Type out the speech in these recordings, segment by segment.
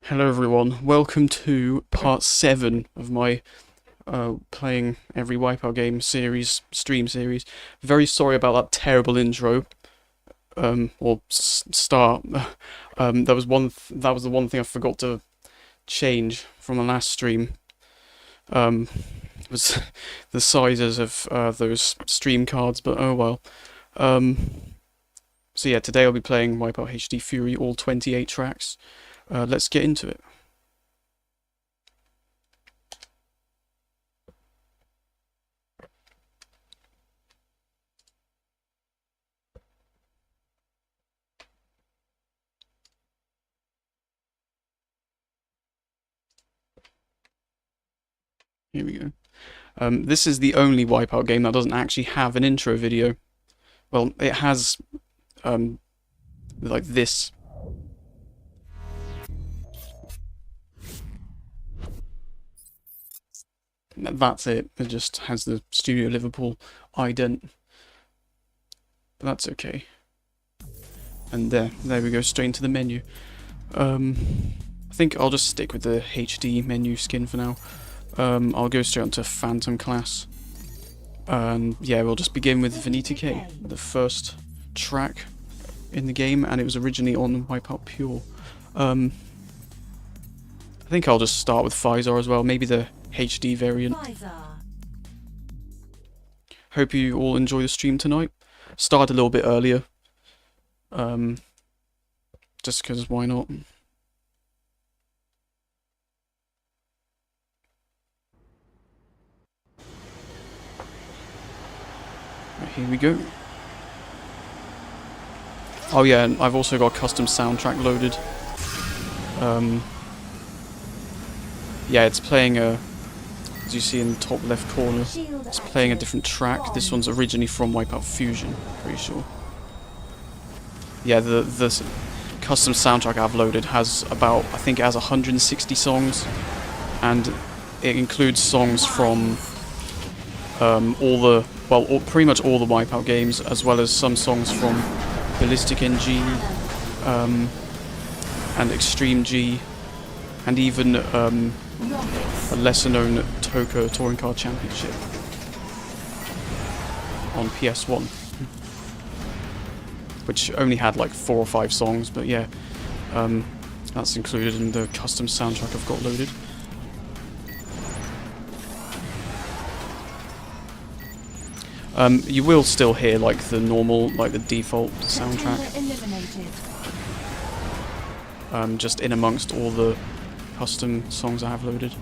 Hello everyone, welcome to part 7 of my playing every WipEout game stream series. Very sorry about that terrible intro, or start. That was the one thing I forgot to change from the last stream. Was the sizes of those stream cards, but oh well. So yeah, today I'll be playing WipEout HD Fury, all 28 tracks. Let's get into it. Here we go. This is the only WipEout game that doesn't actually have an intro video. Well, it has, like this. That's it. It just has the Studio Liverpool ident. But that's okay. And there we go, straight into the menu. I think I'll just stick with the HD menu skin for now. I'll go straight onto Phantom class. And yeah, we'll just begin with WipEout, the first track in the game, and it was originally on WipEout Pure. I think I'll just start with Pfizer as well, maybe the HD variant. Hope you all enjoy the stream tonight. Started a little bit earlier. Just because why not? Right, here we go. Oh yeah, and I've also got a custom soundtrack loaded. Yeah, it's playing a, as you see in the top left corner, it's playing a different track. This one's originally from WipEout Fusion, pretty sure. Yeah, the custom soundtrack I've loaded has about, I think it has 160 songs, and it includes songs from pretty much all the WipEout games, as well as some songs from Ballistic NG, and Extreme G, and even a lesser-known Toka Touring Car Championship on PS1, which only had like 4 or 5 songs, but yeah, that's included in the custom soundtrack I've got loaded. You will still hear like the normal, like the default soundtrack, just in amongst all the custom songs I have loaded.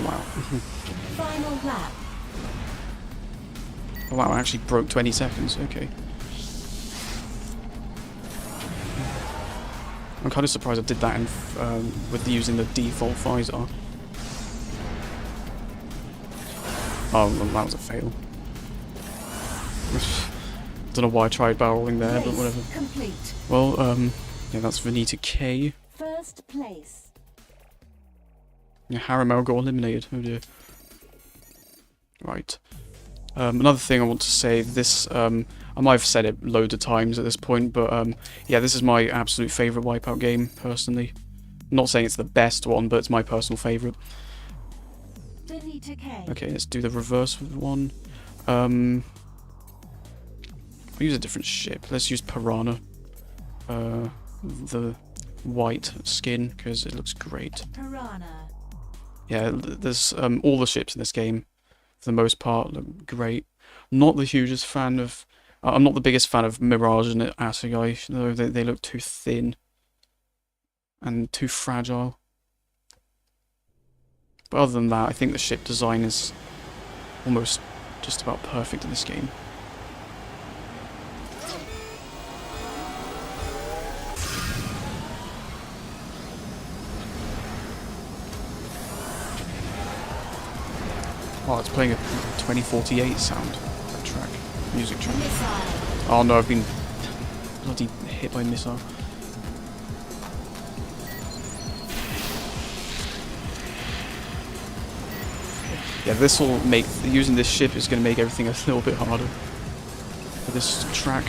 Wow. Final lap. Oh, wow, I actually broke 20 seconds, okay. I'm kind of surprised I did that with using the default Pfizer. Oh, well, that was a fail. Don't know why I tried barrel rolling there, but whatever. Complete. Well, yeah, that's WipEout. First place. Yeah, Haramel got eliminated. Oh dear. Right. Another thing I want to say, this, I might have said it loads of times at this point, but yeah, this is my absolute favourite WipEout game, personally. I'm not saying it's the best one, but it's my personal favourite. Okay, let's do the reverse one. I'll use a different ship. Let's use Piranha. The white skin, because it looks great. Piranha. Yeah, there's all the ships in this game, for the most part, look great. Not the hugest fan of, I'm not the biggest fan of Mirage and Assegai, though they look too thin and too fragile. But other than that, I think the ship design is almost just about perfect in this game. Oh, it's playing a 2048 sound track, music track. Oh no, I've been bloody hit by a missile. Yeah, this will make, using this ship is going to make everything a little bit harder for this track.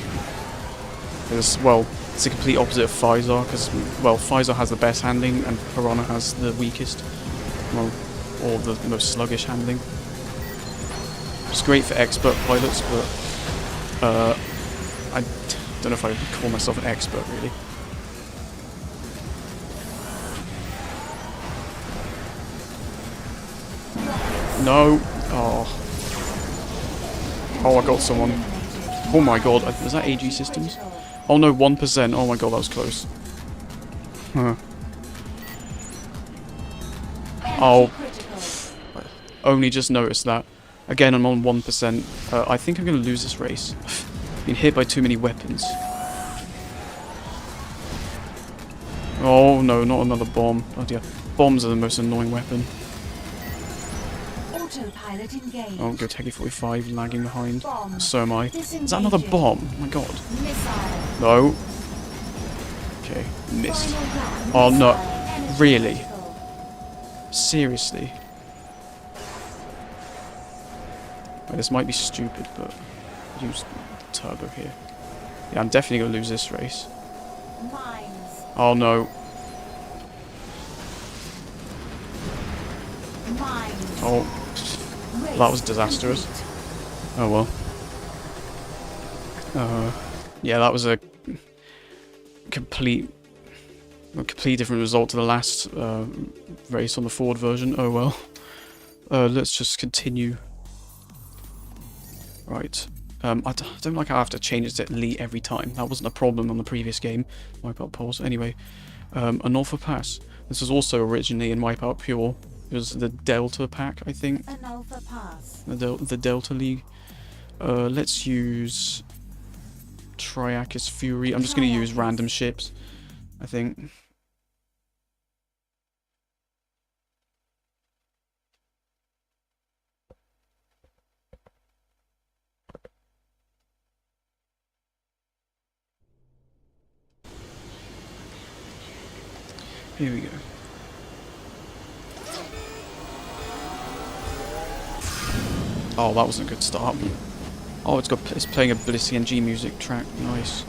Well, it's the complete opposite of Pfizer, because, well, Pfizer has the best handling and Piranha has the weakest, well, or the most sluggish handling. It's great for expert pilots, but I don't know if I would call myself an expert, really. No! Oh. Oh, I got someone. Oh my god, was that AG Systems? Oh no, 1%. Oh my god, that was close. Huh. Oh. Only just noticed that. Again, I'm on 1%. I think I'm going to lose this race. Been hit by too many weapons. Oh no, not another bomb. Oh dear. Bombs are the most annoying weapon. Autopilot engaged. Oh, good, Techie 45 lagging behind. Bomb. So am I. Disengaging. Is that another bomb? Oh my god. Missile. No. Okay, missed. Final lap. Oh no. Energy Really? critical. Seriously? Right, this might be stupid, but use turbo here. Yeah, I'm definitely going to lose this race. Mines. Oh no. Mines. Oh, Race that was disastrous. complete. Oh well. Yeah, that was a complete different result to the last race on the Ford version. Oh well. Let's just continue. Right. I don't like how I have to change it to elite every time. That wasn't a problem on the previous game, WipEout Pulse. Anyway, Anolfa Pass. This was also originally in WipEout Pure. It was the Delta pack, I think. Anolfa Pass. The Delta League. Let's use Triacus Fury. I'm just going to use random ships, I think. Here we go. Oh, that wasn't a good start. Oh, it's playing a Blissey NG music track. Nice.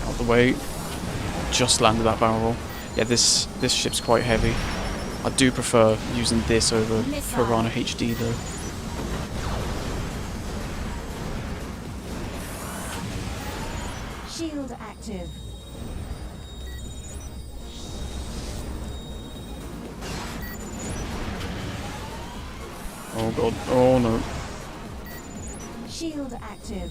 Out the way. Just landed that barrel roll. Yeah, this ship's quite heavy. I do prefer using this over Piranha HD though. Shield active. Oh god. Oh no. Shield active.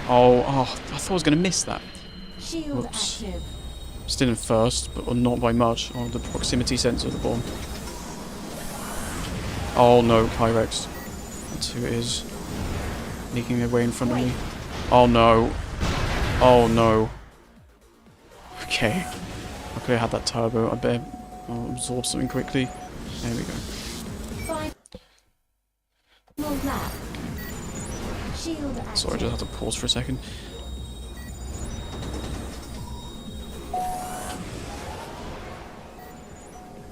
Oh, I thought I was going to miss that. Shield Whoops. active. Still in first, but not by much. Oh, the proximity sensor of the bomb. Oh no, Kyrex. That's who it is. Making their way in front of me. Oh no. Oh no. Okay. I could have had that turbo. I better absorb something quickly. There we go. Final lap. Shield active. Sorry, I just had to pause for a second.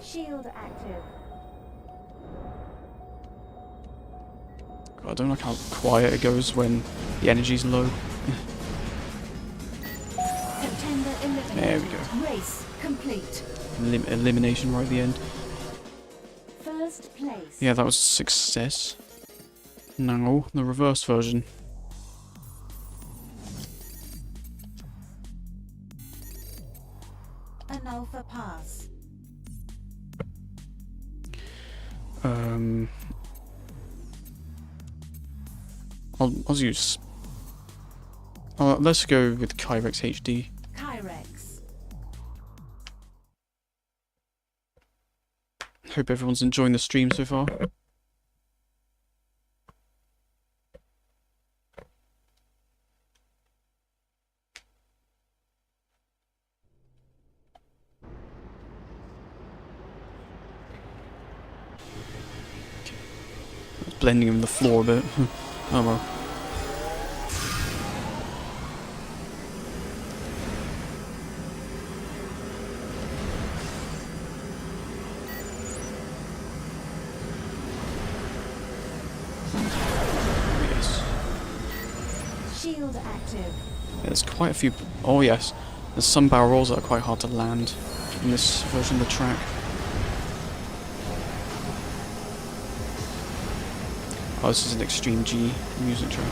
Shield active. I don't like how quiet it goes when the energy's low. Contender eliminated. There we go. Race complete. Elimination right at the end. First place. Yeah, that was a success. Now, the reverse version. Anolfa Pass. I'll use. Let's go with Kyrex HD. Kyrex. Hope everyone's enjoying the stream so far. It's blending in the floor a bit. Oh well. Shield active. There's quite a few. Oh yes, there's some barrel rolls that are quite hard to land in this version of the track. Oh, this is an Extreme G music track.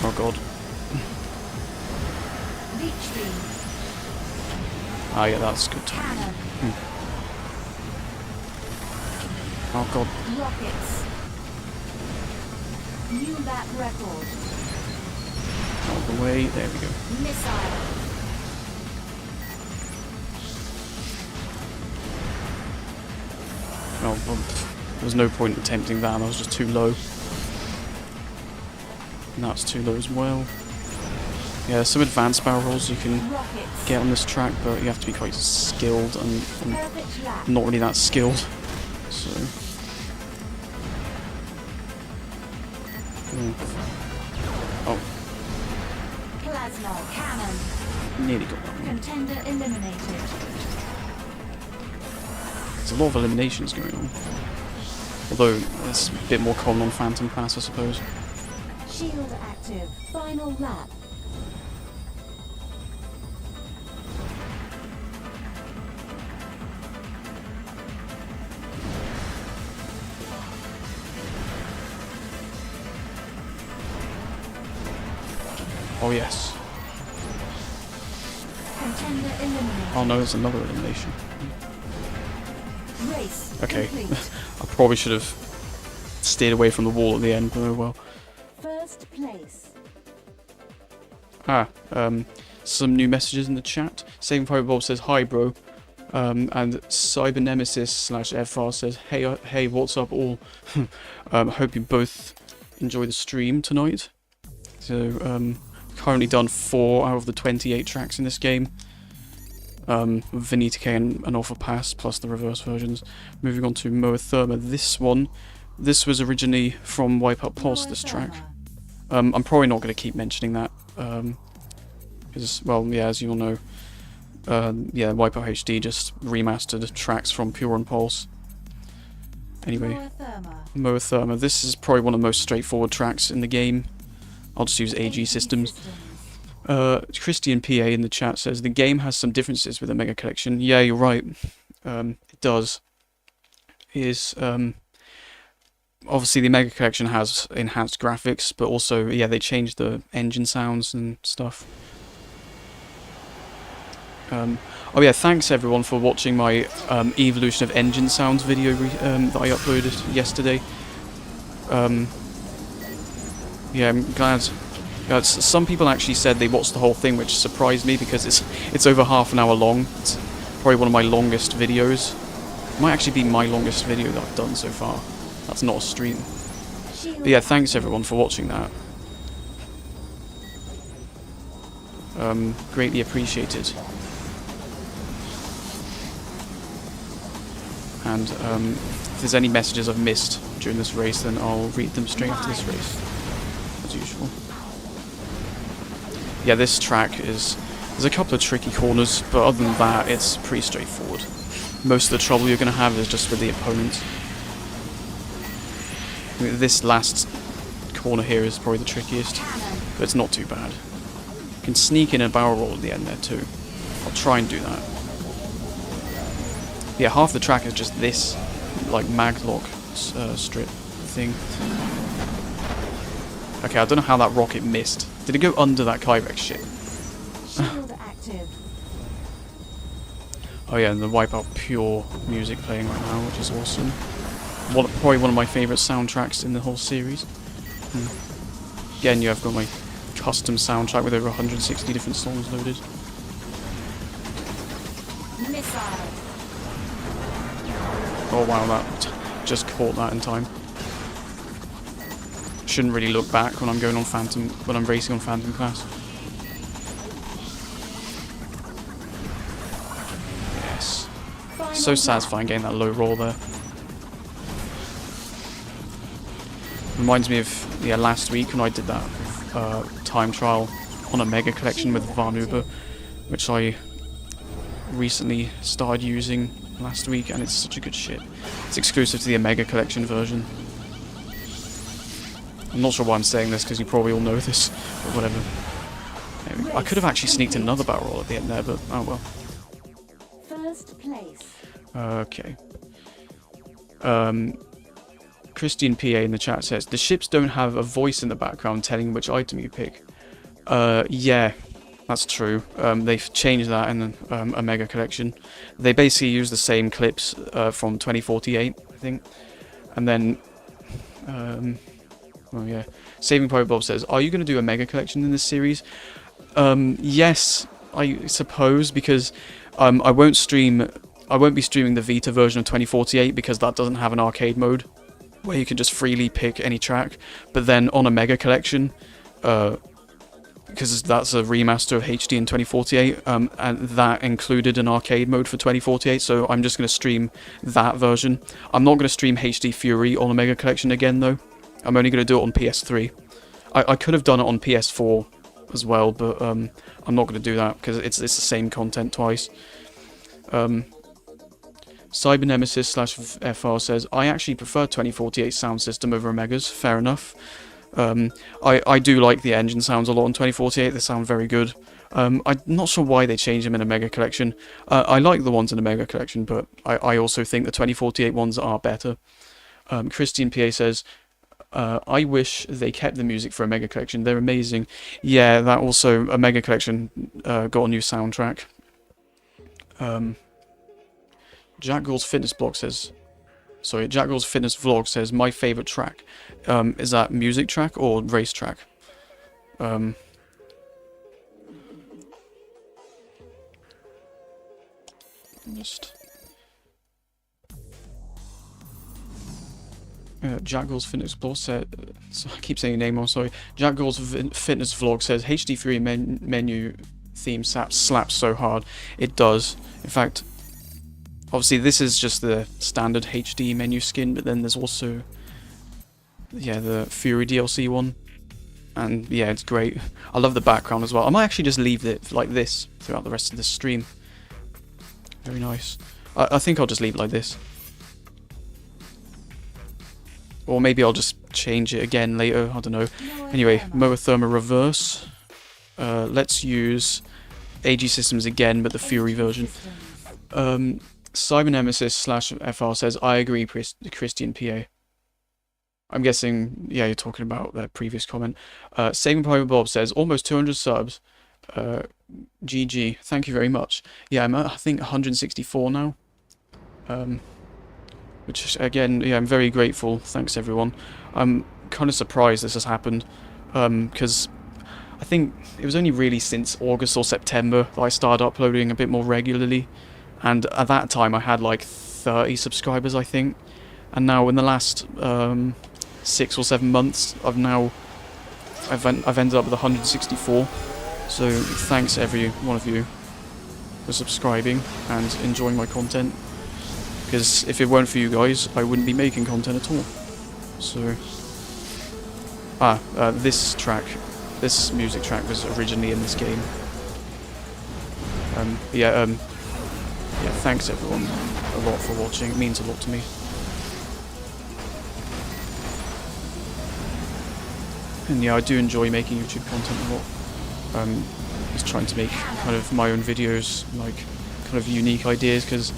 Oh god. Leech beam. Ah yeah, that's good timing. Oh god. Rockets. New lap record. Out of the way, there we go. Missile. Oh, well, there was no point attempting that, that was just too low. And that's too low as well. Yeah, there's some advanced barrel rolls you can Rockets. get on this track, but you have to be quite skilled, and Perfect lap. I'm not really that skilled. So... Oh, Plasma cannon. nearly got that one. Contender eliminated. There's a lot of eliminations going on. Although, it's a bit more common on Phantom Pass, I suppose. Shield active. Final lap. Oh yes. Contender eliminated. Oh no, there's another elimination. Race Okay. complete. I probably should have stayed away from the wall at the end, but oh well. First place. Some new messages in the chat. Saving Pirate Bob says, hi bro. And Cyber Nemesis /FR says, hey, what's up all? Hope you both enjoy the stream tonight. So, currently done 4 out of the 28 tracks in this game. Venita K and Alpha Pass, plus the reverse versions. Moving on to Moatherma. This was originally from WipEout Pulse, this track. I'm probably not going to keep mentioning that. Because, well, yeah, as you all know, yeah, WipEout HD just remastered tracks from Pure and Pulse. Anyway, Moatherma. This is probably one of the most straightforward tracks in the game. I'll just use AG systems. Christian PA in the chat says, the game has some differences with the Mega Collection. Yeah, you're right. It does. Obviously the Mega Collection has enhanced graphics, but also, yeah, they changed the engine sounds and stuff. Oh yeah, thanks everyone for watching my Evolution of Engine Sounds video that I uploaded yesterday. Yeah, I'm glad. Some people actually said they watched the whole thing, which surprised me because it's over half an hour long. It's probably one of my longest videos. It might actually be my longest video that I've done so far. That's not a stream. But yeah, thanks everyone for watching that. Greatly appreciated. And if there's any messages I've missed during this race, then I'll read them straight after this race, as usual. Yeah, this track there's a couple of tricky corners, but other than that, it's pretty straightforward. Most of the trouble you're going to have is just with the opponent. I mean, this last corner here is probably the trickiest, but it's not too bad. You can sneak in a barrel roll at the end there too. I'll try and do that. Yeah, half the track is just this, like, maglock strip thing. Okay, I don't know how that rocket missed. Did it go under that Kyrex ship? Shield active. Oh yeah, and the WipEout Pure music playing right now, which is awesome. Probably one of my favourite soundtracks in the whole series. Again, you have got my custom soundtrack with over 160 different songs loaded. Missile. Oh wow, that just caught that in time. Shouldn't really look back when I'm going on Phantom, when I'm racing on Phantom class. Yes. Final So lap. satisfying getting that low roll there. Reminds me of, yeah, last week when I did that time trial on a Mega Collection with Varnuba, which I recently started using last week, and it's such a good shit. It's exclusive to the Mega Collection version. I'm not sure why I'm saying this, because you probably all know this, but whatever. Anyway, I could have actually sneaked another barrel roll at the end there, but oh well. First place. Okay. Christian PA in the chat says, the ships don't have a voice in the background telling which item you pick. Yeah, that's true. They've changed that in a Mega Collection. They basically use the same clips from 2048, I think. And then, oh yeah, Saving Pirate Bob says, are you going to do a Mega Collection in this series? Yes, I suppose, because I won't be streaming the Vita version of 2048 because that doesn't have an arcade mode where you can just freely pick any track. But then on a Mega Collection, because that's a remaster of HD in 2048, and that included an arcade mode for 2048, so I'm just going to stream that version. I'm not going to stream HD Fury on a Mega Collection again, though. I'm only going to do it on PS3. I could have done it on PS4 as well, but I'm not going to do that because it's the same content twice. Cyber Nemesis /FR says, I actually prefer 2048 sound system over Omega's. Fair enough. I do like the engine sounds a lot on 2048. They sound very good. I'm not sure why they changed them in a Mega Collection. I like the ones in the Mega Collection, but I also think the 2048 ones are better. Christian PA says, I wish they kept the music for a Mega Collection. They're amazing. Yeah, that also, a Mega Collection got a new soundtrack. Jack Gould's Fitness Vlog says, my favourite track. Is that music track or race track? Jack Gould's Fitness Vlog said, so I keep saying your name wrong, sorry. Jack Gould's Fitness Vlog says, HD Fury menu theme slaps so hard. It does. In fact, obviously this is just the standard HD menu skin, but then there's also, yeah, the Fury DLC one. And yeah, it's great. I love the background as well. I might actually just leave it like this throughout the rest of this stream. Very nice. I think I'll just leave it like this. Or maybe I'll just change it again later, I don't know. Anyway, Moatherma Reverse. Let's use AG Systems again, but the Fury version. Cyber Nemesis /FR says, I agree, Christian PA. I'm guessing, yeah, you're talking about that previous comment. Saving Pirate Bob says, almost 200 subs. GG, thank you very much. Yeah, I'm at, I think, 164 now. Which, again, yeah, I'm very grateful. Thanks, everyone. I'm kind of surprised this has happened. Because I think it was only really since August or September that I started uploading a bit more regularly. And at that time I had like 30 subscribers, I think. And now in the last 6 or 7 months, I've ended up with 164. So thanks every one of you for subscribing and enjoying my content. Because if it weren't for you guys, I wouldn't be making content at all. So, this music track was originally in this game. Yeah, thanks everyone a lot for watching. It means a lot to me. And yeah, I do enjoy making YouTube content a lot. Just trying to make kind of my own videos, like kind of unique ideas, because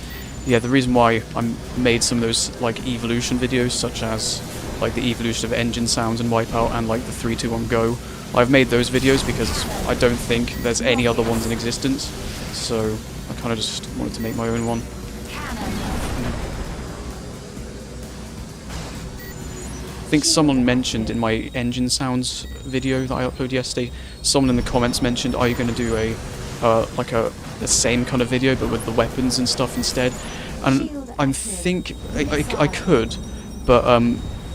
yeah, the reason why I made some of those like evolution videos, such as like the evolution of engine sounds in WipEout and like the 3, 2, 1 go, I've made those videos because I don't think there's any other ones in existence, so I kind of just wanted to make my own one. I think someone mentioned in my engine sounds video that I uploaded yesterday, someone in the comments mentioned, are you going to do a like the same kind of video, but with the weapons and stuff instead. And I could, but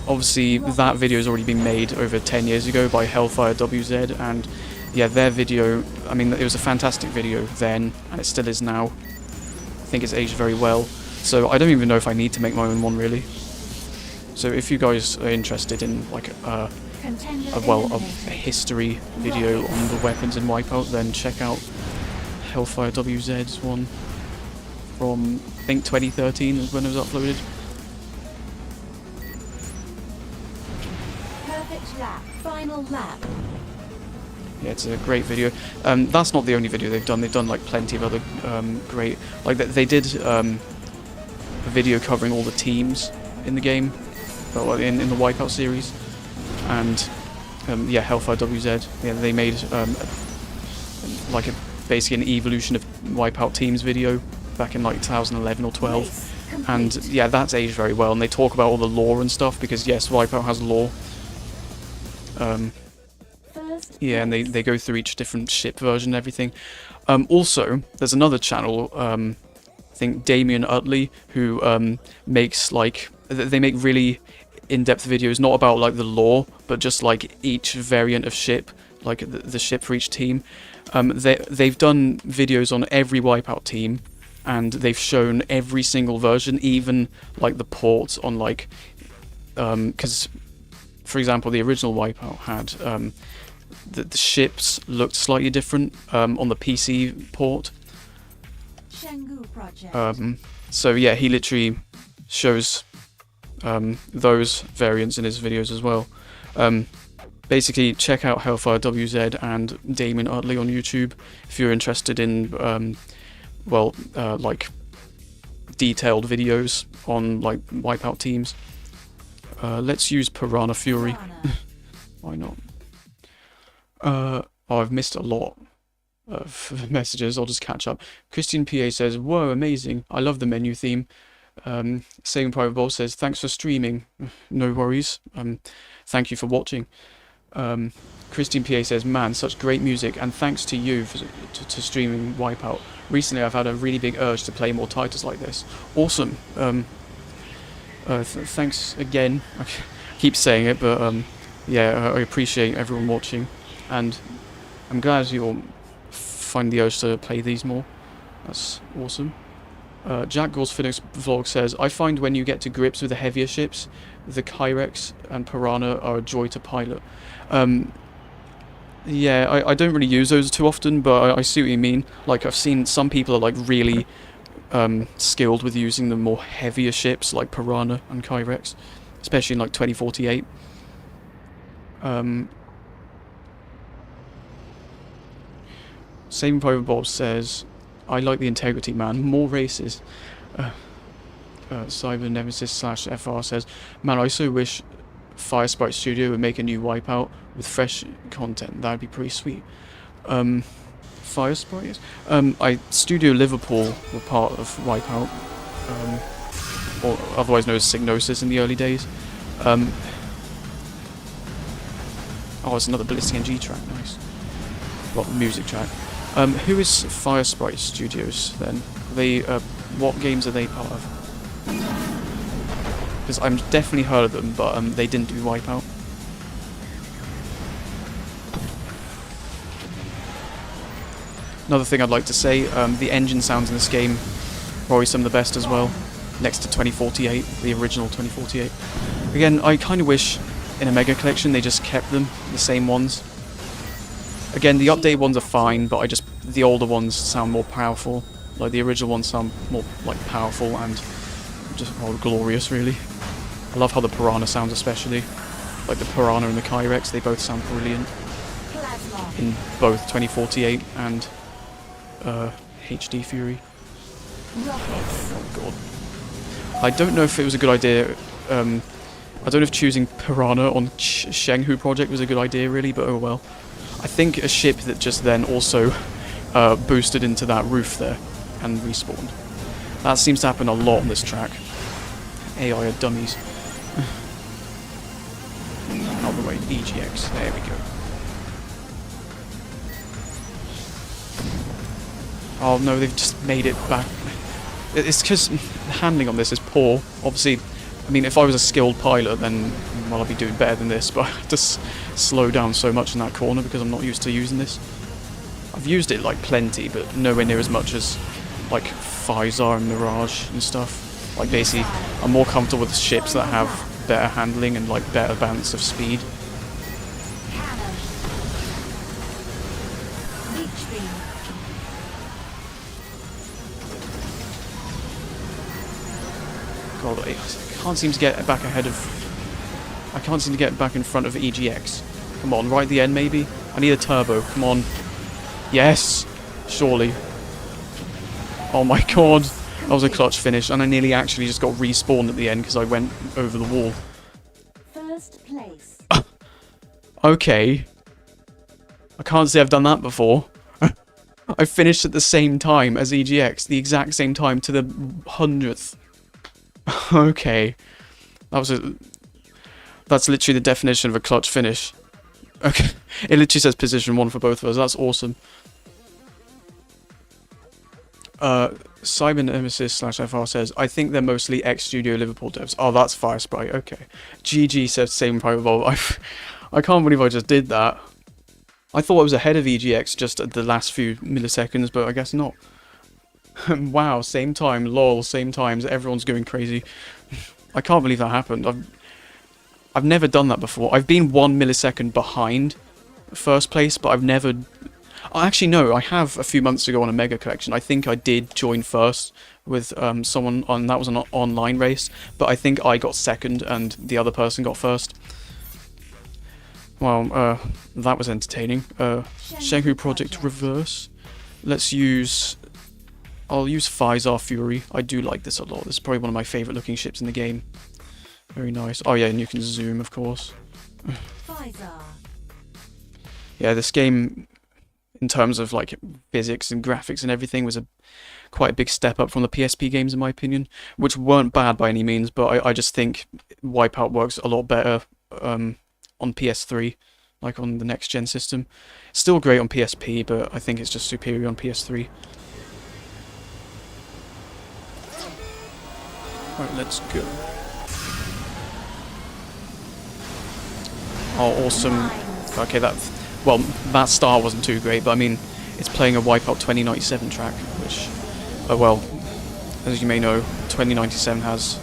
obviously that video has already been made over 10 years ago by Hellfire WZ, and yeah, their video, I mean, it was a fantastic video then, and it still is now. I think it's aged very well, so I don't even know if I need to make my own one, really. So if you guys are interested in like a history video on the weapons in WipEout, then check out Hellfire WZ's one from, I think, 2013 is when it was uploaded. Perfect lap. Final lap. Yeah, it's a great video. That's not the only video they've done. They've done like plenty of other great... Like they did a video covering all the teams in the game, well, in the WipEout series, and yeah, Hellfire WZ. Yeah, they made like basically an evolution of WipEout teams video back in like 2011 or 12, and yeah, that's aged very well. And they talk about all the lore and stuff because yes, WipEout has lore. Yeah, and they go through each different ship version and everything. Also, there's another channel, I think Damien Utley, who makes like, they make really in-depth videos, not about like the lore, but just like each variant of ship, like the ship for each team. They've done videos on every WipEout team, and they've shown every single version, even like the ports on like, because for example, the original WipEout had the ships looked slightly different on the PC port. So yeah, he literally shows those variants in his videos as well. Basically, check out Hellfire WZ and Damien Utley on YouTube if you're interested in like detailed videos on like WipEout teams. Let's use Piranha Fury. Why not? Oh, I've missed a lot of messages. I'll just catch up. Christian PA says, "Whoa, amazing! I love the menu theme." Saving Private Bowl says, "Thanks for streaming." No worries. Thank you for watching. Christian PA says, "Man, such great music, and thanks to you to streaming WipEout. Recently, I've had a really big urge to play more titles like this." Awesome. Thanks again. I keep saying it, but yeah, I appreciate everyone watching, and I'm glad you'll find the urge to play these more. That's awesome. Jack Gore's Phoenix Vlog says, "I find when you get to grips with the heavier ships, the Kyrex and Piranha are a joy to pilot." Yeah, I don't really use those too often, but I see what you mean. Like, I've seen some people are like really skilled with using the more heavier ships like Piranha and Kyrex, especially in like 2048. Saving Private Bob says, "I like the integrity, man. More races." Cyber Nemesis /FR says, "Man, I so wish Firesprite Studio would make a new WipEout with fresh content. That'd be pretty sweet." Firesprite, yes. Studio Liverpool were part of WipEout, or otherwise known as Psygnosis in the early days. Oh, it's another Ballistic NG track. Nice. Well, music track. Who is Firesprite Studios then? They, what games are they part of? Because I've definitely heard of them, but they didn't do WipEout. Another thing I'd like to say, the engine sounds in this game probably some of the best as well, next to 2048, the original 2048. Again, I kind of wish in a Mega Collection they just kept them, the same ones. Again, the updated ones are fine, but the older ones sound more powerful. Like, the original ones sound more, like, powerful and just more glorious, really. I love how the Piranha sounds, especially. Like, the Piranha and the Kyrex, they both sound brilliant. In both 2048 and HD Fury. Oh god. I don't know if it was a good idea. I don't know if choosing Piranha on Shenghu Project was a good idea, really, but oh well. I think a ship that just then also boosted into that roof there and respawned. That seems to happen a lot on this track. AI are dummies. Out of the way, EGX, there we go. Oh no, they've just made it back. It's because the handling on this is poor. Obviously, I mean, if I was a skilled pilot, then, well, I'd be doing better than this, but I have to slow down so much in that corner because I'm not used to using this. I've used it, like, plenty, but nowhere near as much as, like, Physar and Mirage and stuff. Like, basically, I'm more comfortable with ships that have better handling and, like, better balance of speed. God, I can't seem to get back ahead of... I can't seem to get back in front of EGX. Come on, right at the end maybe? I need a turbo, come on. Yes! Surely. Oh my god. That was a clutch finish, and I nearly actually just got respawned at the end because I went over the wall. First place. Okay. I can't say I've done that before. I finished at the same time as EGX, the exact same time to the 100th. Okay. That's literally the definition of a clutch finish. Okay. It literally says position 1 for both of us. That's awesome. Simon Emesis /FR says, I think they're mostly ex-Studio Liverpool devs. Oh, that's Fire Sprite. Okay. GG says same private Volvo. I can't believe I just did that. I thought I was ahead of EGX just at the last few milliseconds, but I guess not. Wow, same time, lol, same times, everyone's going crazy. I can't believe that happened. I've never done that before. I've been 1 millisecond behind first place, but I've never... Oh, actually, no, I have a few months ago on a Mega Collection. I think I did join first with someone on... That was an online race, but I think I got second and the other person got first. Well, that was entertaining. Shegu Project Reverse. Let's use... I'll use Physar Fury. I do like this a lot. This is probably one of my favourite looking ships in the game. Very nice. Oh yeah, and you can zoom, of course. Physar. Yeah, this game, in terms of like physics and graphics and everything, was quite a big step up from the PSP games in my opinion, which weren't bad by any means, but I just think WipEout works a lot better on PS3, like on the next gen system. It's still great on PSP, but I think it's just superior on PS3. Alright, let's go. Oh, awesome. Okay, that start wasn't too great, but I mean, it's playing a WipEout 2097 track, which, well, as you may know, 2097 has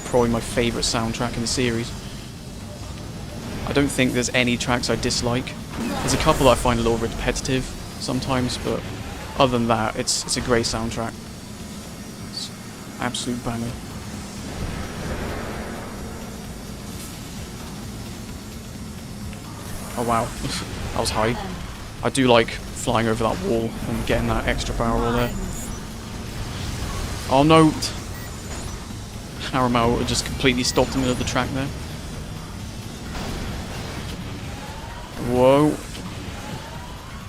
probably my favourite soundtrack in the series. I don't think there's any tracks I dislike. There's a couple that I find a little repetitive sometimes, but other than that, it's a great soundtrack. It's an absolute banger. Oh wow, that was high. I do like flying over that wall and getting that extra barrel roll there. Oh no! Haramau just completely stopped in the middle of the track there. Whoa.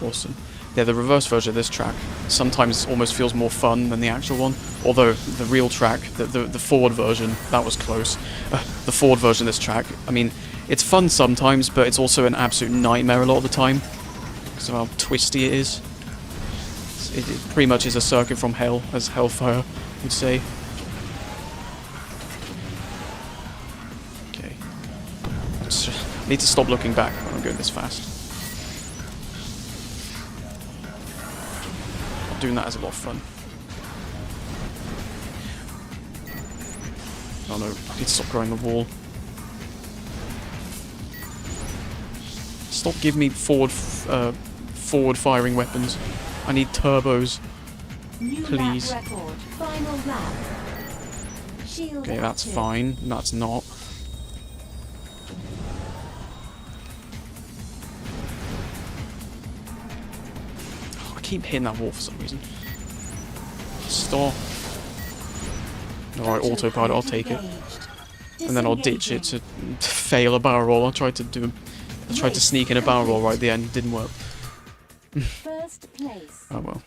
Awesome. Yeah, the reverse version of this track sometimes almost feels more fun than the actual one. Although the real track, the forward version, that was close. The forward version of this track, I mean, it's fun sometimes, but it's also an absolute nightmare a lot of the time because of how twisty it is. It pretty much is a circuit from hell, as Hellfire would say. Okay. I need to stop looking back when I'm going this fast. Doing that is a lot of fun. Oh no, I need to stop growing the wall. Stop giving me forward firing weapons. I need turbos. Please. Okay, that's fine. That's not. Oh, I keep hitting that wall for some reason. Stop. Alright, autopilot, I'll take it. And then I'll ditch it to fail a barrel roll. I tried to sneak in a barrel roll right at the end, it didn't work. First place. Oh well.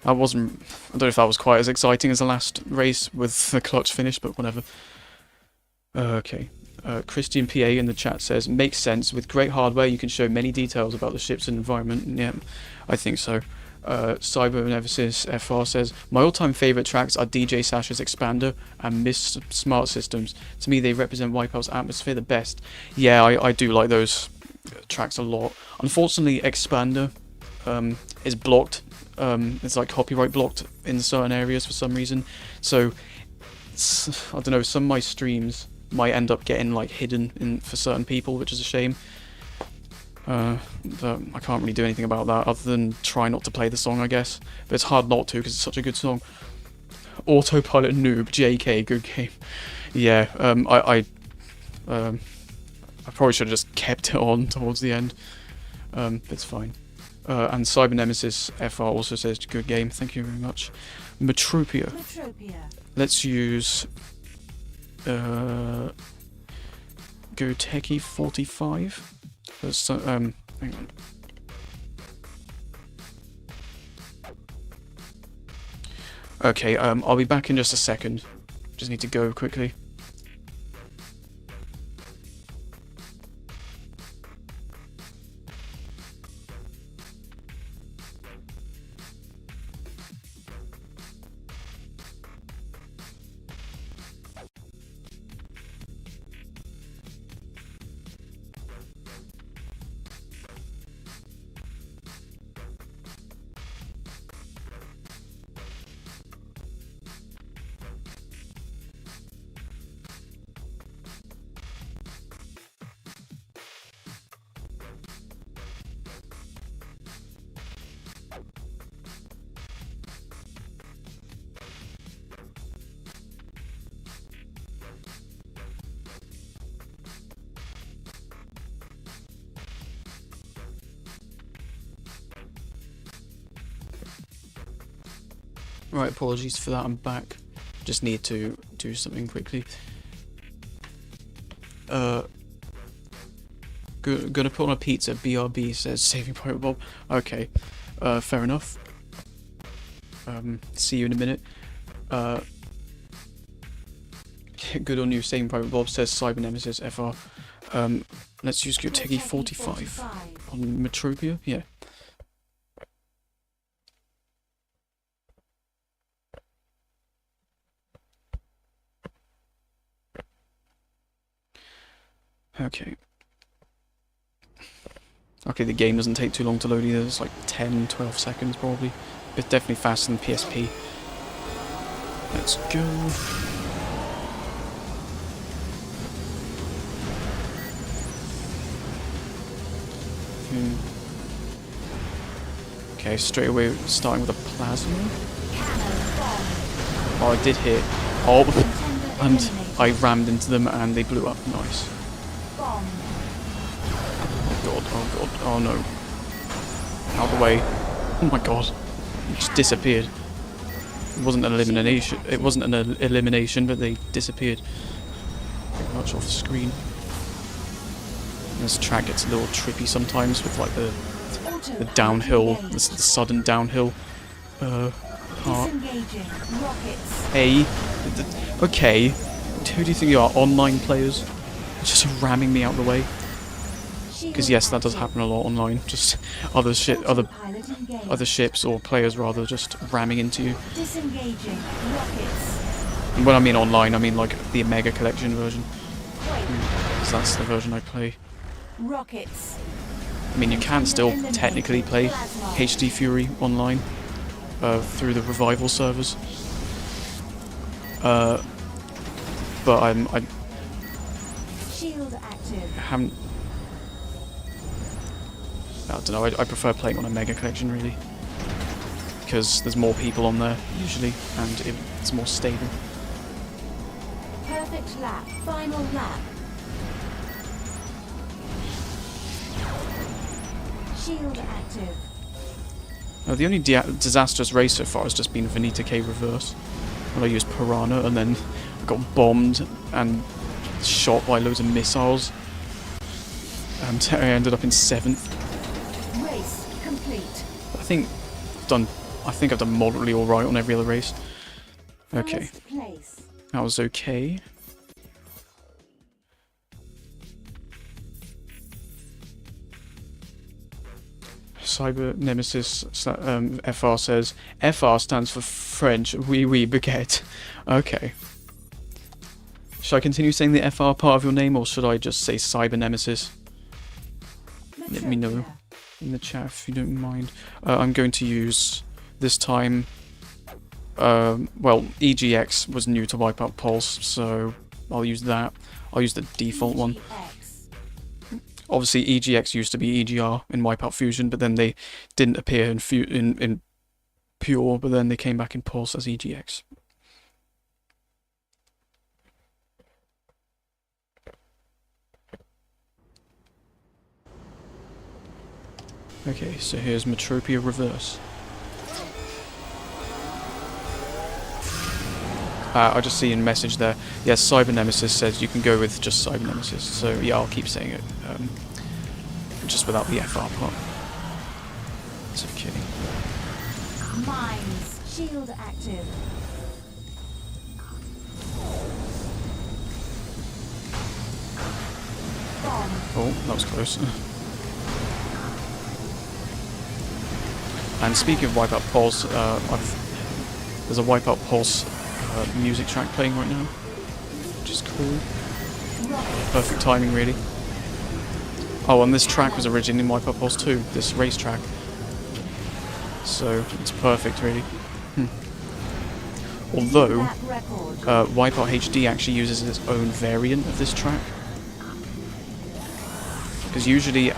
That wasn't... I don't know if that was quite as exciting as the last race with the clutch finish, but whatever. Okay. Christian PA in the chat says, makes sense. With great hardware, you can show many details about the ships and environment. Yeah, I think so. Cybernemesis FR says, my all-time favourite tracks are DJ Sasha's Expander and Miss Smart Systems. To me, they represent WipEout's atmosphere the best. Yeah, I do like those tracks a lot. Unfortunately, Expander is blocked. It's like copyright blocked in certain areas for some reason. So, I don't know, some of my streams might end up getting like hidden for certain people, which is a shame. But I can't really do anything about that other than try not to play the song, I guess. But it's hard not to because it's such a good song. Autopilot Noob, JK, good game. Yeah, I probably should have just kept it on towards the end. It's fine. And Cyber Nemesis FR also says good game. Thank you very much. Metropia. Let's use Goteki 45. Hang on. Okay, I'll be back in just a second. Just need to go quickly. Right, apologies for that, I'm back. Just need to do something quickly. Gonna put on a pizza, BRB says Saving Private Bob. Okay, fair enough. See you in a minute. Good on you, Saving Private Bob says Cyber Nemesis FR. Let's use Goteki 45 on Metropia, yeah. Okay. Okay, the game doesn't take too long to load either. It's like 10-12 seconds probably. It's definitely faster than PSP. Let's go. Okay, straight away starting with a plasma. Oh, I did hit. Oh, and I rammed into them and they blew up. Nice. Oh god, oh no. Out the way. Oh my god. It just disappeared. It wasn't an elimination, but they disappeared. Pretty much off the screen. This track gets a little trippy sometimes with like the downhill, the sudden downhill part. Hey, okay. Who do you think you are? Online players? Just ramming me out the way. Because yes, that does happen a lot online. Just other ships or players rather just ramming into you. And when I mean online, I mean like the Omega Collection version. Because that's the version I play. I mean, you can still technically play HD Fury online through the Revival servers. But I haven't. I don't know, I prefer playing on a Mega Collection really, because there's more people on there usually, and it's more stable. Perfect lap, final lap. Shield active. The only disastrous race so far has just been Venita K Reverse, when I used Piranha and then I got bombed and shot by loads of missiles, and I ended up in 7th. I think I've done moderately alright on every other race. Okay. That was okay. Cyber Nemesis FR says, FR stands for French, oui baguette. Okay. Should I continue saying the FR part of your name, or should I just say Cyber Nemesis? Let me know in the chat if you don't mind. I'm going to use, this time, well, EGX was new to WipEout Pulse, so I'll use that. I'll use the default one. Obviously, EGX used to be EGR in WipEout Fusion, but then they didn't appear in Pure, but then they came back in Pulse as EGX. Okay, so here's Metropia Reverse. I just see a message there. Yes, Cyber Nemesis says you can go with just Cyber Nemesis. So yeah, I'll keep saying it, just without the FR part. It's okay. Mines. Shield active. Bomb. Oh, that was close. And speaking of WipEout Pulse, there's a WipEout Pulse music track playing right now, which is cool. Perfect timing, really. Oh, and this track was originally in WipEout Pulse 2, this race track. So it's perfect, really. Although, WipEout HD actually uses its own variant of this track. Because usually,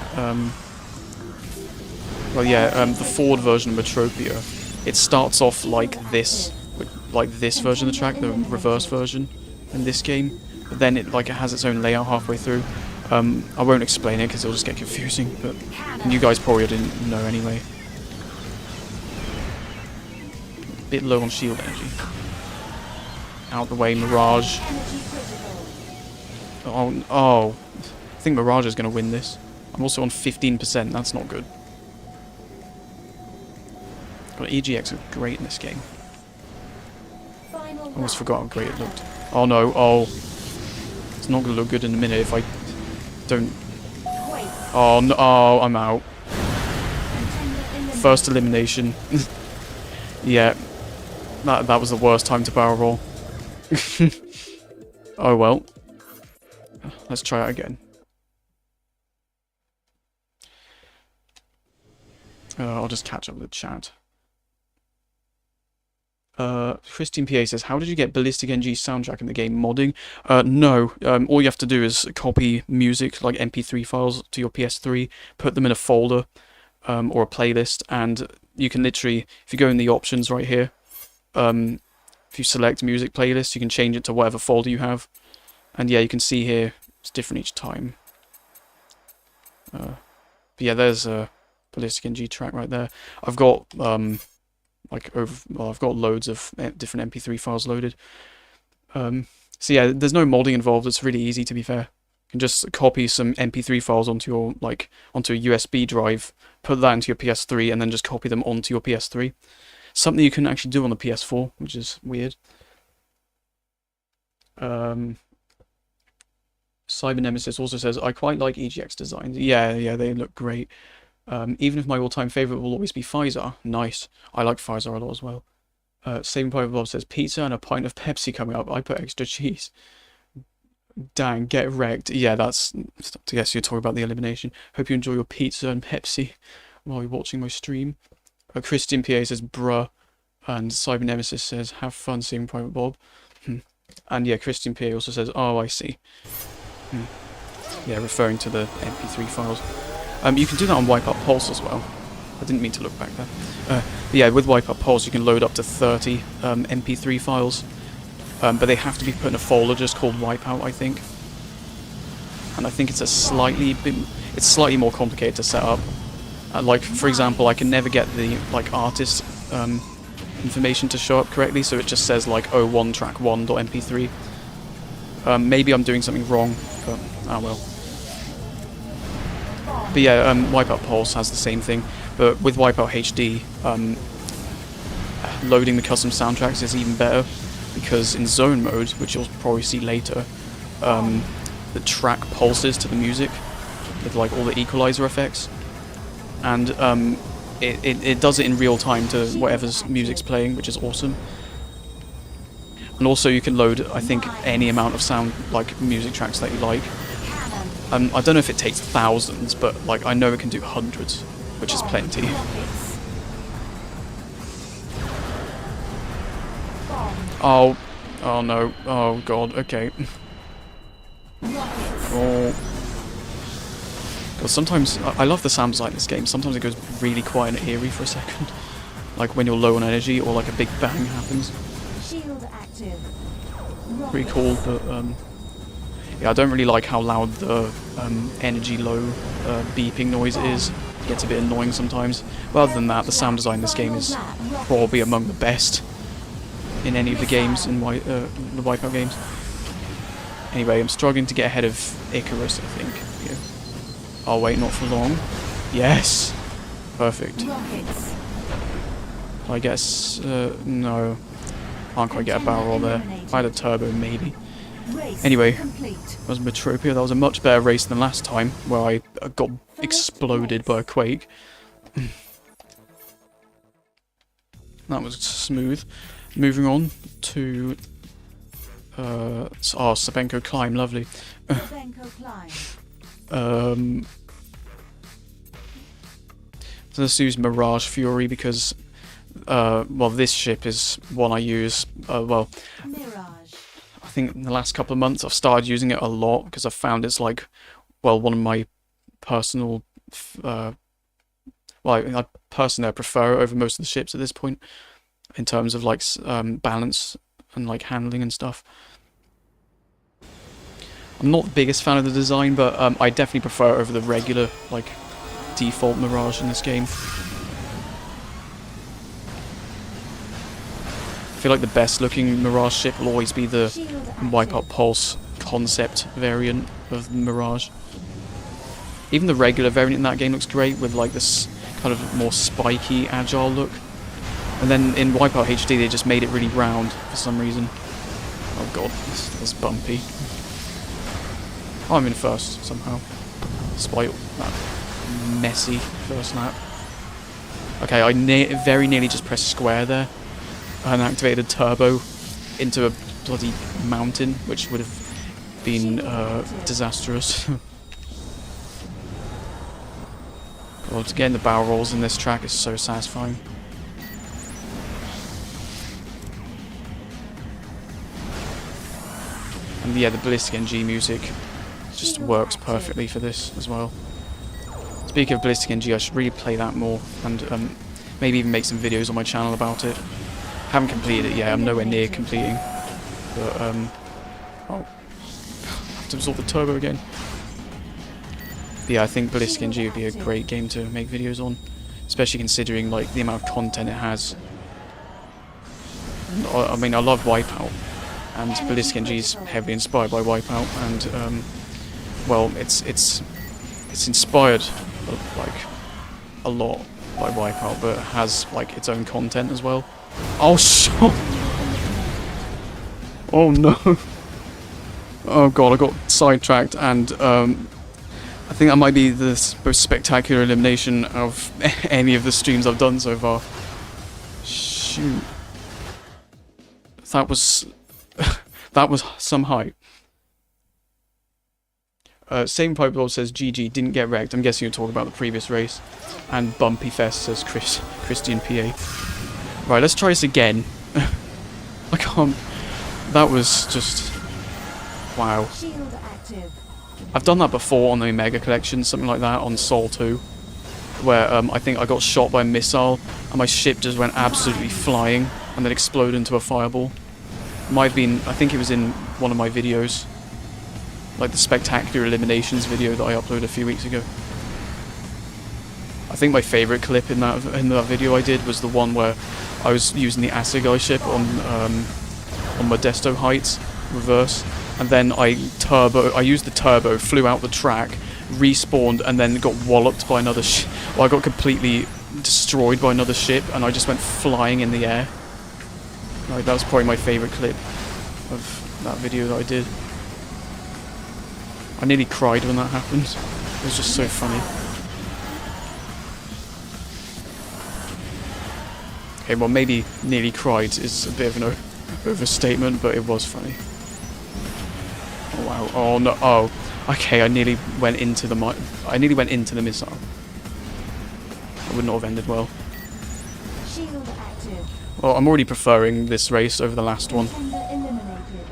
well, yeah, the forward version of Metropia, it starts off like this version of the track, the reverse version in this game, but then it has its own layout halfway through. I won't explain it because it'll just get confusing, but you guys probably didn't know anyway. Bit low on shield energy. Out the way, Mirage. Oh, I think Mirage is going to win this. I'm also on 15%, that's not good. But EGX looked great in this game. I almost forgot how great it looked. Oh no, oh. It's not going to look good in a minute if I don't... Oh no, oh, I'm out. First elimination. Yeah. That was the worst time to barrel roll. Oh well. Let's try it again. I'll just catch up with the chat. Christian PA says, how did you get Ballistic NG soundtrack in the game? Modding? No. All you have to do is copy music, like MP3 files, to your PS3, put them in a folder, or a playlist, and you can literally, if you go in the options right here, if you select music playlist, you can change it to whatever folder you have. And yeah, you can see here, it's different each time. But yeah, there's a Ballistic NG track right there. I've got, I've got loads of different MP3 files loaded. So yeah, there's no modding involved. It's really easy, to be fair. You can just copy some MP3 files onto your onto a USB drive, put that into your PS3, and then just copy them onto your PS3. Something you can actually do on the PS4, which is weird. Cyber Nemesis also says, I quite like EGX designs. Yeah, they look great. Even if my all-time favourite will always be Pfizer. Nice. I like Pfizer a lot as well. Saving Private Bob says, pizza and a pint of Pepsi coming up. I put extra cheese. Dang, get wrecked. Yeah, that's... I guess you're talking about the elimination. Hope you enjoy your pizza and Pepsi while you're watching my stream. Christian PA says, bruh. And Cyber Nemesis says, have fun Saving Private Bob. And yeah, Christian PA also says, oh, I see. Yeah, referring to the MP3 files. You can do that on WipEout Pulse as well. I didn't mean to look back there. But yeah, with WipEout Pulse you can load up to 30 MP3 files. But they have to be put in a folder just called WipEout, I think. And I think it's it's slightly more complicated to set up. Like, for example, I can never get the artist information to show up correctly, so it just says like 01 track 1.mp3. Maybe I'm doing something wrong, but oh well. But yeah, WipEout Pulse has the same thing, but with WipEout HD, loading the custom soundtracks is even better, because in zone mode, which you'll probably see later, the track pulses to the music with like all the equalizer effects. and it does it in real time to whatever's music's playing, which is awesome. And also you can load, I think, any amount of sound, like music tracks that you like. Cannon. I don't know if it takes thousands, but like I know it can do hundreds, which is plenty. Rockets. Bomb. Oh no, oh god, okay. Rockets. Oh. God, sometimes, I love the sound design in this game, sometimes it goes really quiet and eerie for a second. Like when you're low on energy, or like a big bang happens. Shield active. Pretty cool, but yeah, I don't really like how loud the energy low beeping noise is. It gets a bit annoying sometimes. But other than that, the sound design in this game is probably among the best in any of the games, in the WipEout games. Anyway, I'm struggling to get ahead of Icarus, I think. Here. Oh wait, not for long. Yes! Perfect. Rockets. I guess, no. Can't quite get a barrel roll there. If I had a turbo, maybe. Race Anyway, complete. that was Metropia. That was a much better race than last time, where I got exploded by a quake. That was smooth. Moving on to... Sabenko Climb, lovely. Sabenko climb. So let's use Mirage Fury because, well, this ship is one I use, well, Mirage. I think in the last couple of months I've started using it a lot because I've found it's like, well, one of my personal, well, I personally prefer it over most of the ships at this point in terms of like balance and like handling and stuff. I'm not the biggest fan of the design, but I definitely prefer it over the regular, like, default Mirage in this game. I feel like the best looking Mirage ship will always be the WipEout Pulse concept variant of Mirage. Even the regular variant in that game looks great with like this kind of more spiky, agile look. And then in WipEout HD they just made it really round for some reason. Oh god, that's bumpy. Oh, I'm in first somehow, despite that messy first lap. Okay, I very nearly just pressed square there and activated turbo into a bloody mountain, which would have been disastrous. God, getting the barrel rolls in this track is so satisfying. And yeah, the Ballistic NG music just works perfectly for this as well. Speaking of Ballistic NG, I should really play that more and maybe even make some videos on my channel about it. Haven't completed it yet, I'm nowhere near completing. But, oh, I have to absorb the turbo again. But yeah, I think Ballistic NG would be a great game to make videos on, especially considering like the amount of content it has. I mean, I love WipEout, and Ballistic NG is heavily inspired by WipEout, and well, it's inspired like a lot by WipEout, but it has like its own content as well. Oh shit! Oh no! Oh god, I got sidetracked, and I think that might be the most spectacular elimination of any of the streams I've done so far. Shoot! That was that was some hype. Same Pipe Lord says GG, didn't get wrecked. I'm guessing you're talking about the previous race. And Bumpy Fest says Christian PA. Right, let's try this again. I can't. That was just wow. Shield active. I've done that before on the Omega Collection, something like that on Sol 2, where I think I got shot by a missile and my ship just went absolutely flying and then exploded into a fireball. Might have been, I think it was in one of my videos, like the Spectacular Eliminations video that I uploaded a few weeks ago. I think my favourite clip in that video I did was the one where I was using the Assegai ship on Modesto Heights, reverse, and then I used the turbo, flew out the track, respawned, and then got walloped by another ship. Well, I got completely destroyed by another ship, and I just went flying in the air. Like, that was probably my favourite clip of that video that I did. I nearly cried when that happened. It was just so funny. Okay, well, maybe nearly cried is a bit of an overstatement, but it was funny. Oh wow! Oh no! Oh, okay. I nearly went into the missile. That would not have ended well. Shield active. Well, I'm already preferring this race over the last one. Contender eliminated.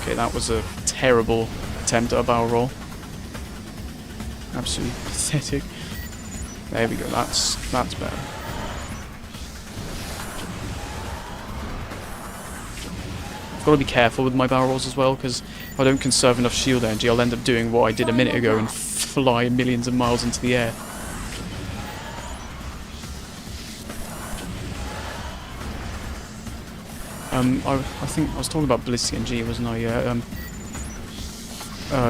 Okay, that was a terrible attempt at a barrel roll. Absolutely pathetic. There we go. That's better. I've got to be careful with my barrel rolls as well, because if I don't conserve enough shield energy, I'll end up doing what I did a minute ago and fly millions of miles into the air. I think I was talking about Ballistic NG, wasn't I?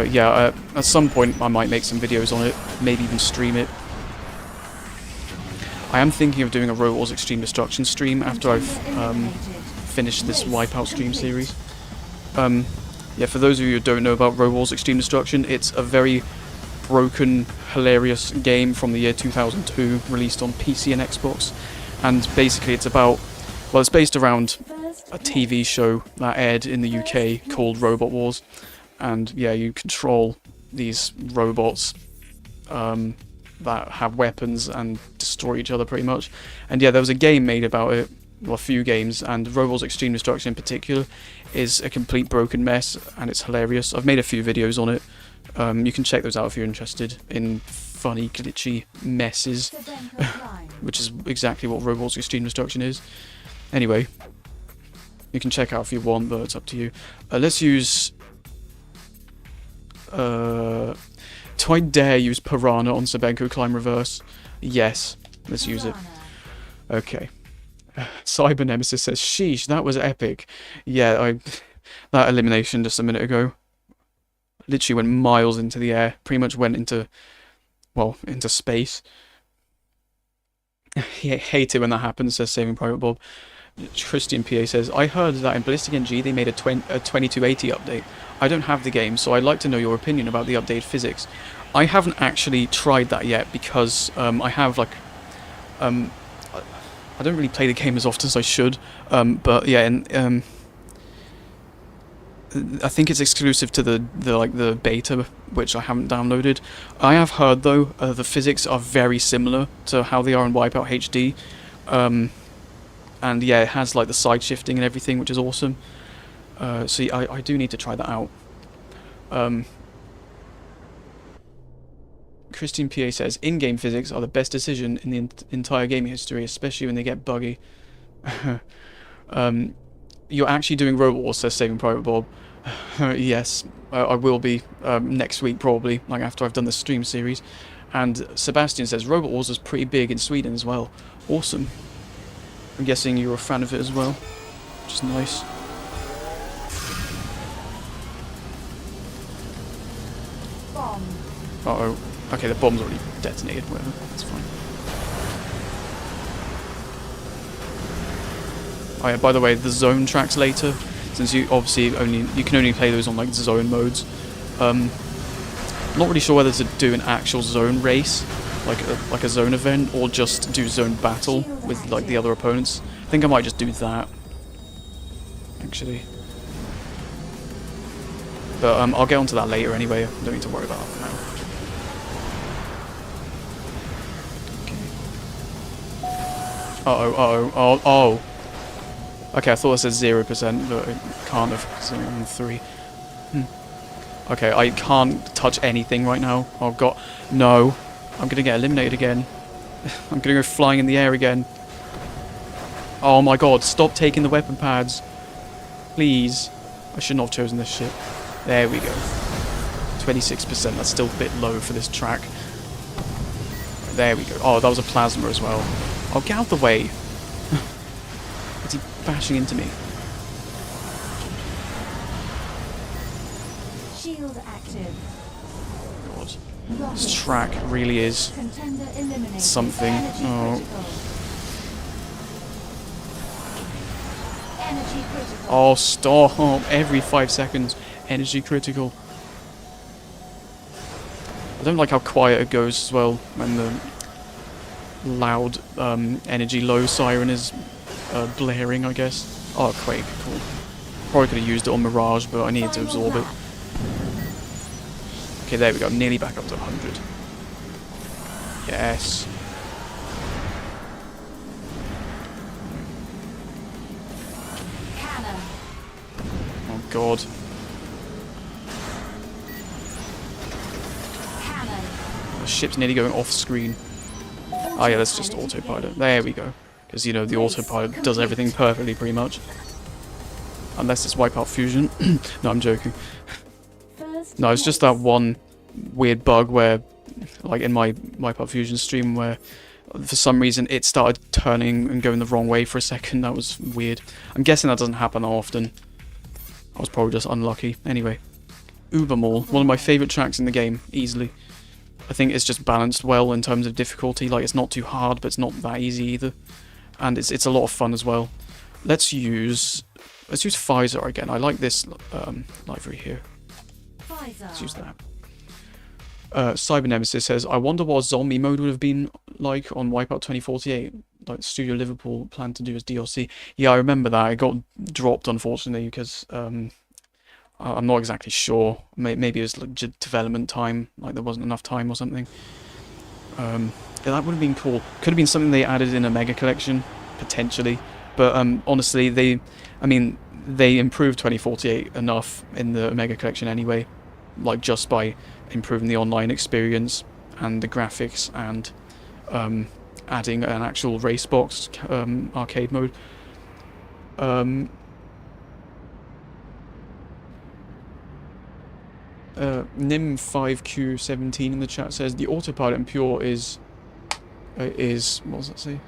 Yeah. At some point, I might make some videos on it, maybe even stream it. I am thinking of doing a Road Wars Extreme Destruction stream after I've finished this WipEout stream series. Yeah, for those of you who don't know about Road Wars Extreme Destruction, it's a very broken, hilarious game from the year 2002, released on PC and Xbox. And basically it's about, well, it's based around a TV show that aired in the UK called Robot Wars. And yeah, you control these robots that have weapons and destroy each other pretty much. And yeah, there was a game made about it, well, a few games, and Road Wars Extreme Destruction in particular is a complete broken mess, and it's hilarious. I've made a few videos on it. You can check those out if you're interested in funny, glitchy messes, which is exactly what Road Wars Extreme Destruction is. Anyway, you can check out if you want, but it's up to you. Let's use... do I dare use Piranha on Sabenko Climb Reverse? Yes, let's use it. Okay. Cyber Nemesis says, sheesh, that was epic. Yeah, that elimination just a minute ago literally went miles into the air. Pretty much went into, well, into space. Hate it when that happens, says Saving Private Bob. Christian PA says, I heard that in Ballistic NG they made a 2280 update. I don't have the game, so I'd like to know your opinion about the updated physics. I haven't actually tried that yet because I have like... I don't really play the game as often as I should, but yeah, and I think it's exclusive to the beta, which I haven't downloaded. I have heard though the physics are very similar to how they are in WipEout HD, and yeah, it has like the side shifting and everything, which is awesome. So yeah, I do need to try that out. Christian PA says, in-game physics are the best decision in the entire gaming history, especially when they get buggy. You're actually doing Robot Wars, says Saving Private Bob. Yes, I will be next week probably, like after I've done the stream series. And Sebastian says, Robot Wars is pretty big in Sweden as well. Awesome. I'm guessing you're a fan of it as well, which is nice. Bomb. Uh-oh. Okay, the bomb's already detonated, whatever, that's fine. Oh yeah, by the way, the zone tracks later, since you obviously you can only play those on like zone modes. I'm not really sure whether to do an actual zone race, like a zone event, or just do zone battle with like the other opponents. I think I might just do that, actually. But I'll get onto that later anyway, I don't need to worry about that for now. Oh. Okay, I thought it said 0%, but it can't have, because I'm on 3. Okay, I can't touch anything right now. Oh god, no. I'm gonna get eliminated again. I'm gonna go flying in the air again. Oh my god, stop taking the weapon pads. Please. I should not have chosen this shit. There we go. 26%, that's still a bit low for this track. There we go. Oh, that was a plasma as well. Oh, get out of the way. Is he bashing into me? Shield active. God. This track really is something. Oh. Oh, stop. Every 5 seconds. Energy critical. I don't like how quiet it goes as well when loud energy low siren is blaring, I guess. Oh, Quake, cool. Probably could have used it on Mirage, but I needed to absorb it. Okay, there we go. I'm nearly back up to 100. Yes. Cannon. Oh god. Cannon. The ship's nearly going off screen. Oh yeah, that's just autopilot. There we go. Because, you know, the autopilot does everything perfectly, pretty much. Unless it's WipEout Fusion. No, I'm joking. No, it's just that one weird bug where, like in my WipEout Fusion stream, where for some reason it started turning and going the wrong way for a second. That was weird. I'm guessing that doesn't happen often. I was probably just unlucky. Anyway, Ubermall, one of my favourite tracks in the game, easily. I think it's just balanced well in terms of difficulty. Like, it's not too hard, but it's not that easy either. And it's a lot of fun as well. Let's use Pfizer again. I like this library here. Let's use that. Cyber Nemesis says, I wonder what zombie mode would have been like on WipEout 2048. Like Studio Liverpool planned to do as DLC. Yeah, I remember that. It got dropped, unfortunately, because I'm not exactly sure. Maybe it was like development time, like there wasn't enough time or something. Yeah, that would have been cool. Could have been something they added in a mega collection, potentially. But honestly, they improved 2048 enough in the mega collection anyway, like just by improving the online experience and the graphics and adding an actual race box arcade mode. Nim5Q17 in the chat says the autopilot in Pure is what does that say?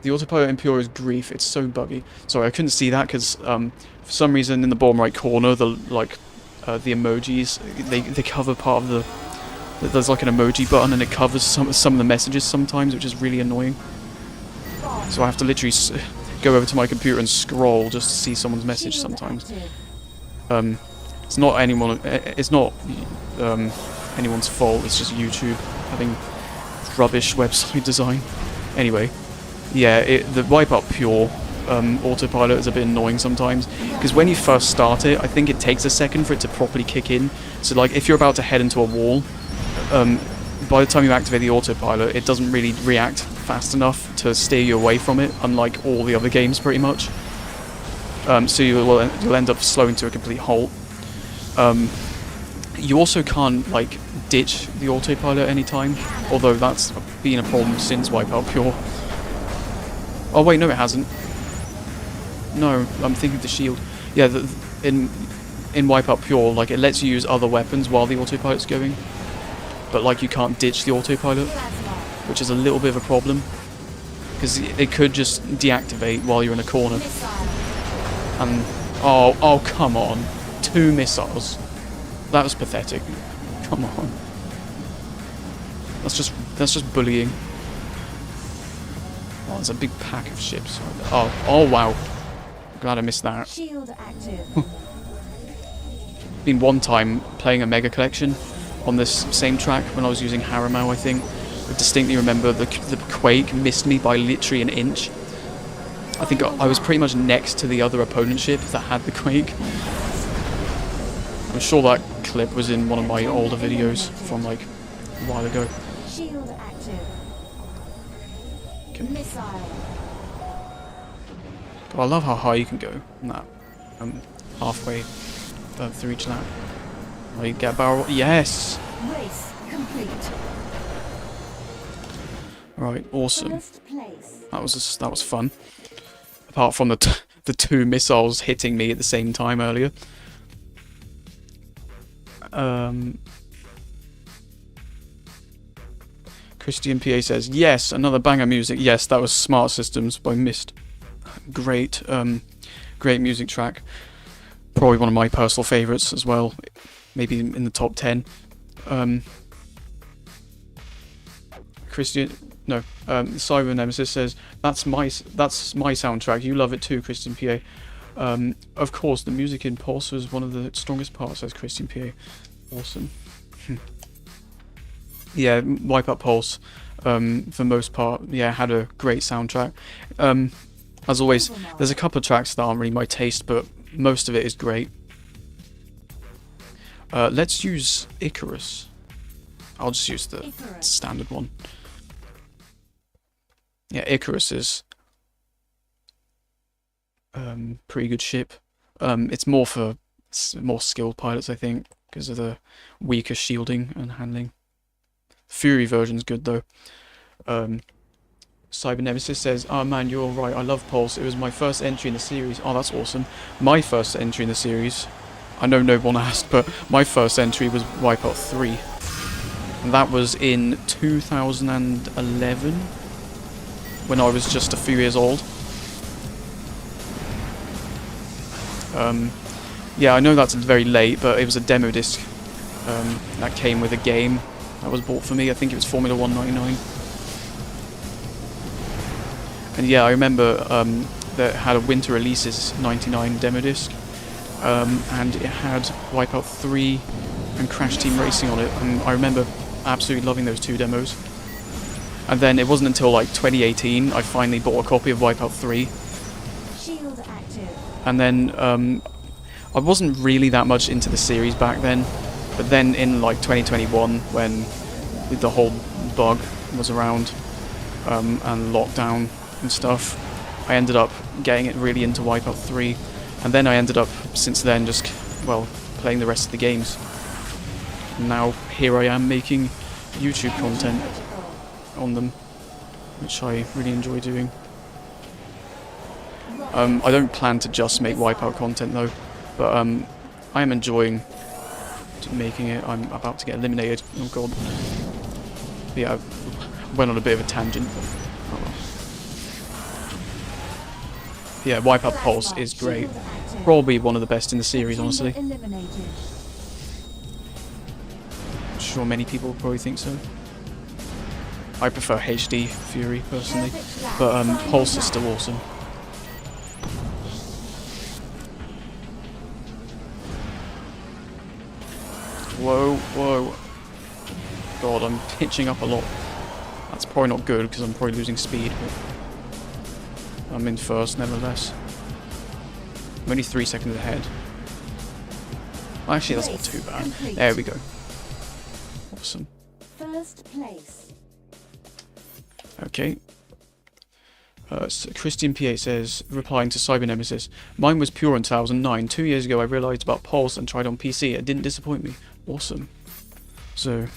The autopilot in Pure is grief. It's so buggy. Sorry, I couldn't see that because for some reason in the bottom right corner, the emojis they cover part of the. There's like an emoji button and it covers some of the messages sometimes, which is really annoying. So I have to literally go over to my computer and scroll just to see someone's message sometimes. It's not anyone's fault. It's just YouTube having rubbish website design. Anyway, yeah, the WipEout Pure autopilot is a bit annoying sometimes because when you first start it, I think it takes a second for it to properly kick in. So like if you're about to head into a wall, by the time you activate the autopilot, it doesn't really react fast enough to steer you away from it, unlike all the other games pretty much. So you'll end up slowing to a complete halt. You also can't like ditch the autopilot at any time, although that's been a problem since WipEout Pure. Oh wait, no it hasn't. No, I'm thinking of the shield. Yeah, in WipEout Pure, like it lets you use other weapons while the autopilot's going, but like you can't ditch the autopilot, which is a little bit of a problem because it could just deactivate while you're in a corner. And oh come on, 2 missiles. That was pathetic. Come on. That's just bullying. Oh, there's a big pack of ships. Oh wow. Glad I missed that. Shield active. Been one time playing a mega collection on this same track when I was using Haramau, I think. I distinctly remember the Quake missed me by literally an inch. I think I was pretty much next to the other opponent ship that had the Quake. I'm sure that clip was in one of my older videos from like a while ago. Shield active. Okay. Missile. But I love how high you can go in that. Halfway through each lap. Oh, you get a barrel. Yes! Race complete. Right, awesome. First place. That was fun. Apart from the 2 missiles hitting me at the same time earlier. Christian PA says, yes, another banger music. Yes, that was Smart Systems by Myst. Great, great music track. Probably one of my personal favourites as well. Maybe in the top 10. Cyber Nemesis says, that's my soundtrack. You love it too, Christian PA. Of course, the music in Pulse was one of the strongest parts, says Christian PA. Awesome. Yeah, WipEout Pulse. For most part, yeah, had a great soundtrack. As always, there's a couple of tracks that aren't really my taste, but most of it is great. Let's use Icarus. I'll just use the standard one. Yeah, Icarus is pretty good ship. It's more for more skilled pilots, I think, because of the weaker shielding and handling. Fury version's good though. Cyber Nemesis says, "Oh man, you're all right. I love Pulse. It was my first entry in the series." Oh, that's awesome. My first entry in the series, I know no one asked, but my first entry was WipEout 3. And that was in 2011, when I was just a few years old. Yeah, I know that's very late, but it was a demo disc that came with a game that was bought for me. I think it was Formula 199. And yeah, I remember that it had a Winter Releases 99 demo disc, and it had WipEout 3 and Crash Team Racing on it, and I remember absolutely loving those two demos. And then it wasn't until like 2018 I finally bought a copy of WipEout 3. Shield active. And then I wasn't really that much into the series back then, but then in like 2021, when the whole bug was around and lockdown and stuff, I ended up getting it really into WipEout 3, and then I ended up since then just, well, playing the rest of the games. And now here I am making YouTube content on them, which I really enjoy doing. I don't plan to just make WipEout content though, but I am enjoying making it. I'm about to get eliminated. Oh god. But yeah, I went on a bit of a tangent. But, oh well. Yeah, WipEout Pulse is great. Probably one of the best in the series, honestly. I'm sure many people probably think so. I prefer HD Fury personally, but Pulse is still awesome. Whoa, whoa. God, I'm pitching up a lot. That's probably not good because I'm probably losing speed, but I'm in first nevertheless. I'm only 3 seconds ahead. Well, actually, that's not too bad. There we go. Awesome. First place. Okay. So Christian PA says, replying to Cyber Nemesis, "Mine was pure in 2009. 2 years ago I realised about Pulse and tried on PC. It didn't disappoint me." Awesome. So,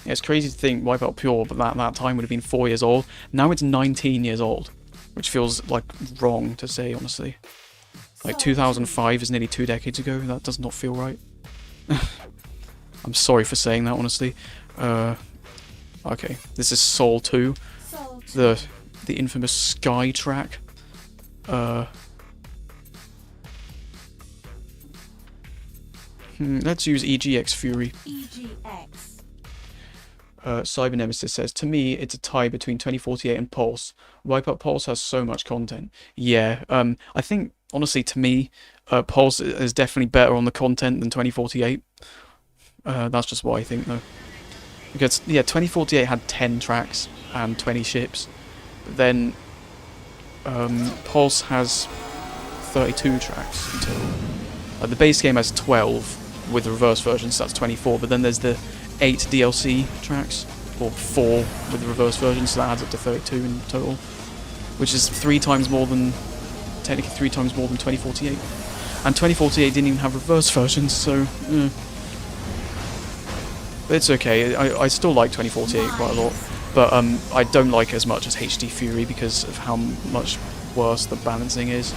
yeah, it's crazy to think WipEout Pure, but that time would have been 4 years old. Now it's 19 years old, which feels like wrong to say, honestly. Like 2005 is nearly 2 decades ago. That does not feel right. I'm sorry for saying that, honestly. Okay, this is Soul 2. The infamous Sky track. Let's use EGX Fury. EGX. Cyber Nemesis says, "To me, it's a tie between 2048 and Pulse. WipEout Pulse has so much content." Yeah, I think, honestly, to me, Pulse is definitely better on the content than 2048. That's just what I think, though. Because, yeah, 2048 had 10 tracks and 20 ships. But then, Pulse has 32 tracks in total. The base game has 12 with the reverse version, so that's 24. But then there's the 8 DLC tracks, or 4 with the reverse version, so that adds up to 32 in total. Which is 3 times more than, technically 3 times more than 2048. And 2048 didn't even have reverse versions, so... But it's okay, I still like 2048 quite a lot, but I don't like it as much as HD Fury because of how much worse the balancing is.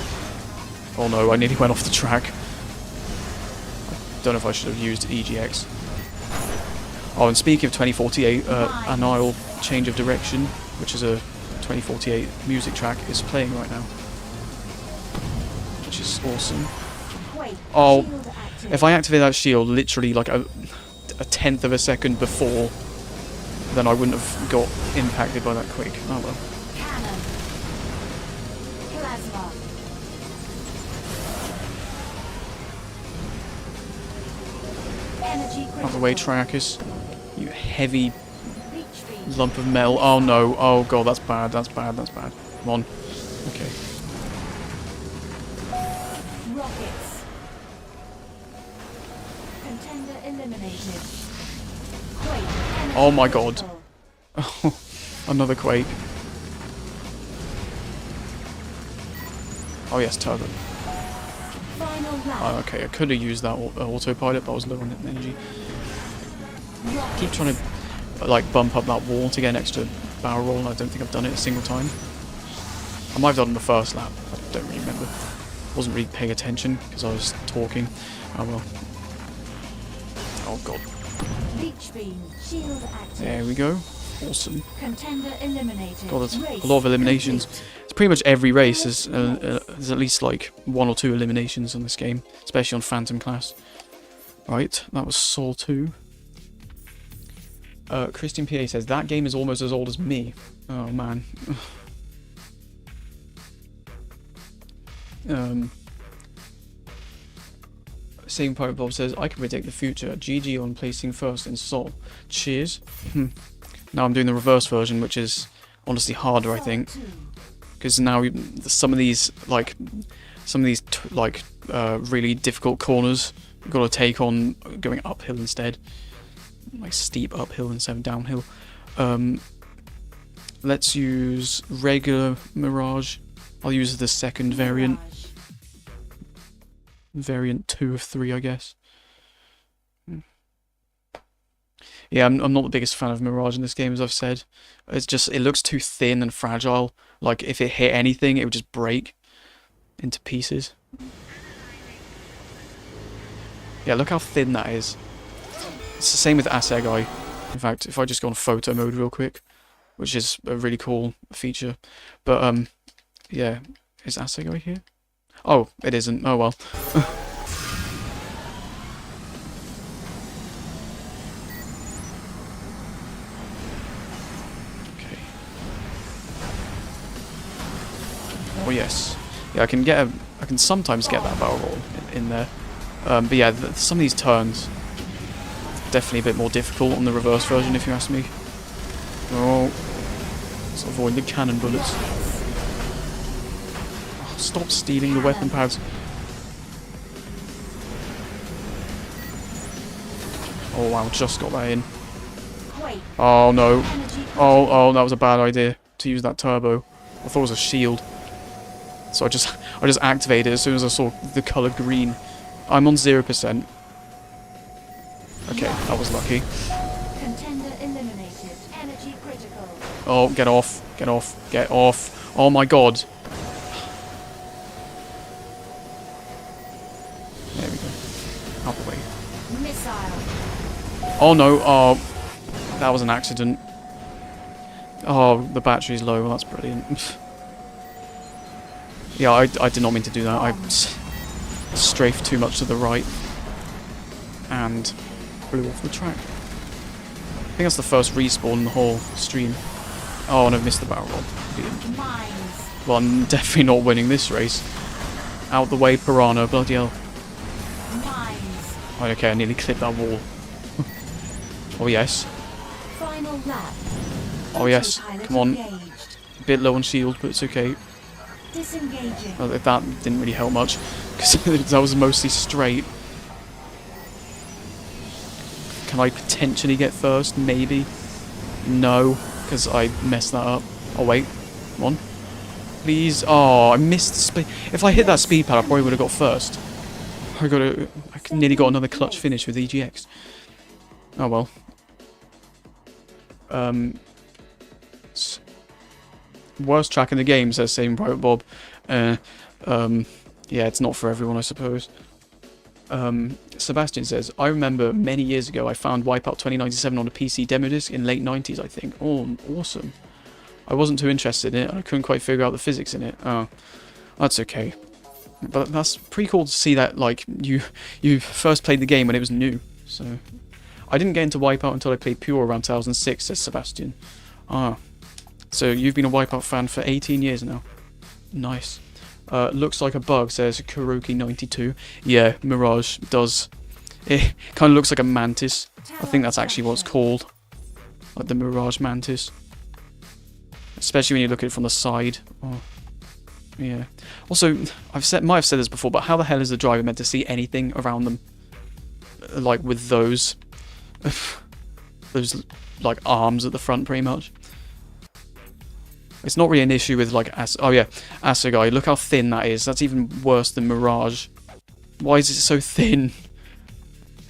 Oh no, I nearly went off the track. I don't know if I should have used EGX. Oh, and speaking of 2048, Annihil Change of Direction, which is a 2048 music track, is playing right now. Which is awesome. Oh, if I activate that shield literally like a 1/10 of a second before, then I wouldn't have got impacted by that quick. Oh well. Cannon. Plasma. Energy Out of the way, Trackers. You heavy lump of metal. Oh no. Oh god, that's bad. That's bad. That's bad. Come on. Okay. Rockets. Contender eliminated. Quake. Oh my god. Critical. Oh, another quake. Oh yes, turbo. Final lap. Oh, okay, I could have used that autopilot, but I was low on energy. Rockets. Keep trying to like bump up that wall to get an extra barrel roll, and I don't think I've done it a single time. I might have done it on the first lap. I don't really remember. Wasn't really paying attention because I was talking. Oh well. Oh god. Leech beam. Shield active. There we go. Awesome. Contender eliminated. God, there's Race a lot of eliminations. complete. It's pretty much every race there's at least like 1 or 2 eliminations in this game, especially on Phantom class. Right, that was Saw 2. Christian PA says that game is almost as old as me. Oh man. Same Pirate Bob says I can predict the future. GG on placing first in Seoul. Cheers. Now I'm doing the reverse version, which is honestly harder, I think, because now some of these really difficult corners you've got to take on going uphill instead, like steep uphill instead of downhill. Let's use regular Mirage. I'll use the second variant. Variant 2 of 3, I guess. Yeah, I'm not the biggest fan of Mirage in this game, as I've said. It looks too thin and fragile. Like, if it hit anything, it would just break into pieces. Yeah, look how thin that is. It's the same with Assegai. In fact, if I just go on photo mode real quick, which is a really cool feature. But, yeah. Is Assegai here? Oh, it isn't. Oh well. Okay. Oh yes. Yeah, I can sometimes get that barrel roll in there. But yeah, some of these turns definitely a bit more difficult on the reverse version, if you ask me. Oh, let's avoid the cannon bullets. Stop stealing the weapon pads. Oh wow, just got that in. Oh no. Oh, that was a bad idea to use that turbo. I thought it was a shield. So I just activated it as soon as I saw the colour green. I'm on 0%. Okay, that was lucky. Contender eliminated. Energy critical. Oh, get off. Get off. Get off. Oh my god. There we go. Out the way. Missile. Oh no. Oh, that was an accident. Oh, the battery's low. Well, that's brilliant. Yeah, I did not mean to do that. I strafed too much to the right and blew off the track. I think that's the first respawn in the whole stream. Oh, and I've missed the barrel roll. Brilliant. Mines. Well, I'm definitely not winning this race. Out the way, Piranha. Bloody hell. Mines. Oh, okay, I nearly clipped that wall. Oh, yes. Final lap. Oh, yes. Autopilot Come on. engaged. A bit low on shield, but it's okay. Disengaging. Well, that didn't really help much, because that was mostly straight. Can I potentially get first? Maybe. No, because I messed that up. Oh, wait. Come on. Please. Oh, I missed the speed. If I hit that speed pad, I probably would have got first. I nearly got another clutch finish with EGX. Oh, well. Worst track in the game, says Saving Private Bob. Yeah, it's not for everyone, I suppose. Sebastian says, I remember many years ago I found WipEout 2097 on a PC demo disc in late 90s, I think. Oh, awesome. I wasn't too interested in it, and I couldn't quite figure out the physics in it. Oh, that's okay. But that's pretty cool to see that, like, you first played the game when it was new. So, I didn't get into WipEout until I played Pure around 2006, says Sebastian. Ah. So you've been a WipEout fan for 18 years now. Nice. Looks like a bug, says Kuroki92. Yeah, Mirage does. It kind of looks like a mantis. I think that's actually what it's called. like the Mirage Mantis. Especially when you look at it from the side. Oh, yeah. Also, might have said this before, but how the hell is the driver meant to see anything around them? Like with those like arms at the front, pretty much. It's not really an issue with like Assegai. Look how thin that is. That's even worse than Mirage. Why is it so thin?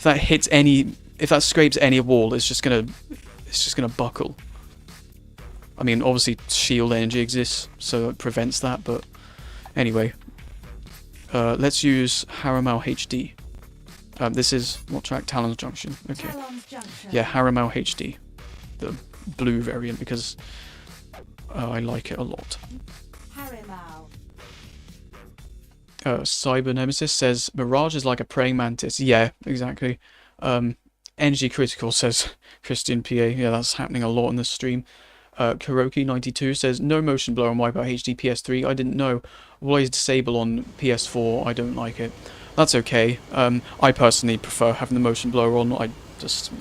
If that scrapes any wall, it's just gonna buckle. I mean, obviously shield energy exists, so it prevents that. But anyway, let's use Hauppauge HD. This is what track? Talon's Junction. Okay. Yeah, Hauppauge HD, the blue variant, because I like it a lot. Cyber Nemesis says Mirage is like a praying mantis. Yeah, exactly. Energy Critical says Christian PA. Yeah, that's happening a lot in this stream. Kuroki92 says no motion blur on WipEout HD PS3. I didn't know. Always disable on PS4. I don't like it. That's okay. I personally prefer having the motion blur on. I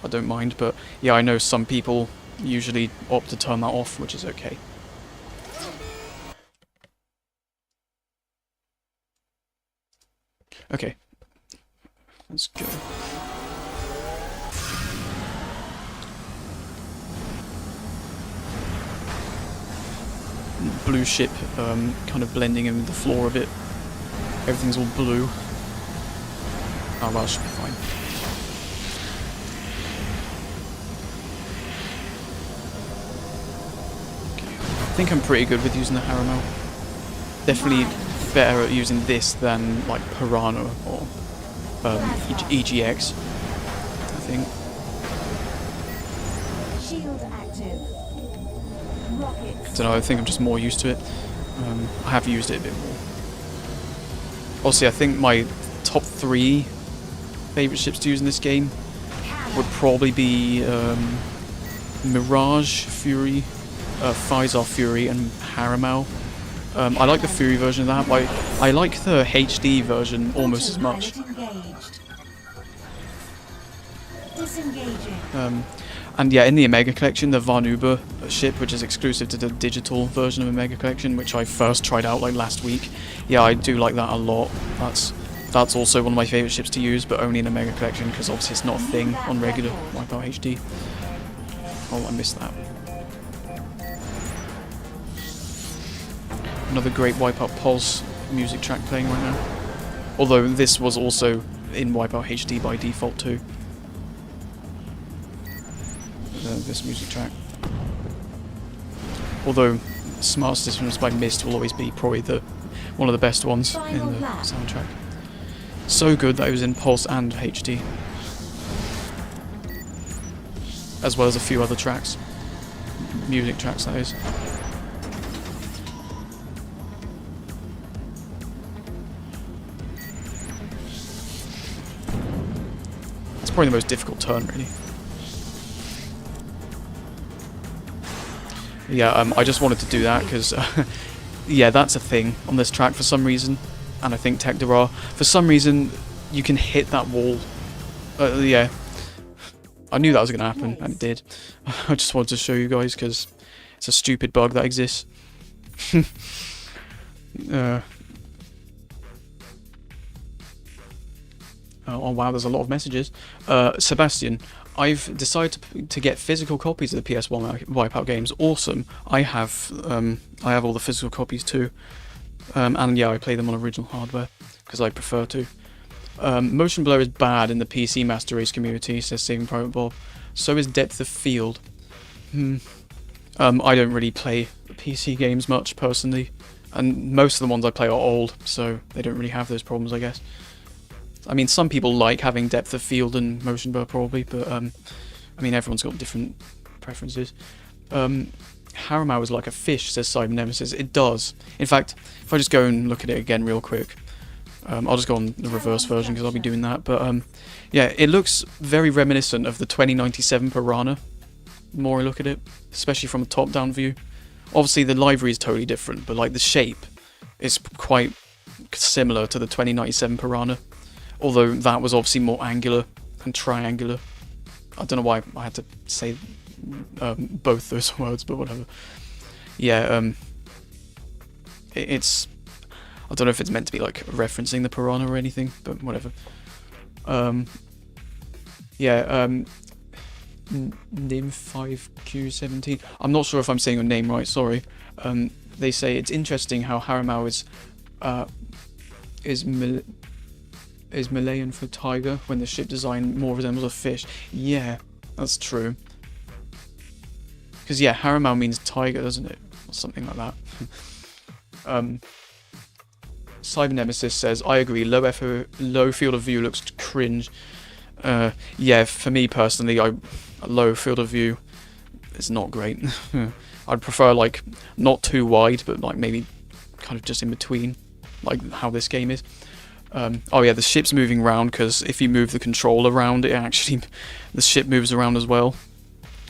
don't mind. But yeah, I know some people usually opt to turn that off, which is okay. Okay, let's go. Blue ship, kind of blending in with the floor a bit. Everything's all blue. Oh well, it should be fine. Okay. I think I'm pretty good with using the Hauppauge. Definitely better at using this than like Piranha or EGX, I think. Shield active. Rockets. I don't know, I think I'm just more used to it. I have used it a bit more. Obviously, I think my top 3 favourite ships to use in this game would probably be Mirage, Fury, Physar Fury, and Hauppauge. I like the Fury version of that, but I like the HD version almost as much. And yeah, in the Omega Collection, the Varnuba ship, which is exclusive to the digital version of Omega Collection, which I first tried out like last week. Yeah, I do like that a lot. That's also one of my favourite ships to use, but only in Omega Collection, because obviously it's not a thing on regular WipEout HD. Oh, I missed that. Another great WipEout Pulse music track playing right now. Although this was also in WipEout HD by default too. This music track. Although Smart Systems by Mist will always be probably one of the best ones in the soundtrack. So good that it was in Pulse and HD. As well as a few other tracks. Music tracks, that is. It's probably the most difficult turn, really. Yeah, I just wanted to do that because, yeah, that's a thing on this track for some reason, and I think Tech Dera. For some reason, you can hit that wall. Yeah, I knew that was going to happen, and it did. I just wanted to show you guys because it's a stupid bug that exists. Oh wow, there's a lot of messages. Sebastian, I've decided to get physical copies of the PS1 WipEout games. Awesome. I have all the physical copies too. And yeah, I play them on original hardware because I prefer to. Motion blur is bad in the PC Master Race community, says Saving Private Bob. So is depth of field. I don't really play PC games much personally, and most of the ones I play are old, so they don't really have those problems, I guess. I mean, some people like having depth of field and motion blur probably, but I mean, everyone's got different preferences. Hauppauge is like a fish, says Cyber Nemesis. It does. In fact, if I just go and look at it again real quick, I'll just go on the reverse version because I'll be doing that. But yeah, it looks very reminiscent of the 2097 Piranha. The more I look at it, especially from a top-down view. Obviously, the livery is totally different, but like the shape is quite similar to the 2097 Piranha. Although that was obviously more angular and triangular. I don't know why I had to say both those words, but whatever. Yeah, it's... I don't know if it's meant to be like referencing the piranha or anything, but whatever. Yeah, Nim5Q17. I'm not sure if I'm saying your name right, sorry. They say it's interesting how Haramau is Malayan for tiger when the ship design more resembles a fish. Yeah, that's true. Because yeah, Haramau means tiger, doesn't it? Or something like that. Cyber Nemesis says, I agree, low field of view looks cringe. Yeah, for me personally, a low field of view is not great. I'd prefer like not too wide, but like maybe kind of just in between, like how this game is. Oh yeah, the ship's moving around because if you move the control around, it actually the ship moves around as well.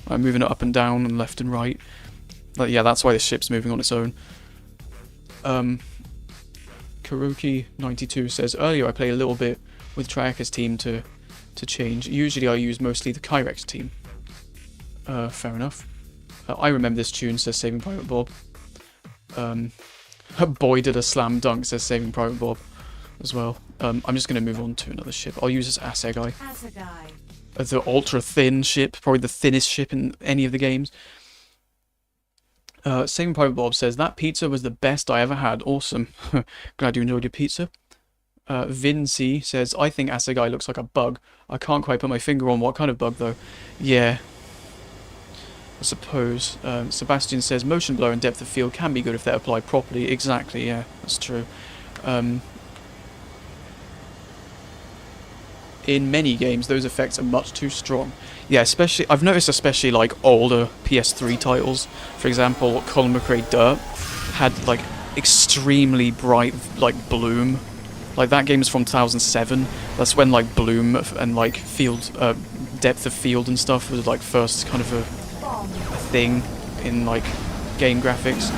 I'm moving it up and down and left and right. But yeah, that's why the ship's moving on its own. Karuki92 says, earlier I played a little bit with Triaka's team to change. Usually I use mostly the Kyrex team. Fair enough. I remember this tune, says Saving Private Bob. Boy did a slam dunk, says Saving Private Bob as well. I'm just going to move on to another ship. I'll use this Assegai. The ultra thin ship, probably the thinnest ship in any of the games. Saving Private Bob says, that pizza was the best I ever had. Awesome. Glad you enjoyed your pizza. Vinci says, I think Assegai looks like a bug. I can't quite put my finger on what kind of bug though. Yeah, I suppose. Sebastian says, motion blur and depth of field can be good if they're applied properly. Exactly, yeah, that's true. In many games, those effects are much too strong. Yeah, especially, I've noticed especially like older PS3 titles. For example, Colin McRae Dirt had like extremely bright like bloom. Like that game is from 2007. That's when like bloom and like field, depth of field and stuff was like first kind of a thing in like game graphics.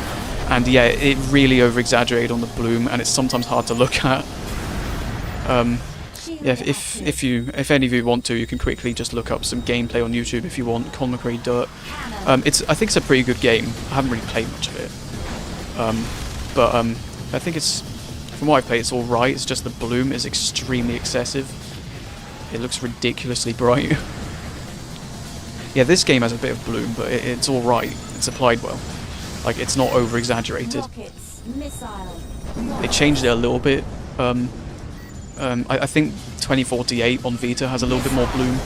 And yeah, it really over-exaggerated on the bloom, and it's sometimes hard to look at. Yeah, if any of you want to, you can quickly just look up some gameplay on YouTube if you want. Colin McRae Dirt. I think it's a pretty good game. I haven't really played much of it, but I think it's, from what I've played, it's all right. It's just the bloom is extremely excessive. It looks ridiculously bright. Yeah, this game has a bit of bloom, but it's all right. It's applied well. Like, it's not over exaggerated. They changed it a little bit. I think 2048 on Vita has a little bit more bloom,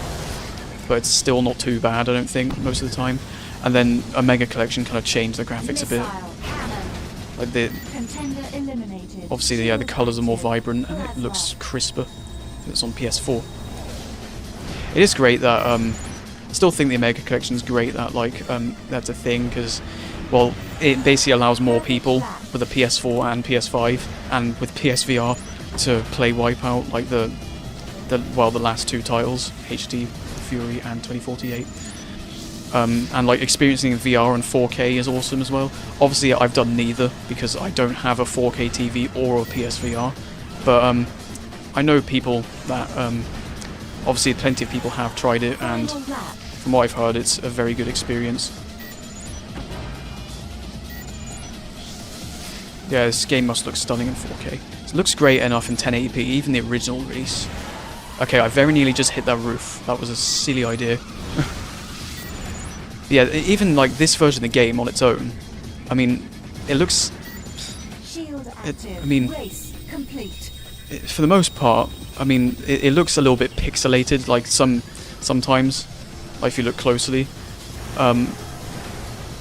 but it's still not too bad, I don't think, most of the time. And then Omega Collection kind of changed the graphics a bit. Like obviously, the colours are more vibrant and it looks crisper. It's on PS4. It is great that I still think the Omega Collection is great that like that's a thing, because well, it basically allows more people with a PS4 and PS5 and with PSVR to play WipEout, like the last two titles, HD Fury and 2048. And like experiencing VR and 4K is awesome as well. Obviously I've done neither because I don't have a 4K TV or a PSVR, but I know people that obviously plenty of people have tried it, and from what I've heard it's a very good experience. Yeah, this game must look stunning in 4K. It looks great enough in 1080p, even the original release. Okay, I very nearly just hit that roof. That was a silly idea. Yeah, even like this version of the game on its own, I mean, it looks... for the most part, I mean, it looks a little bit pixelated, like sometimes, like if you look closely.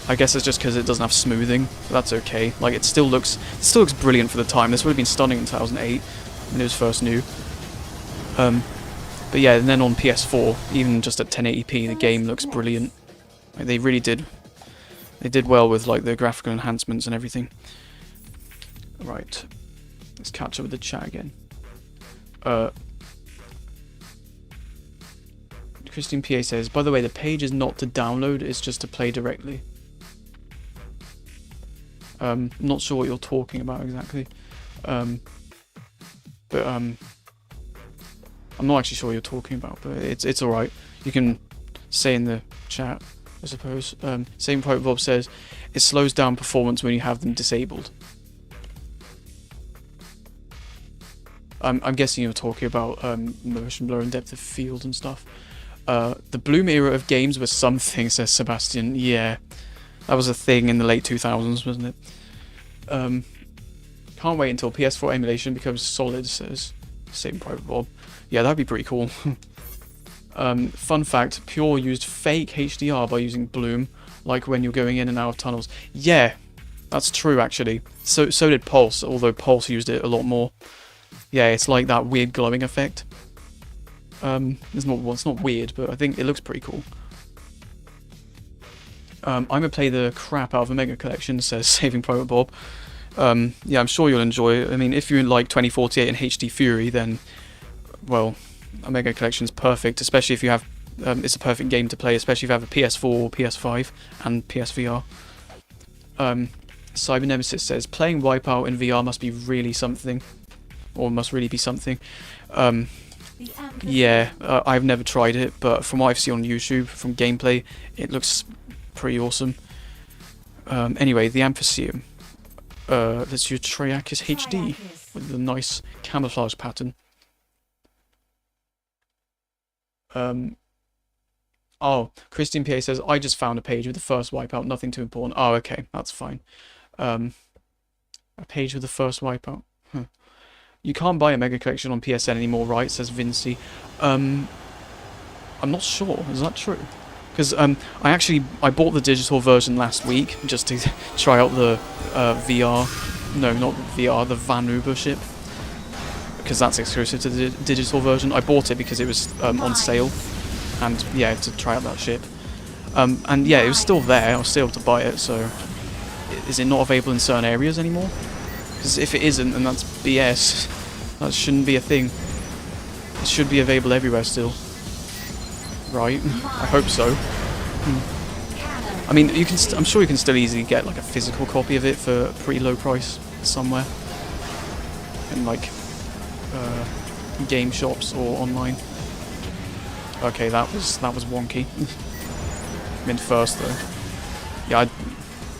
I guess it's just because it doesn't have smoothing, but that's okay. Like it still looks brilliant for the time. This would have been stunning in 2008 when it was first new. But yeah, and then on PS4, even just at 1080p, the game looks brilliant. Like they really did. They did well with like the graphical enhancements and everything. Right, let's catch up with the chat again. Christine PA says, by the way, the page is not to download, it's just to play directly. I'm not sure what you're talking about exactly. I'm not actually sure what you're talking about, but it's alright. You can say in the chat I suppose. Same Private Bob says, it slows down performance when you have them disabled. I'm guessing you're talking about motion blur and depth of field and stuff. The Bloom era of games was something, says Sebastian. Yeah, that was a thing in the late 2000s, wasn't it? Can't wait until PS4 emulation becomes solid, says Same Private Bob. Yeah, that'd be pretty cool. Fun fact, Pure used fake HDR by using Bloom, like when you're going in and out of tunnels. Yeah, that's true actually. So did Pulse, although Pulse used it a lot more. Yeah, it's like that weird glowing effect. It's not weird, but I think it looks pretty cool. I'm gonna play the crap out of Omega Collection, says Saving Private Bob. Yeah, I'm sure you'll enjoy it. I mean, if you like 2048 and HD Fury, then, well, Omega Collection's perfect, especially if you have, it's a perfect game to play, especially if you have a PS4 or PS5 and PSVR. Cyber Nemesis says, playing WipEout in VR must be really something, or must really be something. Yeah, I've never tried it, but from what I've seen on YouTube, from gameplay, it looks pretty awesome. Anyway, the Amphitheum. Let's use Triakis HD with the nice camouflage pattern. Oh, Christian PA says, I just found a page with the first WipEout, nothing too important. Oh, okay, that's fine. A page with the first WipEout. Huh. You can't buy a Mega Collection on PSN anymore, right? Says Vinci. I'm not sure. Is that true? Because I bought the digital version last week just to try out the VR. No, not VR, the Vanuba ship. Because that's exclusive to the digital version. I bought it because it was on sale, and yeah, to try out that ship. And yeah, it was still there. I was still able to buy it. So, is it not available in certain areas anymore? Because if it isn't, then that's BS. That shouldn't be a thing. It should be available everywhere still. Right? I hope so. I mean, you can. I'm sure you can still easily get like a physical copy of it for a pretty low price somewhere, in like game shops or online. Okay, that was wonky. Meant first though. Yeah, I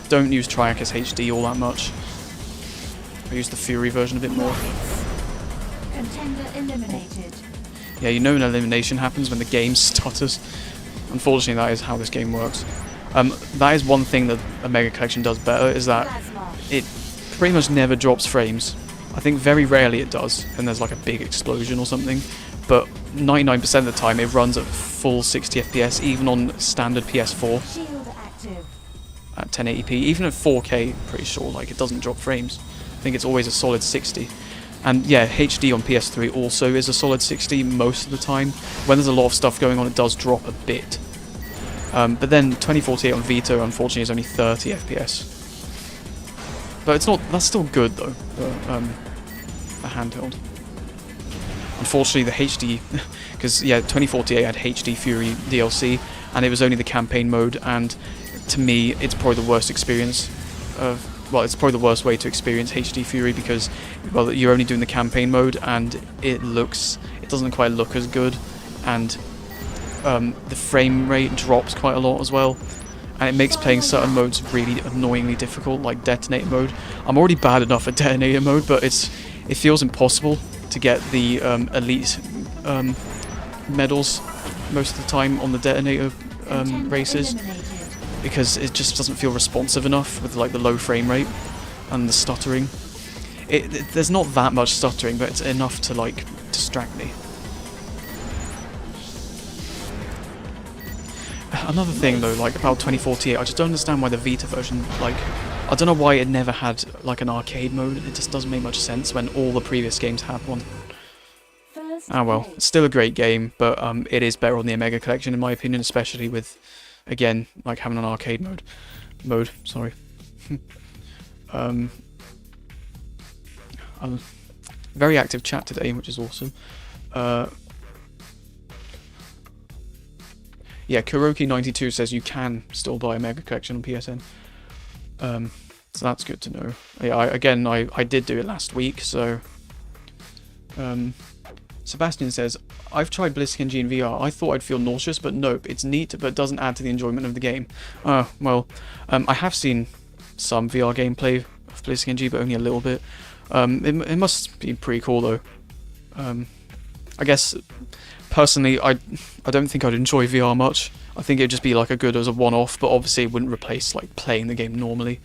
don't use Triakis HD all that much. I use the Fury version a bit more. Contender eliminated. Yeah, you know an elimination happens when the game stutters. Unfortunately, that is how this game works. That is one thing that a Mega Collection does better, is that it pretty much never drops frames. I think very rarely it does, and there's like a big explosion or something. But 99% of the time it runs at full 60 FPS, even on standard PS4 Shield active. at 1080p. Even at 4K, pretty sure, like, it doesn't drop frames. I think it's always a solid 60. And yeah, HD on PS3 also is a solid 60 most of the time. When there's a lot of stuff going on, it does drop a bit. But then 2048 on Vita, unfortunately, is only 30 FPS. But it's not. That's still good though. The handheld. Unfortunately, the HD, because yeah, 2048 had HD Fury DLC, and it was only the campaign mode. And to me, it's probably the worst experience of. Well, it's probably the worst way to experience HD Fury because, well, you're only doing the campaign mode and it doesn't quite look as good, and the frame rate drops quite a lot as well, and it makes playing certain modes really annoyingly difficult, like detonator mode. I'm already bad enough at detonator mode, but it feels impossible to get the elite medals most of the time on the detonator races. Because it just doesn't feel responsive enough with like the low frame rate and the stuttering. There's not that much stuttering, but it's enough to like distract me. Another thing though, like about 2048, I just don't understand why the Vita version, like, I don't know why it never had like an arcade mode. It just doesn't make much sense when all the previous games had one. Ah well, it's still a great game, but it is better on the Omega Collection in my opinion, especially with, again, like having an arcade mode. Sorry. Very active chat today, which is awesome. Yeah, Kuroki92 says you can still buy a Mega Collection on PSN. So that's good to know. Yeah, I did do it last week, so Sebastian says, I've tried BlizzCon in VR. I thought I'd feel nauseous, but nope. It's neat, but doesn't add to the enjoyment of the game. Well, I have seen some VR gameplay of BlizzCon, but only a little bit. It must be pretty cool, though. I guess, personally, I don't think I'd enjoy VR much. I think it'd just be like a good as a one-off, but obviously it wouldn't replace like playing the game normally.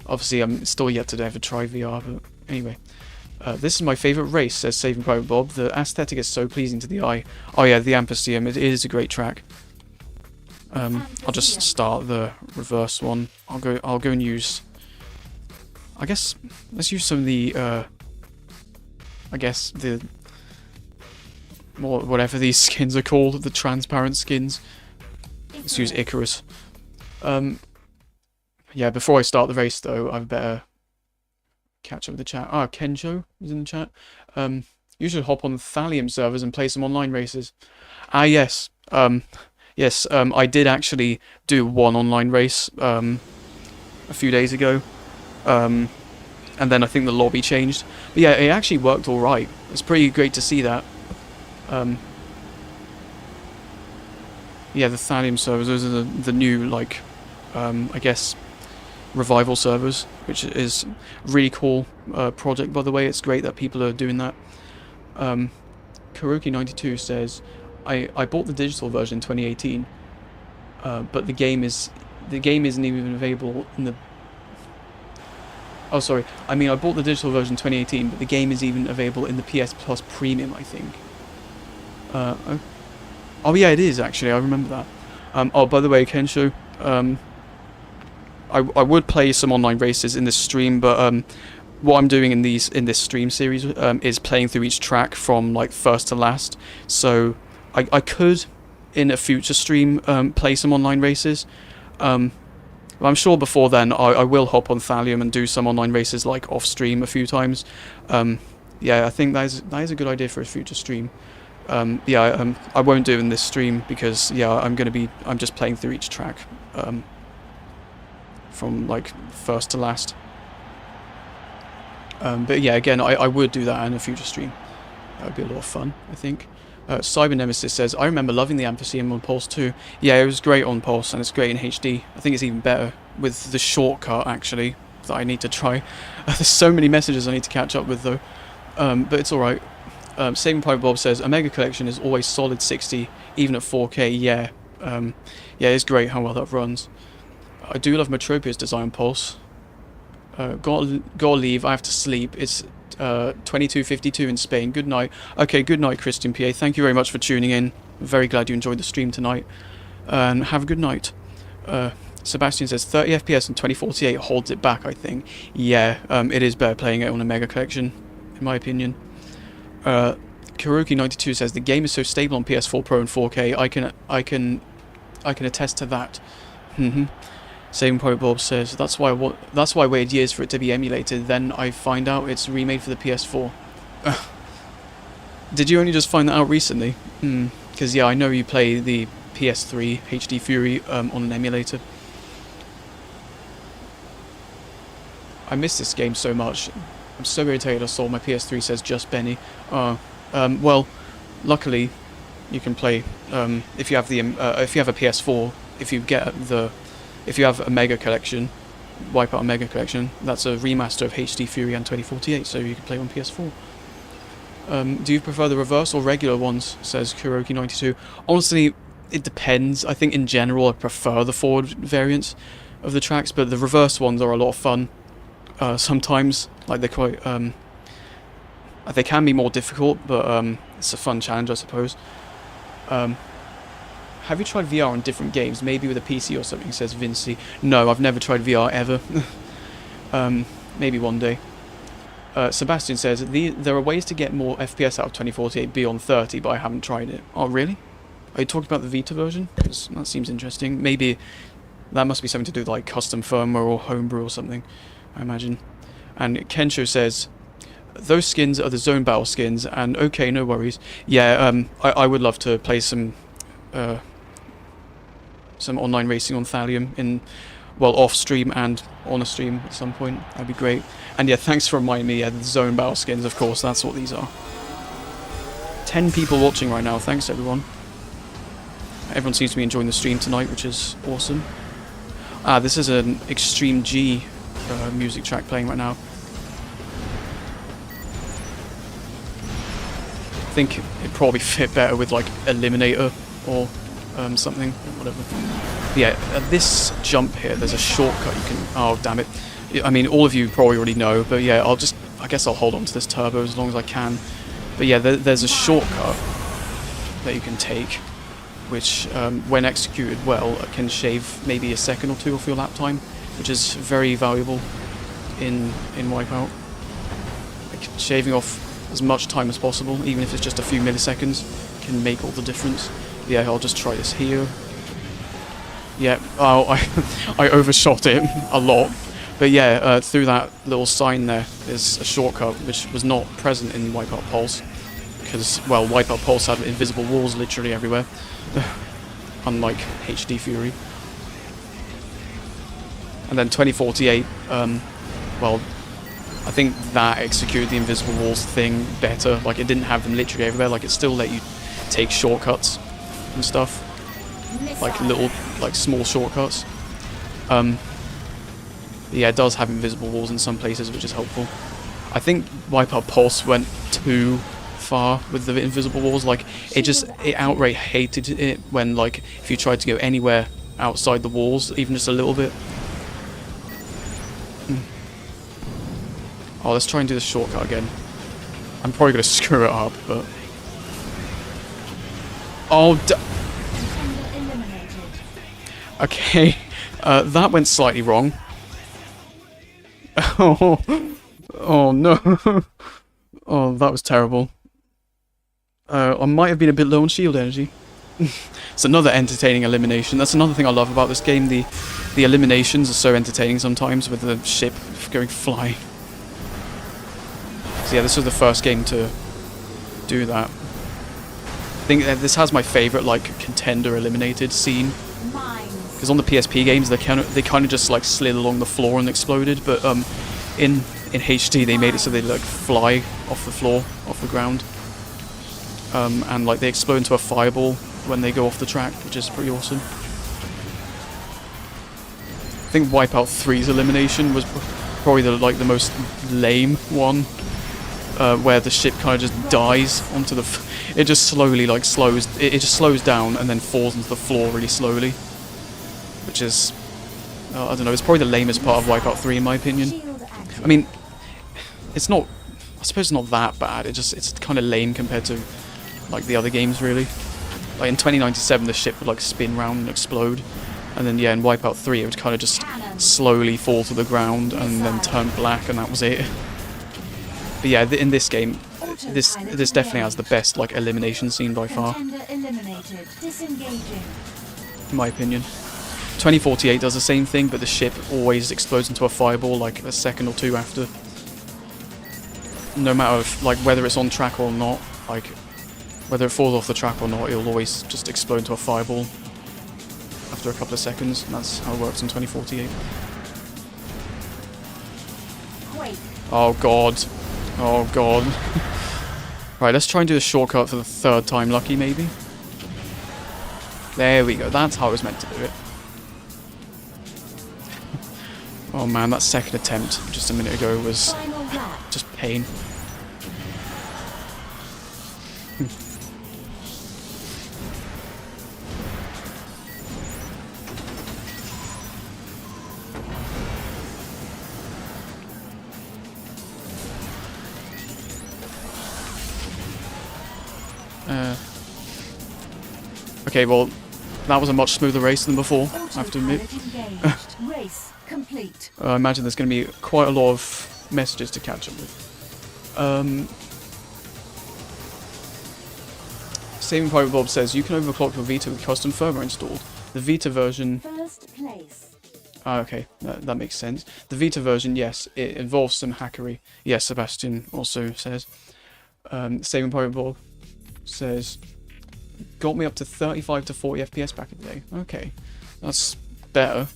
Obviously, I'm still yet to ever try VR, but anyway. This is my favourite race, says Saving Private Bob. The aesthetic is so pleasing to the eye. Oh yeah, the Amphitheum, it is a great track. I'll just start the reverse one. I'll go and use, I guess, let's use some of the, I guess, the, whatever these skins are called, the transparent skins. Let's use Icarus. Yeah, before I start the race though, I've better catch up with the chat. Ah, Kenjo is in the chat. You should hop on the Thallium servers and play some online races. Ah, yes. Yes, I did actually do one online race a few days ago. And then I think the lobby changed. But yeah, it actually worked alright. It's pretty great to see that. Yeah, the Thallium servers, those are the new, like, I guess, revival servers, which is a really cool project, by the way. It's great that people are doing that. Karoki92 says, I bought the digital version in 2018, but the game isn't even available in the... Oh, sorry. I mean, I bought the digital version in 2018, but the game is even available in the PS Plus Premium, I think. Oh yeah, it is, actually. I remember that. Oh, by the way, Kensho, I would play some online races in this stream, but what I'm doing in this stream series is playing through each track from like first to last. So I could, in a future stream, play some online races. But I'm sure before then I will hop on Thallium and do some online races like off stream a few times. Yeah, I think that is a good idea for a future stream. Yeah, I won't do it in this stream because yeah, I'm just playing through each track. From like first to last. But yeah, again, I would do that in a future stream. That would be a lot of fun, I think. Cyber Nemesis says, I remember loving the Amphitheum on Pulse too. Yeah, it was great on Pulse and it's great in HD. I think it's even better with the shortcut, actually, that I need to try. There's so many messages I need to catch up with, though. But it's alright. Saving Private Bob says, a Mega Collection is always solid 60, even at 4K. Yeah, yeah, it's great how well that runs. I do love Metropia's design on Pulse. Gotta leave, I have to sleep. It's 22:52 in Spain. Good night. Okay, good night, Christian PA. Thank you very much for tuning in. I'm very glad you enjoyed the stream tonight. And have a good night. Sebastian says 30 FPS and 2048 holds it back, I think. Yeah, it is better playing it on a Mega Collection, in my opinion. Karuki92 says the game is so stable on PS4 Pro and 4K. I can attest to that. Saving Point Bob says that's why I waited years for it to be emulated. Then I find out it's remade for the PS4. Did you only just find that out recently? Because yeah, I know you play the PS3 HD Fury on an emulator. I miss this game so much. I'm so irritated I saw my PS3 says just Benny. Well, luckily you can play if you have a PS4. If you have a Mega Collection, WipEout Mega Collection, that's a remaster of HD Fury and 2048, so you can play on PS4. Do you prefer the reverse or regular ones, says Kuroki92. Honestly, it depends. I think in general I prefer the forward variants of the tracks, but the reverse ones are a lot of fun. Sometimes, like they're quite, they can be more difficult, but it's a fun challenge, I suppose. Have you tried VR on different games, maybe with a PC or something, says Vinci. No, I've never tried VR ever. Maybe one day. Sebastian says, there are ways to get more FPS out of 2048 beyond 30, but I haven't tried it. Oh, really? Are you talking about the Vita version? 'Cause that seems interesting. Maybe that must be something to do with like custom firmware or homebrew or something, I imagine. And Kensho says, those skins are the zone battle skins, and okay, no worries. Yeah, I would love to play some online racing on Thallium in well, off stream and on a stream at some point. That'd be great. And yeah, thanks for reminding me. Yeah, the zone battle skins, of course, that's what these are. 10 people watching right now. Thanks everyone. Everyone seems to be enjoying the stream tonight, which is awesome. Ah, this is an Extreme G music track playing right now. I think it'd probably fit better with like Eliminator or something, whatever. But yeah, at this jump here, there's a shortcut you can. Oh damn it! I mean, all of you probably already know, but yeah, I guess I'll hold on to this turbo as long as I can. But yeah, there's a shortcut that you can take, which, when executed well, can shave maybe a second or two off your lap time, which is very valuable in WipEout. Like, shaving off as much time as possible, even if it's just a few milliseconds, can make all the difference. Yeah, I'll just try this here. Yeah, oh, I overshot it a lot. But yeah, through that little sign there is a shortcut which was not present in WipEout Pulse. Because, well, WipEout Pulse had invisible walls literally everywhere. Unlike HD Fury. And then 2048, well, I think that executed the invisible walls thing better. Like, it didn't have them literally everywhere. Like, it still let you take shortcuts and stuff. Like, little, like, small shortcuts. Yeah, it does have invisible walls in some places, which is helpful. I think WipEout Pulse went too far with the invisible walls. Like, it outright hated it when, like, if you tried to go anywhere outside the walls, even just a little bit. Oh, let's try and do the shortcut again. I'm probably gonna screw it up, but... Oh, okay, that went slightly wrong. Oh, oh no. Oh, that was terrible. I might have been a bit low on shield energy. It's another entertaining elimination. That's another thing I love about this game. The eliminations are so entertaining sometimes with the ship going flying. So yeah, this was the first game to do that. I think this has my favourite, like, contender eliminated scene. Because on the PSP games, they kind of just like slid along the floor and exploded, but in HD they made it so they like fly off the floor, off the ground, and like they explode into a fireball when they go off the track, which is pretty awesome. I think WipEout 3's elimination was probably the most lame one, where the ship kind of just dies onto the. It just slowly like slows. It just slows down and then falls into the floor really slowly. Which is, I don't know, it's probably the lamest part of WipEout 3 in my opinion. I mean, it's not, I suppose it's not that bad, it's kind of lame compared to, like, the other games, really. Like, in 2097, the ship would, like, spin round and explode. And then, yeah, in WipEout 3, it would kind of just slowly fall to the ground and then turn black, and that was it. But yeah, in this game, this definitely has the best, like, elimination scene by far. In my opinion. 2048 does the same thing, but the ship always explodes into a fireball like a second or two after. No matter if, like, whether it's on track or not, like whether it falls off the track or not, it'll always just explode into a fireball after a couple of seconds, and that's how it works in 2048. Oh god. Oh god. Right, let's try and do the shortcut for the third time lucky, maybe. There we go, that's how it was meant to do it. Oh man, that second attempt just a minute ago was just pain. Okay, well, that was a much smoother race than before, I have to admit. Race complete. I imagine there's going to be quite a lot of messages to catch up with. Saving Private Bob says, you can overclock your Vita with custom firmware installed. The Vita version... First place. Ah, okay, that makes sense. The Vita version, yes, it involves some hackery. Yes, Sebastian also says. Saving Private Bob says, got me up to 35 to 40 FPS back in the day. Okay, that's better.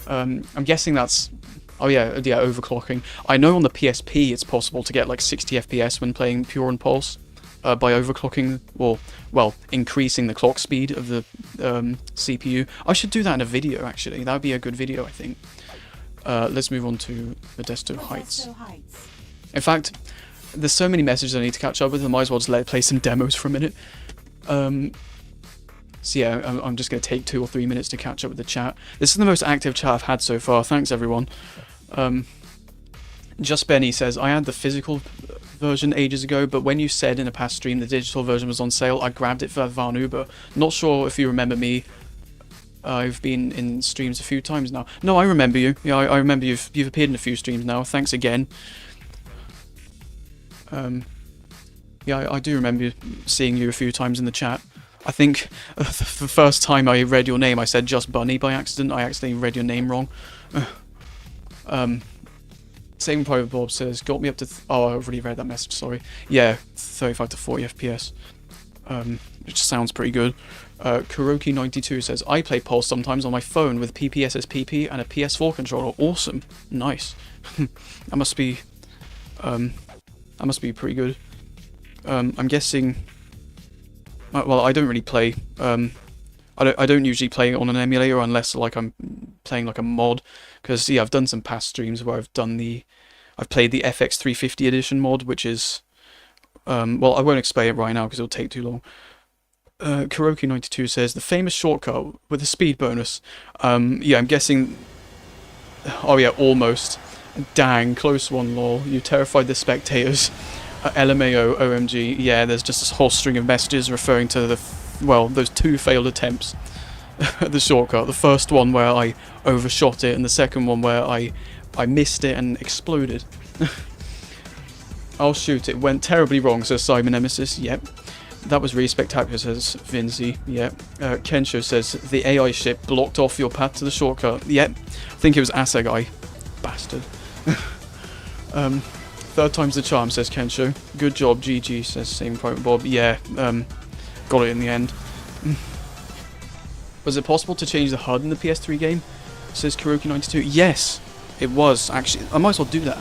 I'm guessing that's... Oh yeah, overclocking. I know on the PSP it's possible to get like 60 FPS when playing Pure and Pulse by overclocking, or, well, increasing the clock speed of the CPU. I should do that in a video, actually. That would be a good video, I think. Let's move on to Modesto Heights. In fact, there's so many messages I need to catch up with, I might as well just play some demos for a minute. So yeah, I'm just going to take 2 or 3 minutes to catch up with the chat. This is the most active chat I've had so far. Thanks, everyone. Just Benny says, I had the physical version ages ago, but when you said in a past stream the digital version was on sale, I grabbed it for Varnuba. Not sure if you remember me. I've been in streams a few times now. No, I remember you. Yeah, I remember you've appeared in a few streams now. Thanks again. Yeah, I do remember seeing you a few times in the chat. I think the first time I read your name, I said Just Bunny by accident. I accidentally read your name wrong. Saving Private Bob says, got me up to... oh, I already read that message, sorry. Yeah, 35 to 40 FPS. Which sounds pretty good. Kuroki92 says, I play Pulse sometimes on my phone with PPSSPP and a PS4 controller. Awesome. Nice. That must be pretty good. I'm guessing... well, I don't really play... I don't usually play on an emulator unless like I'm playing like a mod, because yeah, I've done some past streams where I've played the FX350 edition mod, which is well, I won't explain it right now because it'll take too long. Kuroki92 says the famous shortcut with the speed bonus. Yeah, I'm guessing. Oh yeah, almost. Dang, close one, lol. You terrified the spectators. LMAO, OMG. Yeah, there's just this whole string of messages referring to the. Well, those 2 failed attempts at the shortcut. The first one where I overshot it, and the second one where I missed it and exploded. I'll shoot, it went terribly wrong, says Simon Nemesis. Yep. That was really spectacular, says Vinci. Yep. Kensho says, the AI ship blocked off your path to the shortcut. Yep. I think it was Asagai. Bastard. Third time's the charm, says Kensho. Good job, GG, says Same Private Bob. Yeah, got it in the end. Was it possible to change the HUD in the PS3 game? Says Kuroki92. Yes, it was, actually. I might as well do that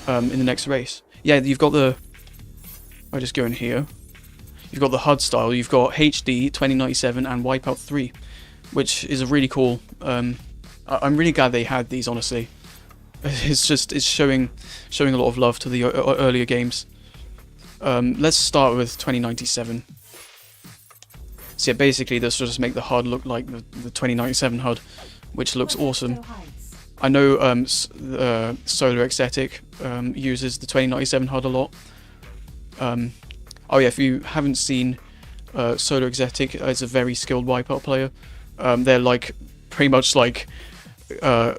in the next race. Yeah, you've got the... I just go in here. You've got the HUD style. You've got HD, 2097, and WipEout 3, which is a really cool... I'm really glad they had these, honestly. It's showing a lot of love to the earlier games. Let's start with 2097. So yeah, basically this will just make the HUD look like the 2097 HUD, which looks awesome. I know Solar Exotic uses the 2097 HUD a lot. Oh yeah, if you haven't seen Solar Exotic, it's a very skilled WipEout player. They're like pretty much like I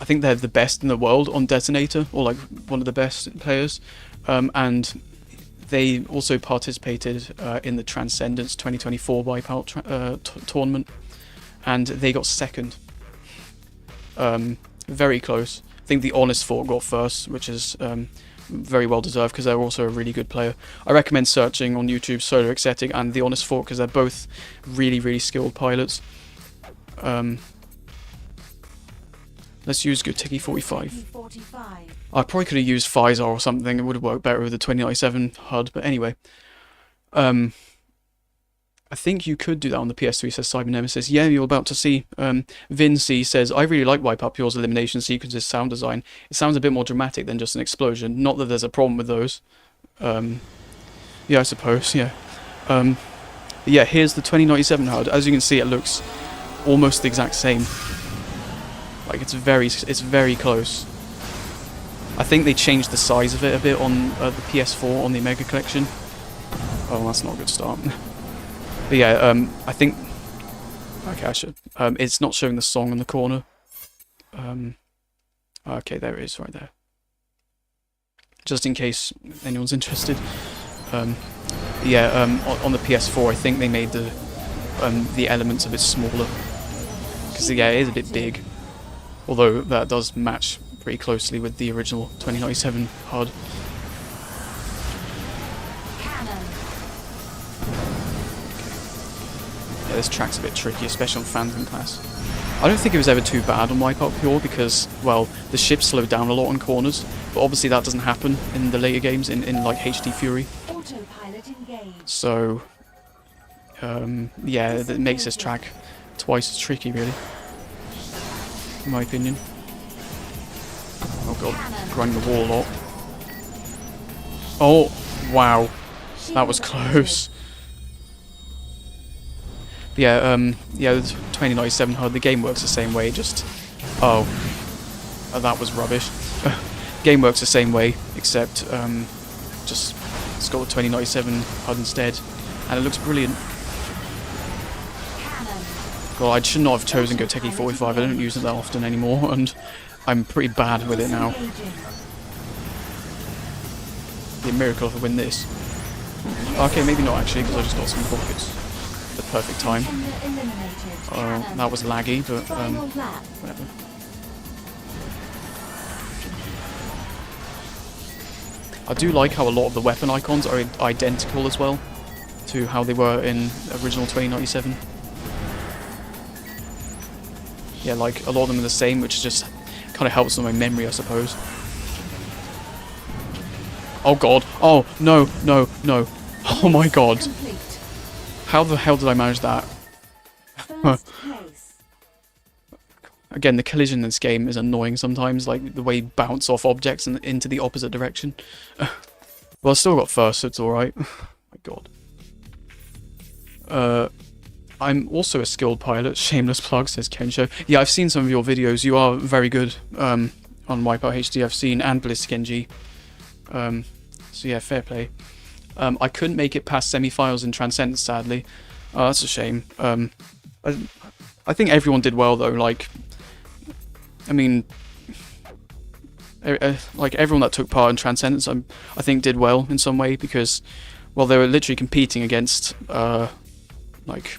think they're the best in the world on Detonator, or like one of the best players, and they also participated in the Transcendence 2024 WipEout tournament, and they got second. Very close. I think the Honest Fort got first, which is very well deserved because they're also a really good player. I recommend searching on YouTube Solar Exotic and the Honest Fort because they're both really, really skilled pilots. Let's use Gotiki 45. I probably could have used Pfizer or something. It would have worked better with the 2097 HUD, but anyway. I think you could do that on the PS3, says Cyber Nemesis. Yeah, you're about to see. Vinci says, I really like WipEout Pure's elimination sequences sound design. It sounds a bit more dramatic than just an explosion. Not that there's a problem with those. Yeah, I suppose, yeah. Yeah, here's the 2097 HUD. As you can see, it looks almost the exact same. Like, it's very close. I think they changed the size of it a bit on the PS4 on the Mega Collection. Oh, that's not a good start. But yeah, I think... Okay, I should... it's not showing the song in the corner. Okay, there it is, right there. Just in case anyone's interested. Yeah, on the PS4, I think they made the elements a bit smaller. Because, yeah, it is a bit big. Although that does match pretty closely with the original 2097 HUD. Yeah, this track's a bit tricky, especially on Phantom class. I don't think it was ever too bad on WipEout Pure because, well, the ship slowed down a lot on corners, but obviously that doesn't happen in the later games, in like HD Fury. Autopilot engaged. So, yeah, that makes this track twice as tricky, really, in my opinion. Oh god, grinding the wall a lot. Oh, wow, that was close. Yeah, yeah, the 2097 HUD, the game works the same way, just... Oh, that was rubbish. Game works the same way, except, just, it's got the 2097 HUD instead, and it looks brilliant. God, I should not have chosen Goteki 45, I don't use it that often anymore, and I'm pretty bad with it now. It'd be a miracle if I win this. Okay, maybe not actually, because I just got some pockets. The perfect time. That was laggy, but whatever. I do like how a lot of the weapon icons are identical as well to how they were in original 2097. Yeah, like a lot of them are the same, which just kind of helps with my memory, I suppose. Oh god! Oh no! No! No! Oh my god! How the hell did I manage that? Again, the collision in this game is annoying sometimes, like the way you bounce off objects and into the opposite direction. Well, I still got first, so it's alright. My god. I'm also a skilled pilot. Shameless plug, says Kensho. Yeah, I've seen some of your videos. You are very good on WipEout HD. I've seen, and Ballistic NG. So yeah, fair play. I couldn't make it past semi-finals in Transcendence, sadly. Oh, that's a shame. I think everyone did well, though. Like, I mean, like everyone that took part in Transcendence, I think did well in some way because, well, they were literally competing against, like,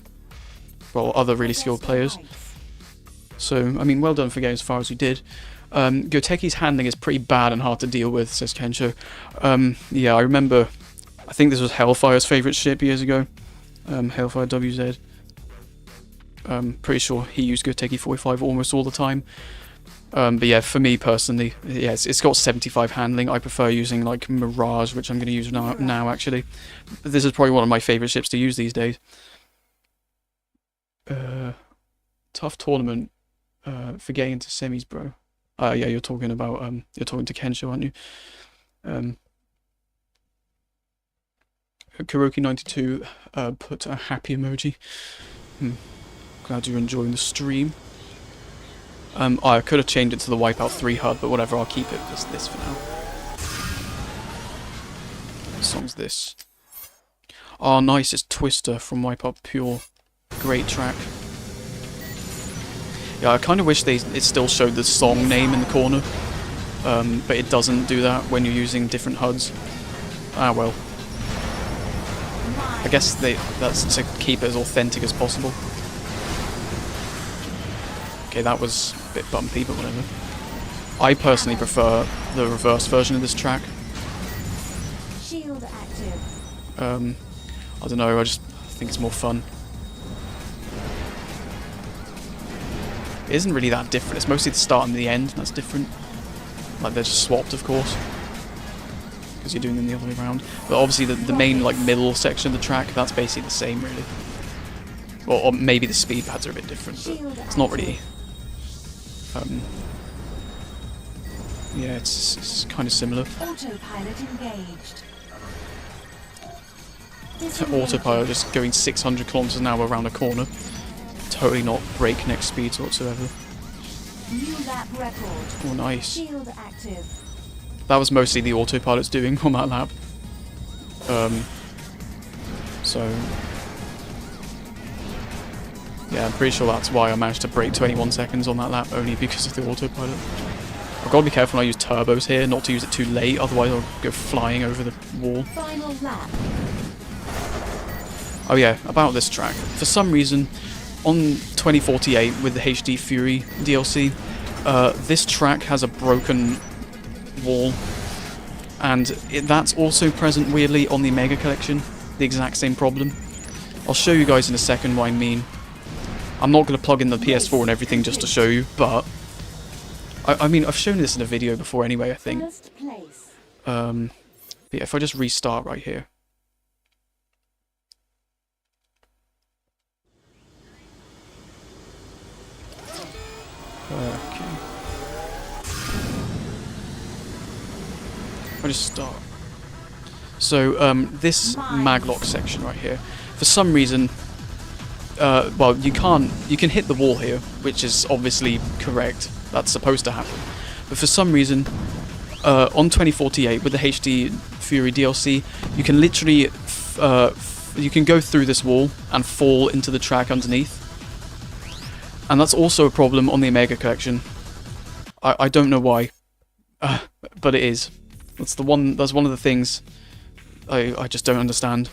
well, other really skilled players. So, I mean, well done for getting as far as you did. Goteki's handling is pretty bad and hard to deal with, says Kensho. Yeah, I remember. I think this was Hellfire's favourite ship years ago. Hellfire WZ. Pretty sure he used Goteki 45 almost all the time. But yeah, for me personally, yeah, it's got 75 handling. I prefer using like Mirage, which I'm going to use now actually. This is probably one of my favourite ships to use these days. Tough tournament for getting into semis, bro. Yeah, you're talking about you're talking to Kensho, aren't you? Kuroki92 put a happy emoji. Glad you're enjoying the stream. I could have changed it to the WipEout 3 HUD, but whatever, I'll keep it as this for now. What song's this? Oh, nice, it's Twister from WipEout Pure. Great track. Yeah, I kind of wish it still showed the song name in the corner, but it doesn't do that when you're using different HUDs. Ah, well. I guess that's to keep it as authentic as possible. Okay, that was a bit bumpy, but whatever. I personally prefer the reverse version of this track. Shield active. I don't know, I just think it's more fun. It isn't really that different, it's mostly the start and the end that's different. Like, they're just swapped, of course. Because you're doing them the other way around. But obviously the main like middle section of the track, that's basically the same really. Or maybe the speed pads are a bit different, but it's not really... yeah, it's kind of similar. Autopilot engaged. Autopilot just going 600 kilometers an hour around a corner. Totally not breakneck speeds whatsoever. New lap record. Oh, nice. Shield active. That was mostly the autopilot's doing on that lap. So... yeah, I'm pretty sure that's why I managed to break 21 seconds on that lap, only because of the autopilot. I've got to be careful when I use turbos here, not to use it too late, otherwise I'll go flying over the wall. Final lap. Oh yeah, about this track. For some reason, on 2048 with the HD Fury DLC, this track has a broken wall, and that's also present weirdly on the Mega Collection, the exact same problem. I'll show you guys in a second what I mean. I'm not going to plug in the PS4 and everything just to show you, but I mean, I've shown this in a video before anyway, I think. First place. But yeah, if I just restart right here. Okay. I just start. So this maglock section right here, for some reason, well, you can hit the wall here, which is obviously correct. That's supposed to happen. But for some reason, on 2048 with the HD Fury DLC, you can literally you can go through this wall and fall into the track underneath. And that's also a problem on the Omega Collection. I don't know why, but it is. That's one of the things I just don't understand.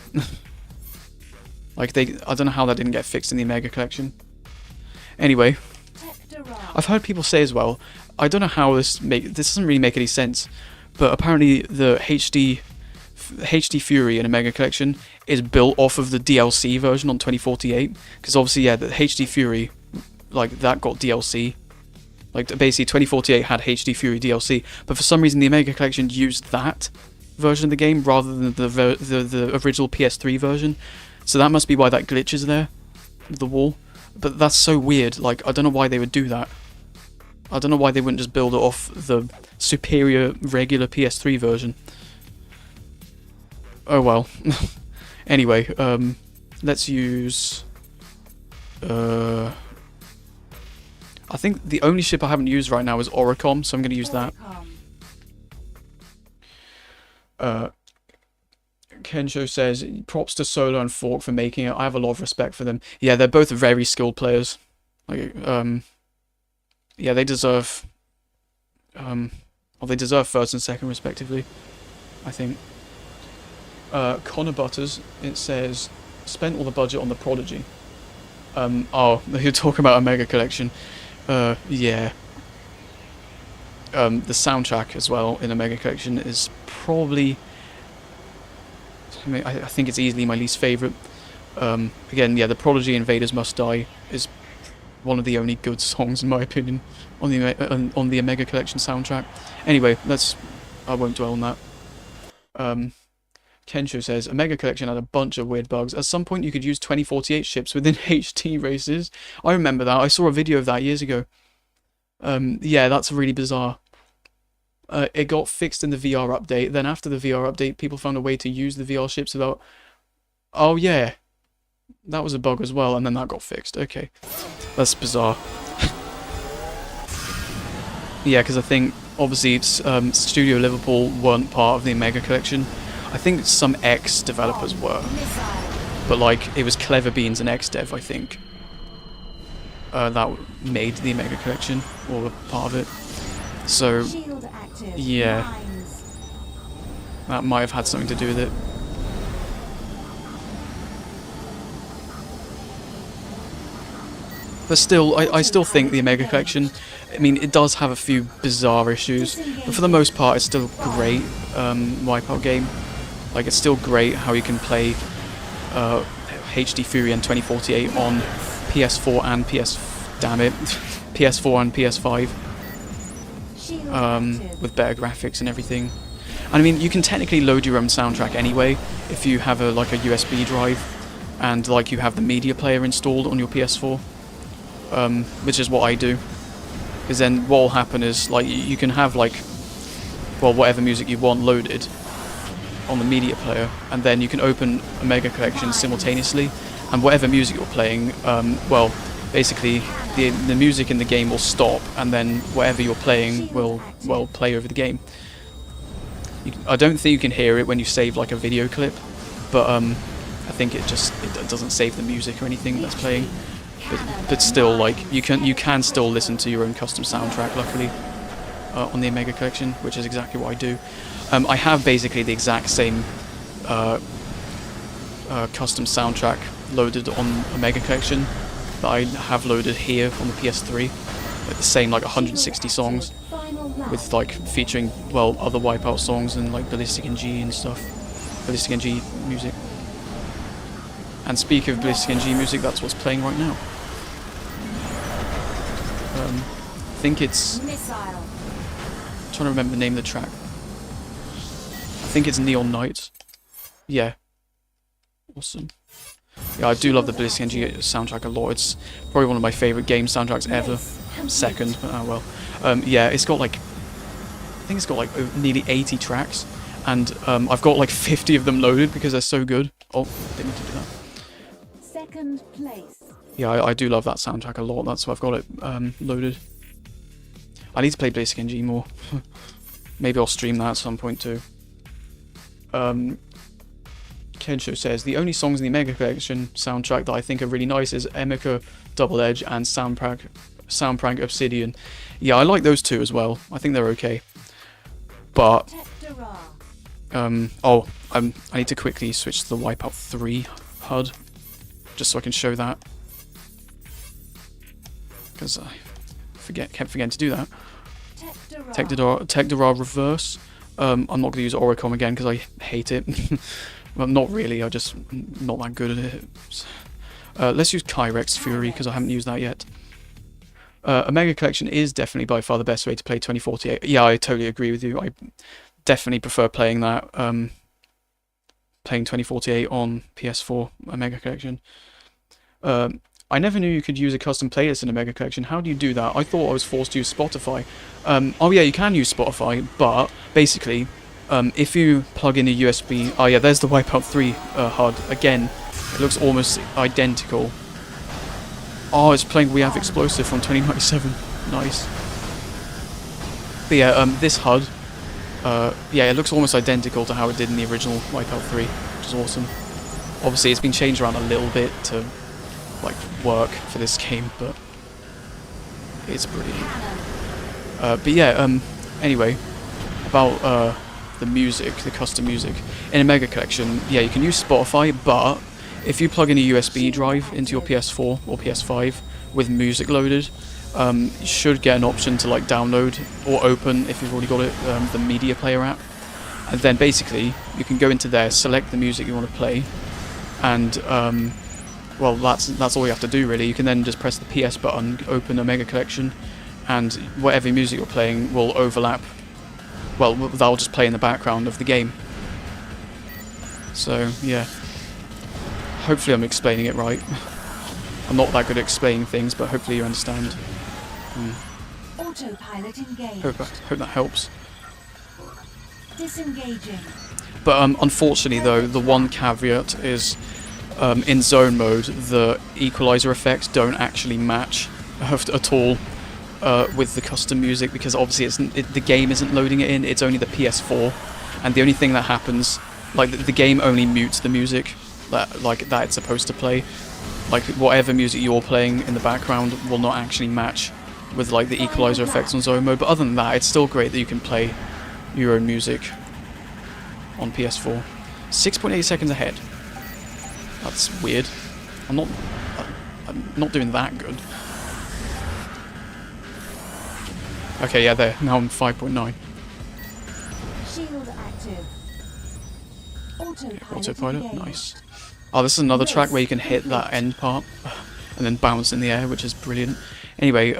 Like I don't know how that didn't get fixed in the Omega Collection. Anyway, I've heard people say as well, I don't know how this doesn't really make any sense, but apparently the HD Fury in Omega Collection is built off of the DLC version on 2048, because obviously, yeah, the HD Fury, like, that got DLC. Like, basically 2048 had HD Fury DLC, but for some reason the Omega Collection used that version of the game rather than the original PS3 version. So that must be why that glitch is there, the wall. But that's so weird. Like, I don't know why they would do that. I don't know why they wouldn't just build it off the superior regular PS3 version. Oh well. Anyway, let's use... I think the only ship I haven't used right now is Oricom, so I'm going to use that. Kensho says, props to Solo and Fork for making it. I have a lot of respect for them. Yeah, they're both very skilled players. Like, yeah, they deserve... well, they deserve first and second, respectively, I think. Connor Butters, it says, spent all the budget on the Prodigy. Oh, you're talking about Omega Collection. Yeah. The soundtrack as well in Omega Collection is probably... I mean, I think it's easily my least favourite. Again, yeah, the Prodigy Invaders Must Die is one of the only good songs, in my opinion, on the Omega Collection soundtrack. Anyway, I won't dwell on that. Kensho says, Omega Collection had a bunch of weird bugs. At some point you could use 2048 ships within HT races. I remember that. I saw a video of that years ago. Yeah, that's really bizarre. It got fixed in the VR update. Then after the VR update, people found a way to use the VR ships without... Oh yeah, that was a bug as well, and then that got fixed. Okay, that's bizarre. Yeah, because I think, obviously, Studio Liverpool weren't part of the Omega Collection. I think some X developers were, but like it was Clever Beans and XDev, I think, that made the Omega Collection, or were part of it. So yeah, that might have had something to do with it. But still, I still think the Omega Collection, I mean, it does have a few bizarre issues, but for the most part it's still a great WipEout game. Like, it's still great how you can play HD Fury and 2048 on PS4 and PS4 and PS5 with better graphics and everything. And I mean, you can technically load your own soundtrack anyway if you have like a USB drive and like you have the media player installed on your PS4, which is what I do. Because then what will happen is, like, you can have like, well, whatever music you want loaded on the media player, and then you can open Omega Collection simultaneously, and whatever music you're playing, well, basically the music in the game will stop, and then whatever you're playing will, well, play over the game. I don't think you can hear it when you save like a video clip, but I think it doesn't save the music or anything that's playing. But still, like, you can still listen to your own custom soundtrack, luckily, on the Omega Collection, which is exactly what I do. I have basically the exact same custom soundtrack loaded on Omega Collection that I have loaded here on the PS3. Like the same, like 160 songs, with like featuring, well, other WipEout songs and like Ballistic NG and stuff. Ballistic NG music. And speak of BlizzKNG music, that's what's playing right now. I think it's... Missile. I'm trying to remember the name of the track. I think it's Neon Night. Yeah. Awesome. Yeah, I do love the BlizzKNG soundtrack a lot. It's probably one of my favourite game soundtracks ever. Second, but oh well. Yeah, it's got like... I think it's got like nearly 80 tracks. And I've got like 50 of them loaded because they're so good. Oh, didn't mean to do that. Second place. Yeah, I do love that soundtrack a lot. That's why I've got it loaded. I need to play BlizzKNG more. Maybe I'll stream that at some point too. Kensho says, the only songs in the Mega Collection soundtrack that I think are really nice is Emika, Double Edge, and Soundprank Obsidian. Yeah, I like those two as well. I think they're okay. But... I need to quickly switch to the WipEout 3 HUD. Just so I can show that. Because I kept forgetting to do that. Tecdora Reverse. I'm not going to use Oricom again because I hate it. Well, not really, I'm just not that good at it. Let's use Kyrex Fury because I haven't used that yet. A Mega Collection is definitely by far the best way to play 2048. Yeah, I totally agree with you. I definitely prefer playing that. Playing 2048 on PS4, a Mega Collection. I never knew you could use a custom playlist in a Mega Collection. How do you do that? I thought I was forced to use Spotify. Oh yeah, you can use Spotify, but basically, if you plug in a USB... Oh yeah, there's the WipEout 3 HUD. Again, it looks almost identical. Oh, it's playing We Have Explosive from 2097. Nice. But yeah, this HUD... yeah, it looks almost identical to how it did in the original WipEout 3, which is awesome. Obviously, it's been changed around a little bit to, like, work for this game, but it's brilliant. But yeah, anyway, about the music, the custom music. In a Mega Collection, yeah, you can use Spotify, but if you plug in a USB drive into your PS4 or PS5 with music loaded, you should get an option to like download or open, if you've already got it, the media player app. And then basically, you can go into there, select the music you want to play, and well, that's all you have to do really. You can then just press the PS button, open a Mega Collection, and whatever music you're playing will overlap. Well, that'll just play in the background of the game. So, yeah. Hopefully I'm explaining it right. I'm not that good at explaining things, but hopefully you understand. Autopilot engaged. Hope that helps. Disengaging. But unfortunately though, the one caveat is in zone mode, the equalizer effects don't actually match at all with the custom music, because obviously the game isn't loading it in, it's only the PS4, and the only thing that happens, like the game only mutes the music that it's supposed to play. Like whatever music you're playing in the background will not actually match with like the equalizer effects on zone mode, but other than that, it's still great that you can play your own music on PS4. 6.8 seconds ahead. That's weird. I'm not doing that good. Okay, yeah, there. Now I'm 5.9. Shield active. Autopilot, nice. Oh, this is another track where you can hit that end part and then bounce in the air, which is brilliant. Anyway,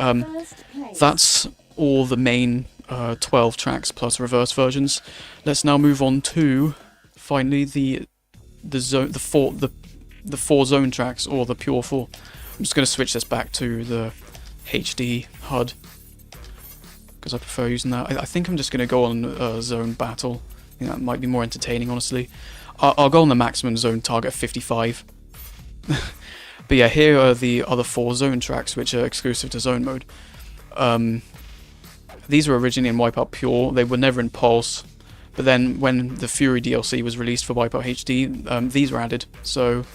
that's all the main 12 tracks plus reverse versions. Let's now move on to finally the four zone tracks, or the pure 4. I'm just going to switch this back to the HD HUD because I prefer using that. I think I'm just going to go on zone battle. I think that might be more entertaining, honestly. I'll go on the maximum zone target of 55. But yeah, here are the other 4 zone tracks which are exclusive to zone mode. These were originally in WipEout Pure, they were never in Pulse, but then when the Fury DLC was released for WipEout HD, these were added. So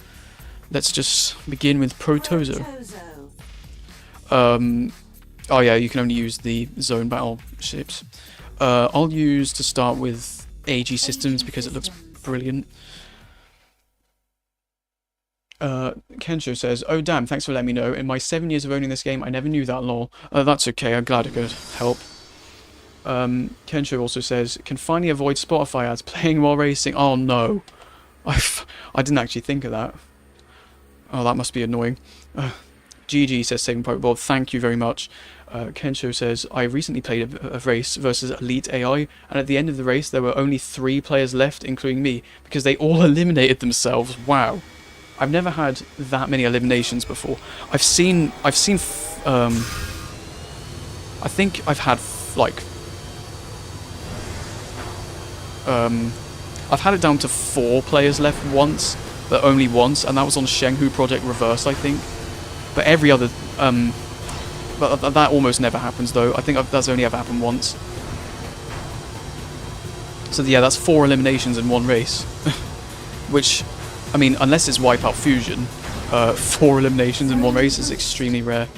let's just begin with Protozo. Oh yeah, you can only use the zone battle ships. I'll use to start with AG Systems because it looks brilliant. Kensho says, oh damn, thanks for letting me know. In my 7 years of owning this game, I never knew that, lol. That's okay, I'm glad it could help. Kensho also says, can finally avoid Spotify ads playing while racing. Oh no. I didn't actually think of that. Oh, that must be annoying. GG says Saving Private Bob, thank you very much. Kensho says, I recently played a race versus Elite AI, and at the end of the race there were only 3 players left, including me, because they all eliminated themselves. Wow. I've never had that many eliminations before. I think I've had, like, I've had it down to 4 players left once, but only once, and that was on Shenghu Project Reverse, I think. But every other, but that almost never happens though. I think that's only ever happened once. So yeah, that's 4 eliminations in one race. Which, I mean, unless it's WipEout Fusion, 4 eliminations in one race is extremely rare.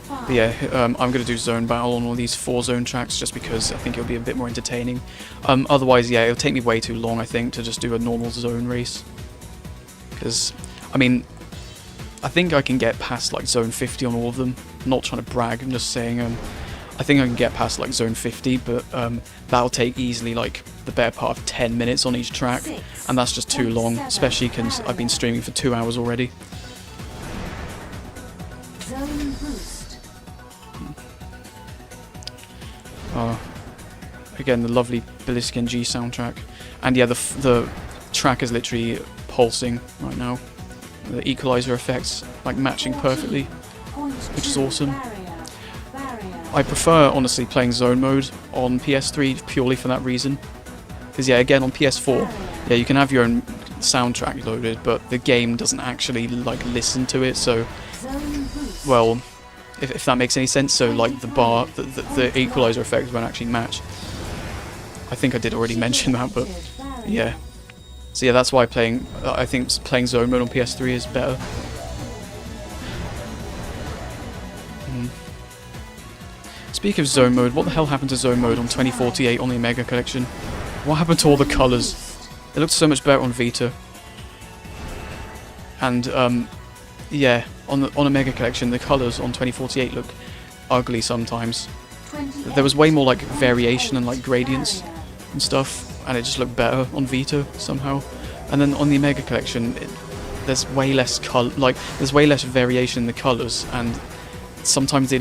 But yeah, I'm going to do zone battle on all these 4 zone tracks just because I think it'll be a bit more entertaining. Otherwise, yeah, it'll take me way too long, I think, to just do a normal zone race. Because, I mean, I think I can get past like zone 50 on all of them. I'm not trying to brag, I'm just saying, I think I can get past like zone 50, but that'll take easily like the better part of 10 minutes on each track, and that's just too long, especially because I've been streaming for 2 hours already. Zone boost. Again, the lovely Ballistic NG soundtrack, and yeah, the track is literally pulsing right now. The equalizer effects like matching perfectly, which is awesome. I prefer honestly playing zone mode on PS3 purely for that reason, because yeah, again on PS4, yeah, you can have your own soundtrack loaded, but the game doesn't actually like listen to it. So, well, if that makes any sense. So like the equalizer effects won't actually match. I think I did already mention that, but yeah. So yeah, that's why I think playing zone mode on PS3 is better. Speaking of zone mode, what the hell happened to zone mode on 2048 on the Omega Collection? What happened to all the colours? It looked so much better on Vita. And yeah, on Omega Collection, the colours on 2048 look ugly sometimes. There was way more like variation and like gradients and stuff, and it just looked better on Vita somehow. And then on the Omega Collection, there's way less there's way less variation in the colours, and sometimes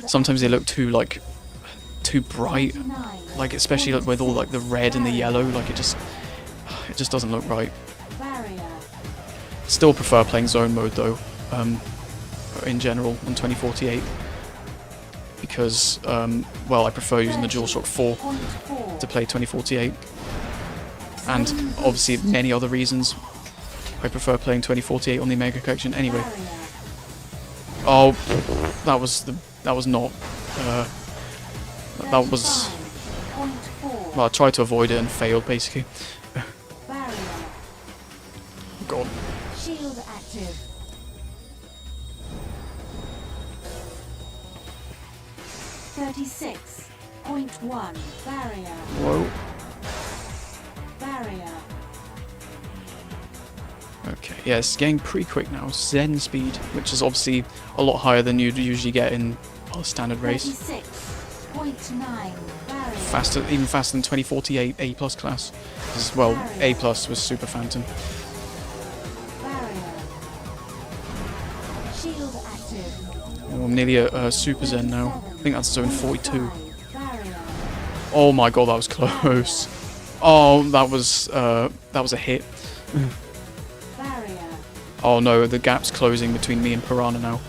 sometimes they look too bright, like especially with all like the red and the yellow, like it just doesn't look right. Still prefer playing zone mode though, in general on 2048. Because, well, I prefer using the DualShock 4 to play 2048. And obviously many other reasons I prefer playing 2048 on the Omega Collection anyway. Oh, that was not, that was, well, I tried to avoid it and failed basically. God. Shield active. 36.1 barrier. Whoa. Barrier. Okay, yeah, it's getting pretty quick now. Zen speed, which is obviously a lot higher than you'd usually get in a standard race. 36.9 barrier. Faster, even faster than 2048 A+ class. As well, A+ was Super Phantom. Barrier. Shield active. Oh, I'm nearly at Super Zen now. I think that's zone 42. Barrier. Oh my god, that was close. Oh, that was a hit. Barrier. Oh no, the gap's closing between me and Piranha now.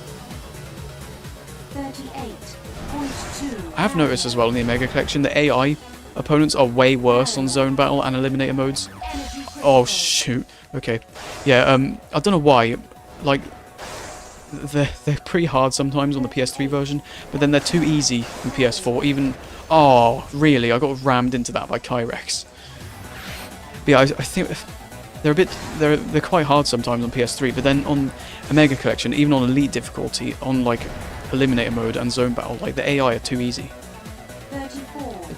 38.2. I have noticed as well in the Omega Collection, the AI opponents are way worse on zone battle and eliminator modes. Oh shoot. Okay. Yeah, I don't know why. Like, they're pretty hard sometimes on the PS3 version, but then they're too easy in PS4. Even, oh really, I got rammed into that by Kyrex. But yeah, I think they're quite hard sometimes on PS3, but then on Omega Collection, even on Elite difficulty, on like eliminator mode and zone battle, like the AI are too easy.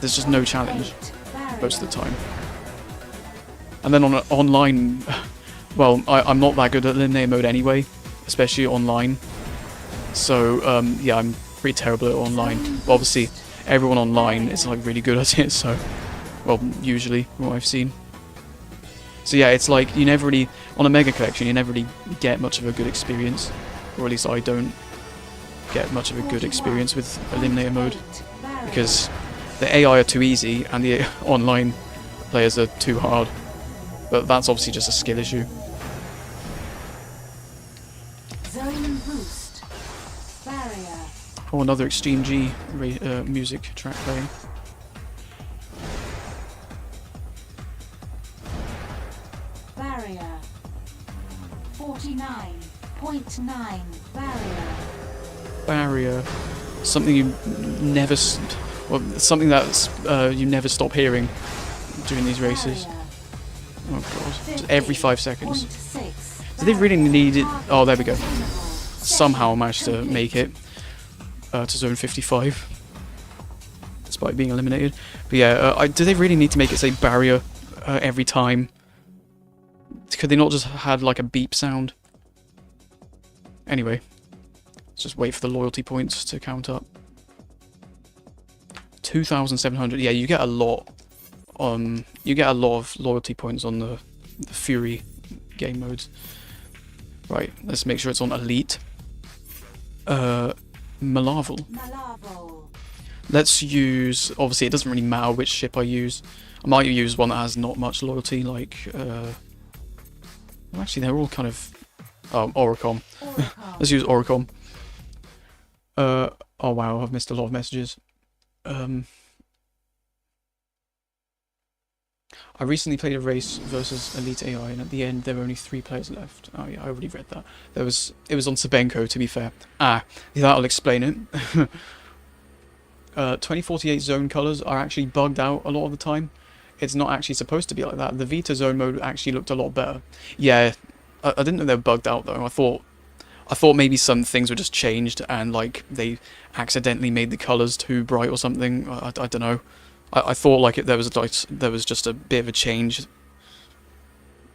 There's just no challenge most of the time. And then on online, well, I'm not that good at eliminator mode anyway, especially online. So yeah, I'm pretty terrible at online. But obviously, everyone online is like really good at it. So, well, usually what I've seen. So yeah, it's like you never really, on a Mega Collection, you never really get much of a good experience, or at least I don't get much of a good experience with Eliminator mode, Barrier. because the AI are too easy and the online players are too hard. But that's obviously just a skill issue. Zone boost. Barrier. Oh, another Extreme G music track playing. Barrier. 49.9. Barrier. Barrier. Something you never, well, something that's you never stop hearing during these races. Barrier. Oh god, just every 5 seconds. 0.6. Do they really need it? Oh, there we go. Attainable. Somehow I managed to Complete. make it to zone 55, despite being eliminated. But yeah, do they really need to make it say barrier every time? Could they not just had like a beep sound? Anyway, let's just wait for the loyalty points to count up. 2,700. Yeah, you get a lot. You get a lot of loyalty points on the Fury game modes. Right, let's make sure it's on Elite. Malavel. Malavel. Let's use, obviously it doesn't really matter which ship I use. I might use one that has not much loyalty, like, well, actually they're all kind of, Oricom. Oricom. Let's use Oricom. Oh wow, I've missed a lot of messages. I recently played a race versus Elite AI, and at the end there were only 3 players left. Oh yeah, I already read that. It was on Sabenko, to be fair. Ah, that'll explain it. 2048 zone colors are actually bugged out a lot of the time. It's not actually supposed to be like that. The Vita zone mode actually looked a lot better. Yeah, I didn't know they were bugged out though. I thought maybe some things were just changed and like they accidentally made the colors too bright or something. I don't know. I thought like there was just a bit of a change,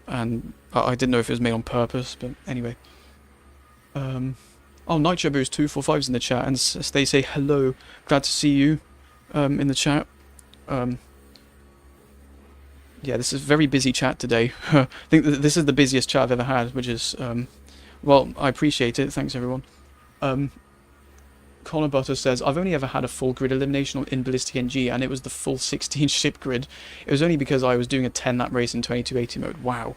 and I didn't know if it was made on purpose. But anyway, oh, Nitro Boost 245's in the chat, and they say hello. Glad to see you, in the chat. Yeah, this is a very busy chat today. I think this is the busiest chat I've ever had, which is well, I appreciate it. Thanks everyone. Connor Butter says, I've only ever had a full grid elimination in Ballistic NG, and it was the full 16 ship grid. It was only because I was doing a 10 lap race in 2280 mode. Wow.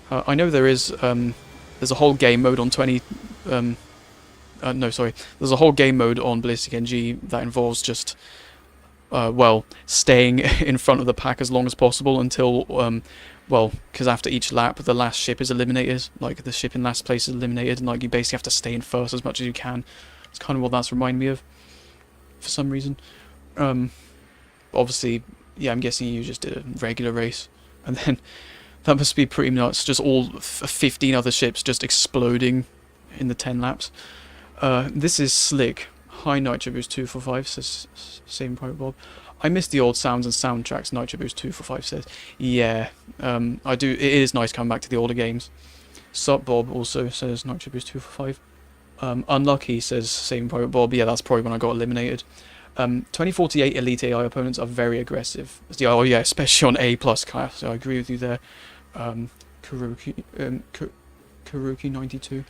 I know there's a whole game mode on there's a whole game mode on Ballistic NG that involves just well, staying in front of the pack as long as possible until well, because after each lap, the last ship is eliminated. Like, the ship in last place is eliminated, and like you basically have to stay in first as much as you can. It's kind of what that's reminding me of, for some reason. Obviously, yeah, I'm guessing you just did a regular race, and then that must be pretty nuts. Just all 15 other ships just exploding in the 10 laps. This is slick. Hi, Nitro Boost 245 says same Private Bob. I miss the old sounds and soundtracks, Nitro Boost 245 says. Yeah, I do. It is nice coming back to the older games. Sup Bob also says Nitro Boost 245. Unlucky says same Private Bob. Yeah, that's probably when I got eliminated. 2048 Elite AI opponents are very aggressive. Oh yeah, especially on A+ class. So I agree with you there. Karuki92.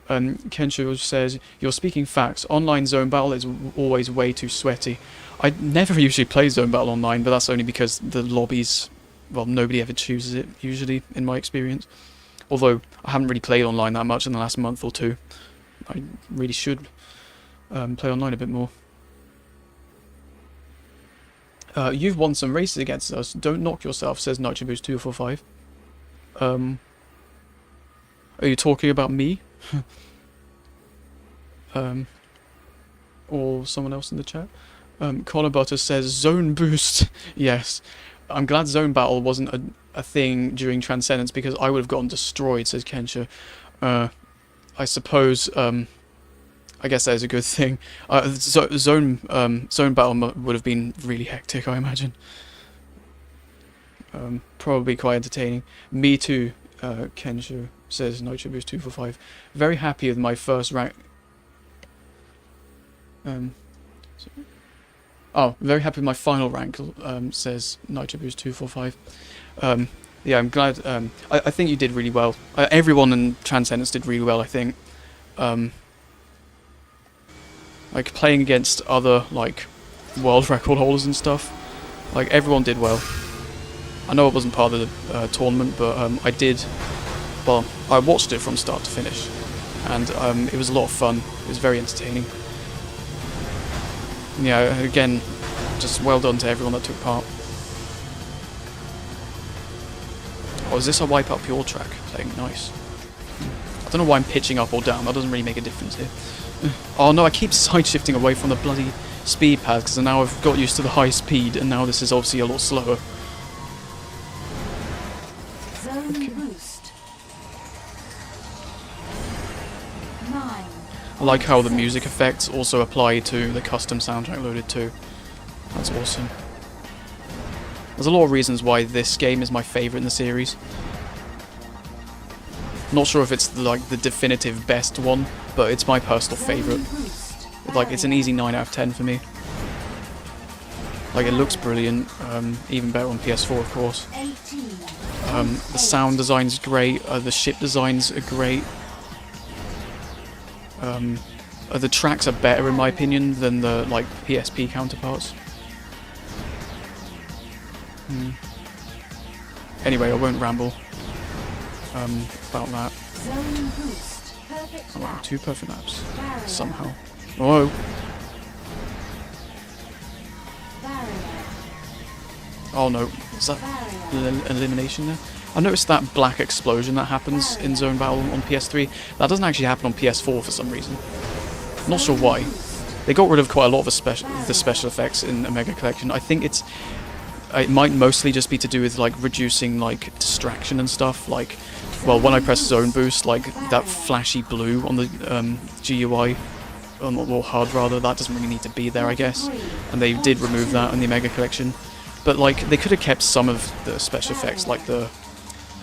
Kensho says, you're speaking facts. Online zone battle is always way too sweaty. I never usually play zone battle online, but that's only because the lobbies, well, nobody ever chooses it, usually, in my experience. Although, I haven't really played online that much in the last month or two. I really should play online a bit more. You've won some races against us. Don't knock yourself, says Nitro Boost 245. Are you talking about me? Or someone else in the chat? Connor Butter says zone boost. Yes, I'm glad zone battle wasn't a thing during Transcendence, because I would have gotten destroyed, says Kensha. I suppose I guess that is a good thing. Zone battle would have been really hectic, I imagine. Probably quite entertaining. Me too, Kensha says Nitro Boost 245. Very happy with my first rank. Oh, very happy with my final rank, says NitroBoost245. Yeah, I'm glad. I think you did really well. Everyone in Transcendence did really well, I think. Like, playing against other, like, world record holders and stuff. Like, everyone did well. I know I wasn't part of the tournament, but I did... Well, I watched it from start to finish. And it was a lot of fun. It was very entertaining. Yeah, again, just well done to everyone that took part. Oh, is this a WipEout Pure track playing? Nice. I don't know why I'm pitching up or down. That doesn't really make a difference here. Oh no, I keep side-shifting away from the bloody speed pad because now I've got used to the high speed and now this is obviously a lot slower. Zone boost. 9. I like how the music effects also apply to the custom soundtrack loaded too. That's awesome. There's a lot of reasons why this game is my favourite in the series. Not sure if it's like the definitive best one, but it's my personal favourite. Like, it's an easy 9 out of 10 for me. Like, it looks brilliant, even better on PS4 of course. The sound design's great, the ship designs are great. The tracks are better in my opinion than the like PSP counterparts. Anyway, I won't ramble about that. Oh, wow, 2 perfect laps. Somehow. Whoa. Oh no, is that elimination there? I noticed that black explosion that happens in Zone Battle on PS3. That doesn't actually happen on PS4 for some reason. Not sure why. They got rid of quite a lot of the special effects in Omega Collection. I think it might mostly just be to do with like reducing like distraction and stuff. Like, well, when I press Zone Boost, like that flashy blue on the GUI, or HUD rather, that doesn't really need to be there, I guess. And they did remove that in the Omega Collection. But like, they could have kept some of the special effects, like the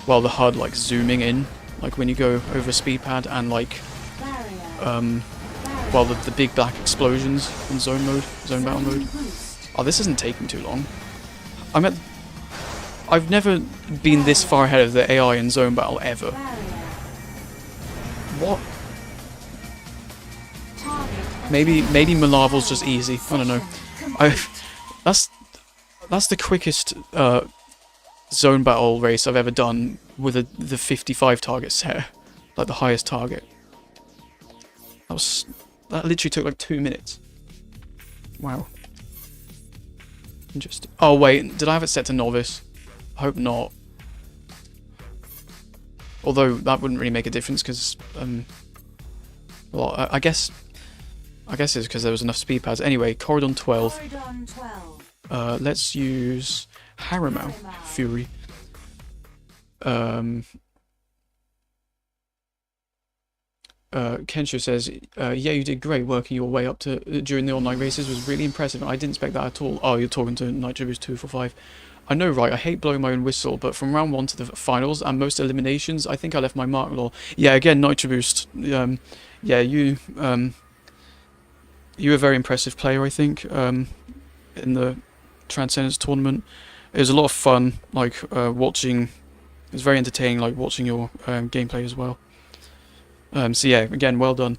HUD like zooming in, like when you go over a speed pad, and like, the big black explosions in Zone Battle mode. Oh, this isn't taking too long. I've never been this far ahead of the AI in Zone Battle ever. What? Maybe Malavel's just easy. I don't know. That's the quickest Zone Battle race I've ever done with the 55 target set, like the highest target. That literally took like 2 minutes. Wow. Interesting. Oh wait, did I have it set to novice? I hope not. Although that wouldn't really make a difference because, well, I guess it's because there was enough speed pads. Anyway, Corridon 12. Let's use Hauppauge Fury. Kensho says, yeah, you did great working your way up to during the online races. Was really impressive. I didn't expect that at all. Oh, you're talking to NitroBoost245. I know, right? I hate blowing my own whistle, but from round 1 to the finals and most eliminations, I think I left my mark. Lol. Yeah, again, NitroBoost. Yeah, you were a very impressive player, I think, in the Transcendence tournament. It was a lot of fun, like watching. It was very entertaining, like watching your gameplay as well. So yeah, again, well done.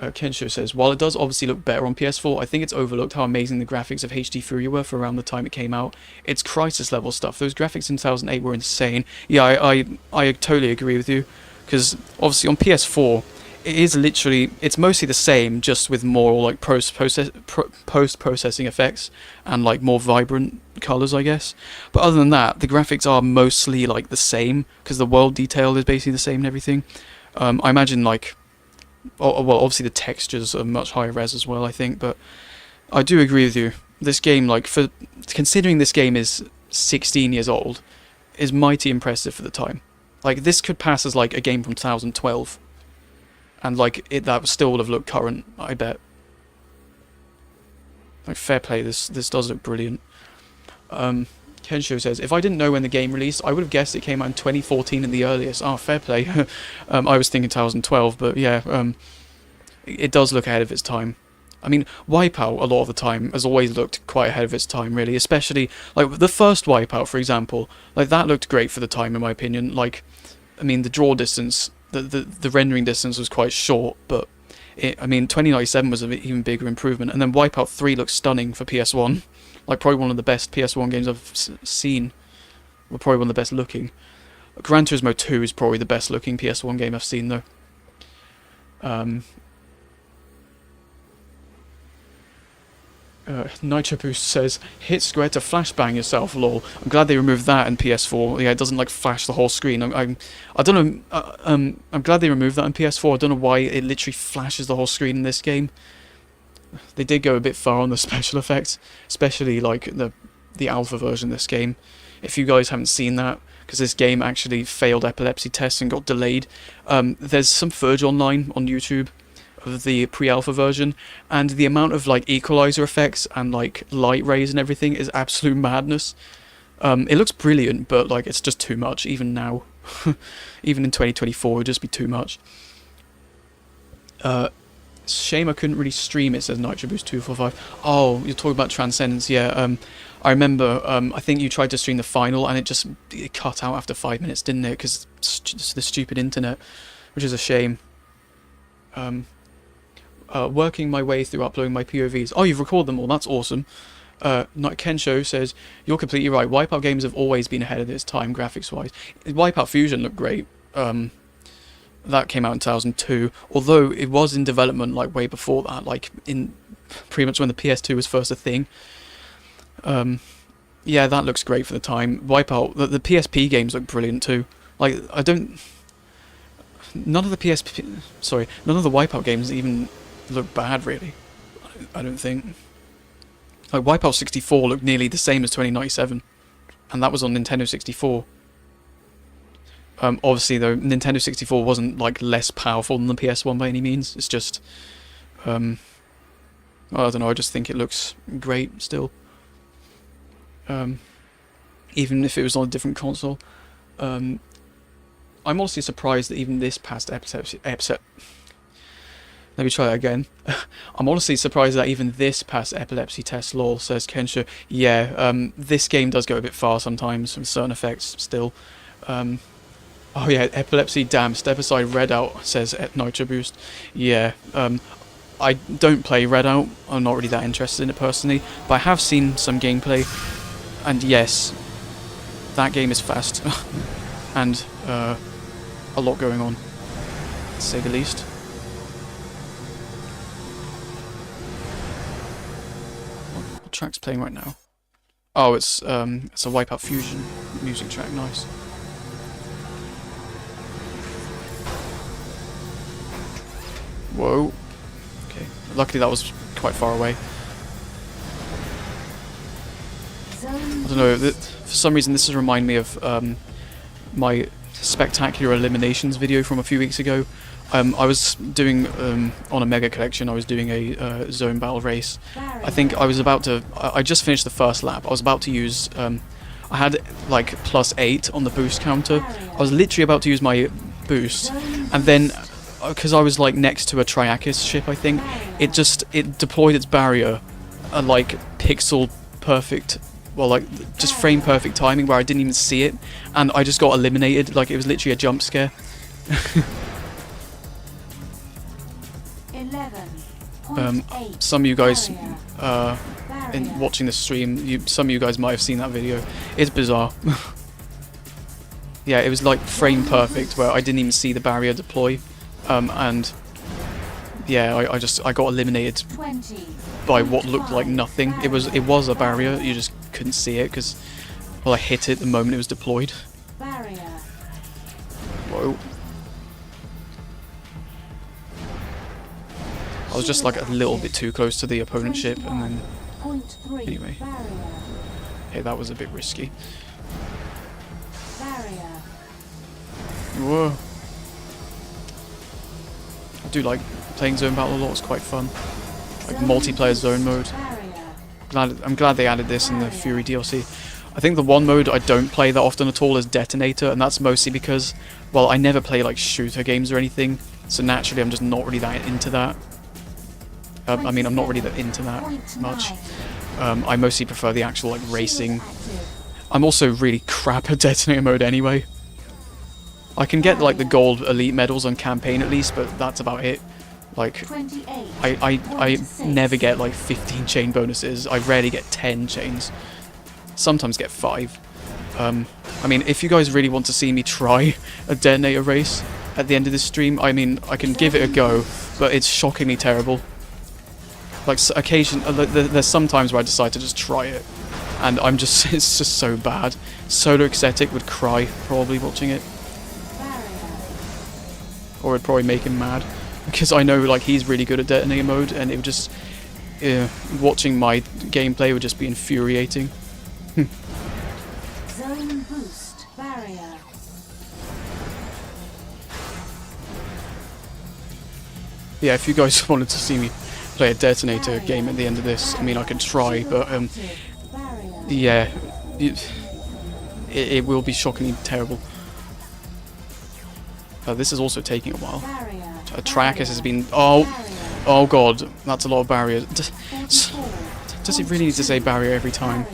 Kensho says, while it does obviously look better on PS4, I think it's overlooked how amazing the graphics of HD Fury were for around the time it came out. It's crisis level stuff. Those graphics in 2008 were insane. Yeah, I totally agree with you, because obviously on PS4 it is literally, it's mostly the same, just with more like post-processing effects and like more vibrant colors, I guess. But other than that, the graphics are mostly like the same, because the world detail is basically the same and everything. I imagine like, well, obviously the textures are much higher res as well, I think, but I do agree with you. This game, like, for considering this game is 16 years old, is mighty impressive for the time. Like, this could pass as like a game from 2012, and like that still would have looked current, I bet. Like, fair play, this does look brilliant. Kensho says, if I didn't know when the game released, I would have guessed it came out in 2014 at the earliest. Oh, fair play. I was thinking 2012, but yeah, it does look ahead of its time. I mean, WipEout a lot of the time has always looked quite ahead of its time, really. Especially like the first WipEout, for example, like that looked great for the time, in my opinion. Like, I mean, the draw distance, the rendering distance was quite short, but I mean, 2097 was an even bigger improvement. And then WipEout 3 looks stunning for PS1, like probably one of the best PS1 games I've seen. Well, probably one of the best looking. Gran Turismo 2 is probably the best looking PS1 game I've seen, though. Nitro Boost says, hit square to flashbang yourself, lol. I'm glad they removed that in PS4. Yeah, it doesn't like flash the whole screen. I don't know. I'm glad they removed that in PS4. I don't know why it literally flashes the whole screen in this game. They did go a bit far on the special effects, especially like the alpha version of this game. If you guys haven't seen that, because this game actually failed epilepsy tests and got delayed, there's some footage online on YouTube of the pre-alpha version, and the amount of like equalizer effects and like light rays and everything is absolute madness. It looks brilliant, but like it's just too much even now. Even in 2024 it would just be too much. Shame I couldn't really stream it, says Nitro Boost 245. Oh, you're talking about Transcendence, yeah. I remember, I think you tried to stream the final and it cut out after 5 minutes, didn't it? Because it's the stupid internet, which is a shame. Working my way through uploading my POVs. Oh, you've recorded them all, that's awesome. Kensho says, you're completely right, WipEout games have always been ahead of its time, graphics-wise. WipEout Fusion looked great. That came out in 2002, although it was in development like way before that, like in pretty much when the PS2 was first a thing. Yeah, that looks great for the time. WipEout, the PSP games look brilliant too. Like, none of the WipEout games even look bad, really. I don't think. Like, WipEout 64 looked nearly the same as 2097, and that was on Nintendo 64. Obviously, though, Nintendo 64 wasn't like less powerful than the PS1 by any means. It's just, I don't know. I just think it looks great still. Even if it was on a different console. I'm honestly surprised that even this passed epilepsy. Let me try that again. I'm honestly surprised that even this passed epilepsy test, lol, says Kensho. Yeah, this game does go a bit far sometimes with certain effects still. Oh yeah, epilepsy, damn, step aside Redout, says Nitro Boost. Yeah, I don't play Redout, I'm not really that interested in it personally, but I have seen some gameplay, and yes, that game is fast, and a lot going on, to say the least. What track's playing right now? Oh, it's a WipEout Fusion music track, nice. Whoa. Okay. Luckily that was quite far away. I don't know, for some reason this has reminded me of my spectacular eliminations video from a few weeks ago. I was doing, on a Mega Collection, I was doing a zone battle race. I think I was about to, I just finished the first lap. I was about to use, I had like +8 on the boost counter. I was literally about to use my boost, and then because I was like next to a Triakis ship, I think it deployed its barrier at like pixel perfect, well, like just frame perfect timing where I didn't even see it, and I just got eliminated. Like, it was literally a jump scare. Some of you guys in watching this stream, some of you guys might have seen that video. It's bizarre. Yeah, it was like frame perfect where I didn't even see the barrier deploy. And yeah, I got eliminated by what looked like nothing. It was a barrier, you just couldn't see it because, well, I hit it the moment it was deployed. Whoa. I was just like a little bit too close to the opponent's ship, and then anyway. Hey, that was a bit risky. Whoa. I do like playing Zone Battle a lot, it's quite fun. Like multiplayer zone mode. I'm glad they added this in the Fury DLC. I think the one mode I don't play that often at all is Detonator, and that's mostly because, well, I never play like shooter games or anything, so naturally I'm just not really that into that. I mean, I'm not really that into that much. I mostly prefer the actual like racing. I'm also really crap at detonator mode anyway. I can get like the gold elite medals on campaign at least, but that's about it. Like, I never get like 15 chain bonuses. I rarely get 10 chains. Sometimes get 5. I mean, if you guys really want to see me try a detonator race at the end of this stream, I mean, I can give it a go, but it's shockingly terrible. Like, there's some times where I decide to just try it, and I'm just, it's just so bad. Solo Ecstatic would cry probably watching it. Or it'd probably make him mad. Because I know, like, he's really good at detonator mode, and it would just... watching my gameplay would just be infuriating. Zone boost barrier. Yeah, if you guys wanted to see me play a detonator game at the end of this, I mean, I could try, but, yeah. It will be shockingly terrible. This is also taking a while. Triacus has been... Oh god, that's a lot of barriers. Does it really need to say barrier every time?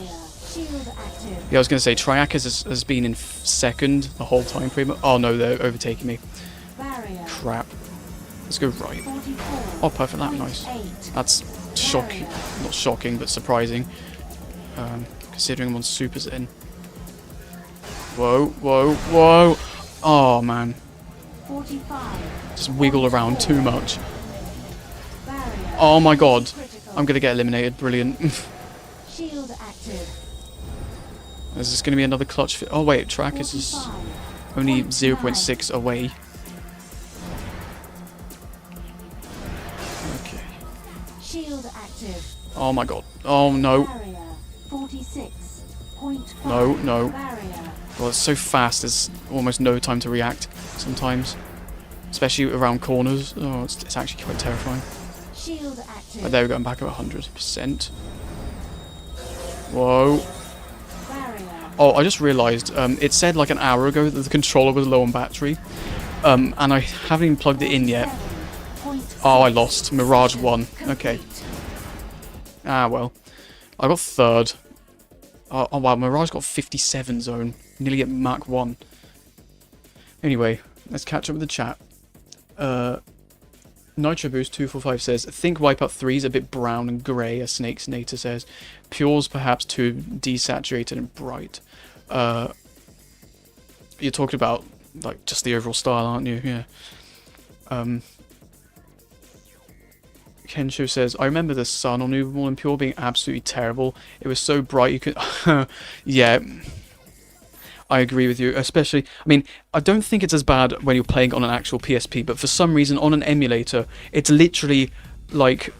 Yeah, I was going to say, Triacus has been in second the whole time pretty much. Oh no, they're overtaking me. Crap. Let's go right. Oh, perfect lap, nice. That's shocking. Not shocking, but surprising. Considering I'm on supers in. Whoa, whoa, whoa! Oh man. Just wiggle around too much. Oh my god. I'm gonna get eliminated. Brilliant. Shield active. Is this gonna be another clutch fit? Oh wait, Trackers is only 0.6 away. Okay. Shield active. Oh my god. Oh no. 46.5. No, no. Well, it's so fast, there's almost no time to react sometimes. Especially around corners. Oh, it's actually quite terrifying. Shield active. But there we go, I'm back at 100%. Whoa. Oh, I just realised, it said like an hour ago that the controller was low on battery. And I haven't even plugged it in yet. Oh, I lost. Mirage won. Okay. Ah, well. I got third. Oh wow, Mirage got 57 zone. Nearly at Mach 1. Anyway, let's catch up with the chat. Nitro Boost 245 says, I think WipEout 3 is a bit brown and grey, as Snake Snater says. Pure's perhaps too desaturated and bright. You're talking about, like, just the overall style, aren't you? Yeah. Kensho says, I remember the sun on Ubermall and Pure being absolutely terrible. It was so bright you could... Yeah. I agree with you, especially, I mean, I don't think it's as bad when you're playing on an actual PSP, but for some reason on an emulator, it's literally like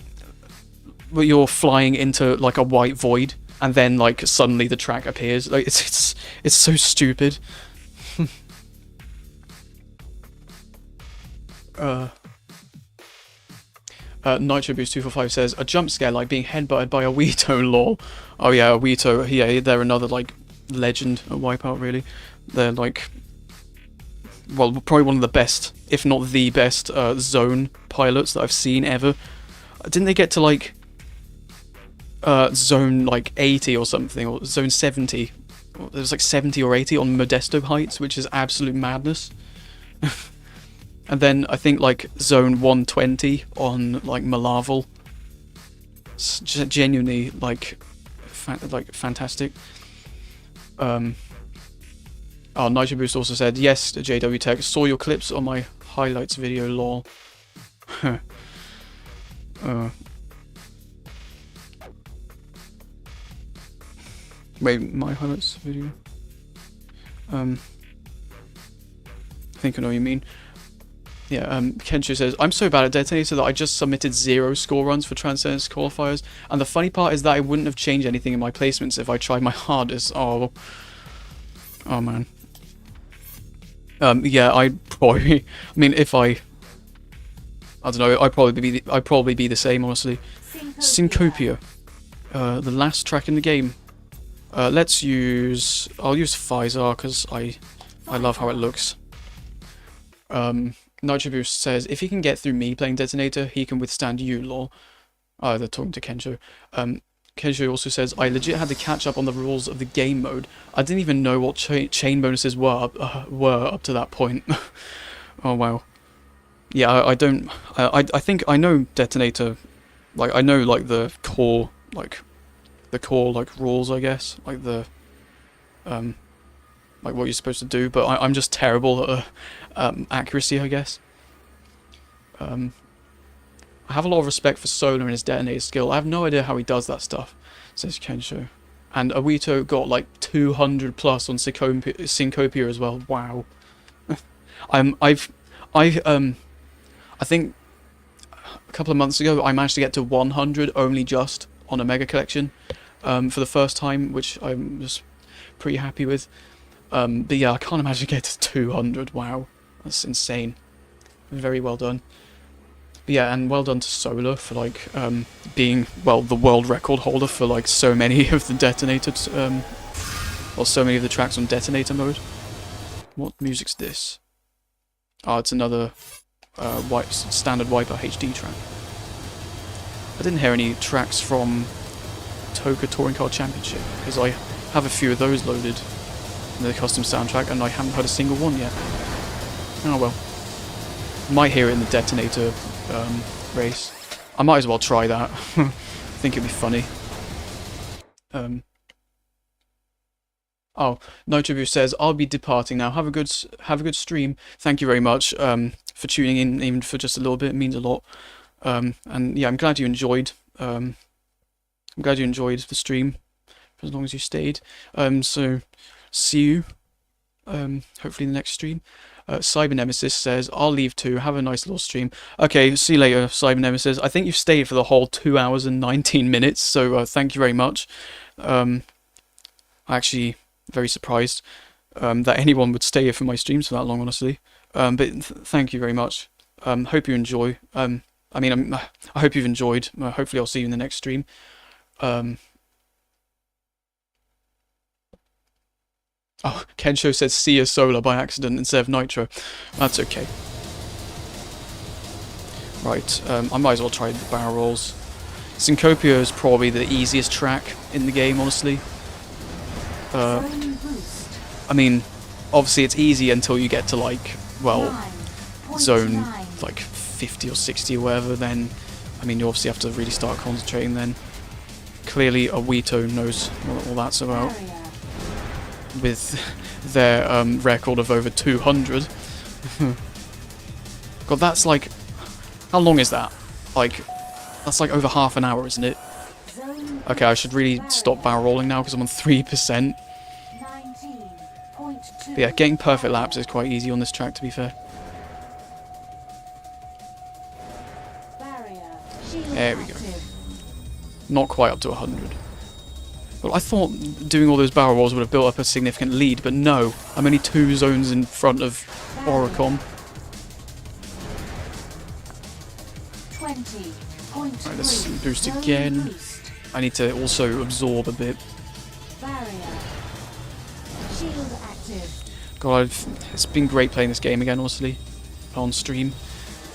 you're flying into like a white void, and then like suddenly the track appears. Like it's so stupid. Nitro Boost 245 says, a jump scare like being headbutted by a Weeto, lol. Oh yeah, a Weeto, yeah, they're another like legend at WipEout, really. They're like, well, probably one of the best, if not the best, zone pilots that I've seen ever. Didn't they get to like zone like 80 or something, or zone 70? There was like 70 or 80 on Modesto Heights, which is absolute madness. And then I think like zone 120 on like Malaval. It's genuinely like fantastic. Oh, Nitro Boost also said, yes, JW Tech, saw your clips on my highlights video, lol. Wait, my highlights video? I think I know what you mean. Yeah, Kensho says, I'm so bad at Detonator that I just submitted 0 score runs for Transcendence qualifiers, and the funny part is that I wouldn't have changed anything in my placements if I tried my hardest. Oh man. Yeah, I'd probably, I mean, if I don't know, I'd probably be the same, honestly. Syncopia. The last track in the game. I'll use Pfizer, because I love how it looks. Nitro Boost says, if he can get through me playing Detonator, he can withstand you, lol. Oh, they're talking to Kensho. Kensho also says, I legit had to catch up on the rules of the game mode. I didn't even know what chain bonuses were up to that point. Oh, wow. Yeah, I don't... I think I know Detonator... Like, I know, like, the core rules, I guess. Like, the... like, what you're supposed to do. But I'm just terrible at accuracy, I guess. I have a lot of respect for Solar and his detonator skill. I have no idea how he does that stuff, says Kensho. And Awito got like 200 plus on Syncopia as well. Wow. I think a couple of months ago I managed to get to 100 only just on a Mega Collection for the first time, which I was pretty happy with. But yeah, I can't imagine getting to 200. Wow, that's insane. Very well done. But yeah, and well done to Solar for like being, well, the world record holder for like so many of the detonated, or so many of the tracks on detonator mode. What music's this? Oh, it's another standard WipEout HD track. I didn't hear any tracks from Toka Touring Car Championship because I have a few of those loaded in the custom soundtrack and I haven't heard a single one yet. Oh well. Might hear it in the detonator race. I might as well try that. I think it'd be funny. Oh, Nitrobu says, I'll be departing now. Have a good stream. Thank you very much for tuning in, even for just a little bit. It means a lot. And yeah, I'm glad you enjoyed. I'm glad you enjoyed the stream for as long as you stayed. So see you. Hopefully in the next stream. Cyber Nemesis says, I'll leave too. Have a nice little stream. Okay, see you later, Cyber Nemesis. I think you've stayed for the whole 2 hours and 19 minutes, so thank you very much. I'm actually very surprised that anyone would stay here for my streams for that long, honestly. But thank you very much. Hope you enjoy. I hope you've enjoyed. Hopefully I'll see you in the next stream. Oh, Kensho says see ya Solar by accident instead of Nitro. That's okay. Right, I might as well try the barrel rolls. Syncopia is probably the easiest track in the game, honestly. I mean, obviously it's easy until you get to like, well, zone like 50 or 60 or whatever, then, I mean, you obviously have to really start concentrating then. Clearly Awito knows what all that's about. With their record of over 200. God, that's like... How long is that? Like, that's like over half an hour, isn't it? Okay, I should really stop barrel rolling now because I'm on 3%. But yeah, getting perfect laps is quite easy on this track, to be fair. There we go. Not quite up to 100. Well, I thought doing all those barrel rolls would have built up a significant lead, but no. I'm only 2 zones in front of Oricom. Right, let's boost again. I need to also absorb a bit. God, it's been great playing this game again, honestly, on stream.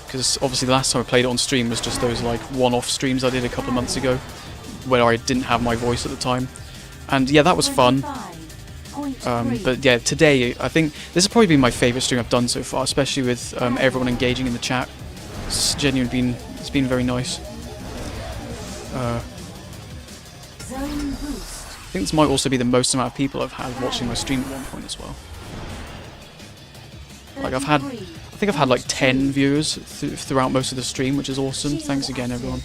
Because obviously the last time I played it on stream was just those like one-off streams I did a couple of months ago, where I didn't have my voice at the time. And yeah, that was fun. But yeah, today, I think this has probably been my favourite stream I've done so far, especially with everyone engaging in the chat. It's genuinely it's been very nice. I think this might also be the most amount of people I've had watching my stream at one point as well. Like I think I've had like 10 viewers throughout most of the stream, which is awesome. Thanks again, everyone.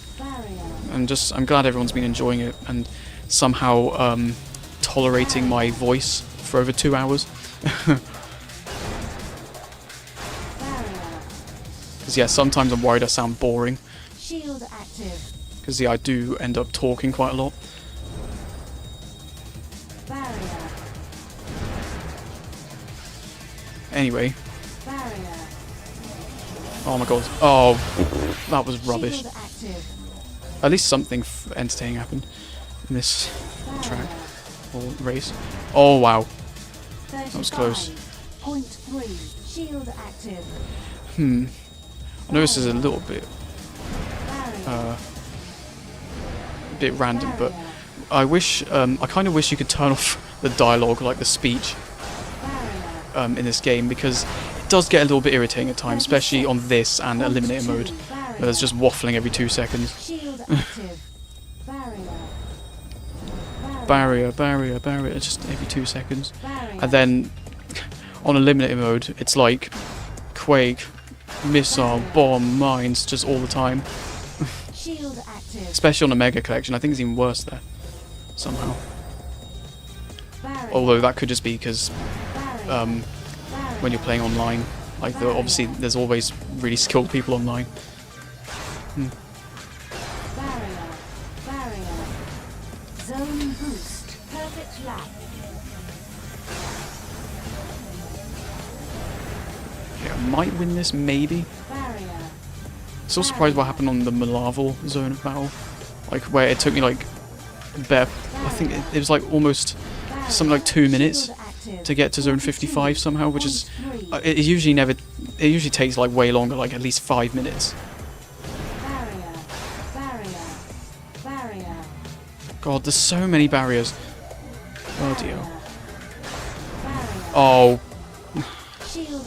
I'm glad everyone's been enjoying it and somehow tolerating my voice for over 2 hours. Because yeah, sometimes I'm worried I sound boring. Because yeah, I do end up talking quite a lot. Anyway. Oh my god. Oh, that was rubbish. At least something entertaining happened in this track or race. Oh wow. That was close. I know this is a little bit bit random, but I wish, I kind of wish you could turn off the dialogue, like the speech, in this game, because it does get a little bit irritating at times, especially on this and Eliminator mode, where there's just waffling every 2 seconds. Shield active. Barrier, just every 2 seconds. And then on Eliminator mode, it's like Quake, missile, bomb, mines, just all the time. Shield active. Especially on a Mega Collection, I think it's even worse there, somehow. Although that could just be because when you're playing online, like obviously there's always really skilled people online. Barrier. Zone boost. Perfect lap. Okay, I might win this, maybe. Barrier. Still surprised what happened on the Malaval zone of battle, like where it took me like I think it was like almost something like 2 minutes to get to zone 55 somehow, which is it usually takes like way longer, like at least 5 minutes. Barrier. God, there's so many barriers. Oh dear. Oh.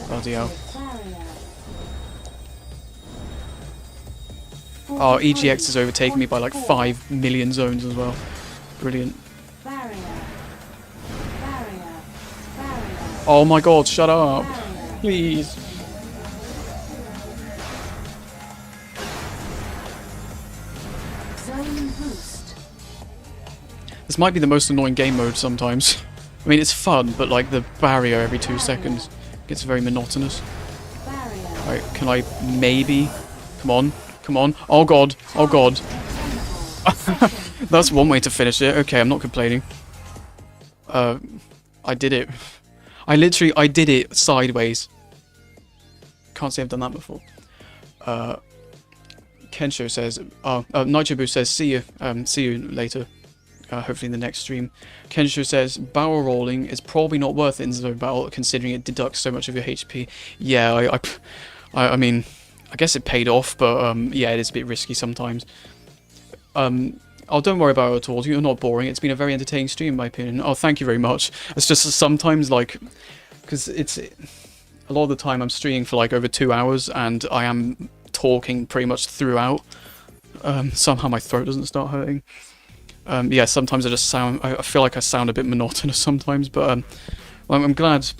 Oh dear. Oh, EGX has overtaken me by like 5 million zones as well. Brilliant. Oh my god, shut up. Please. Zone boost. This might be the most annoying game mode sometimes. I mean, it's fun, but like the barrier every 2 seconds gets very monotonous. Alright, can I maybe... Come on. Come on. Oh god. Oh god. That's one way to finish it. Okay, I'm not complaining. I did it. I did it sideways. Can't say I've done that before. Kensho says, Nitro Boost says, see you later. Hopefully in the next stream. Kensho says, barrel rolling is probably not worth it in Zone Battle, considering it deducts so much of your HP. Yeah, I mean, I guess it paid off, but yeah, it is a bit risky sometimes. Oh, don't worry about it at all. You're not boring. It's been a very entertaining stream, in my opinion. Oh, thank you very much. It's just sometimes, like, because a lot of the time I'm streaming for like over 2 hours, and I am talking pretty much throughout. Somehow my throat doesn't start hurting. Yeah, sometimes I feel like I sound a bit monotonous sometimes, but well, I'm glad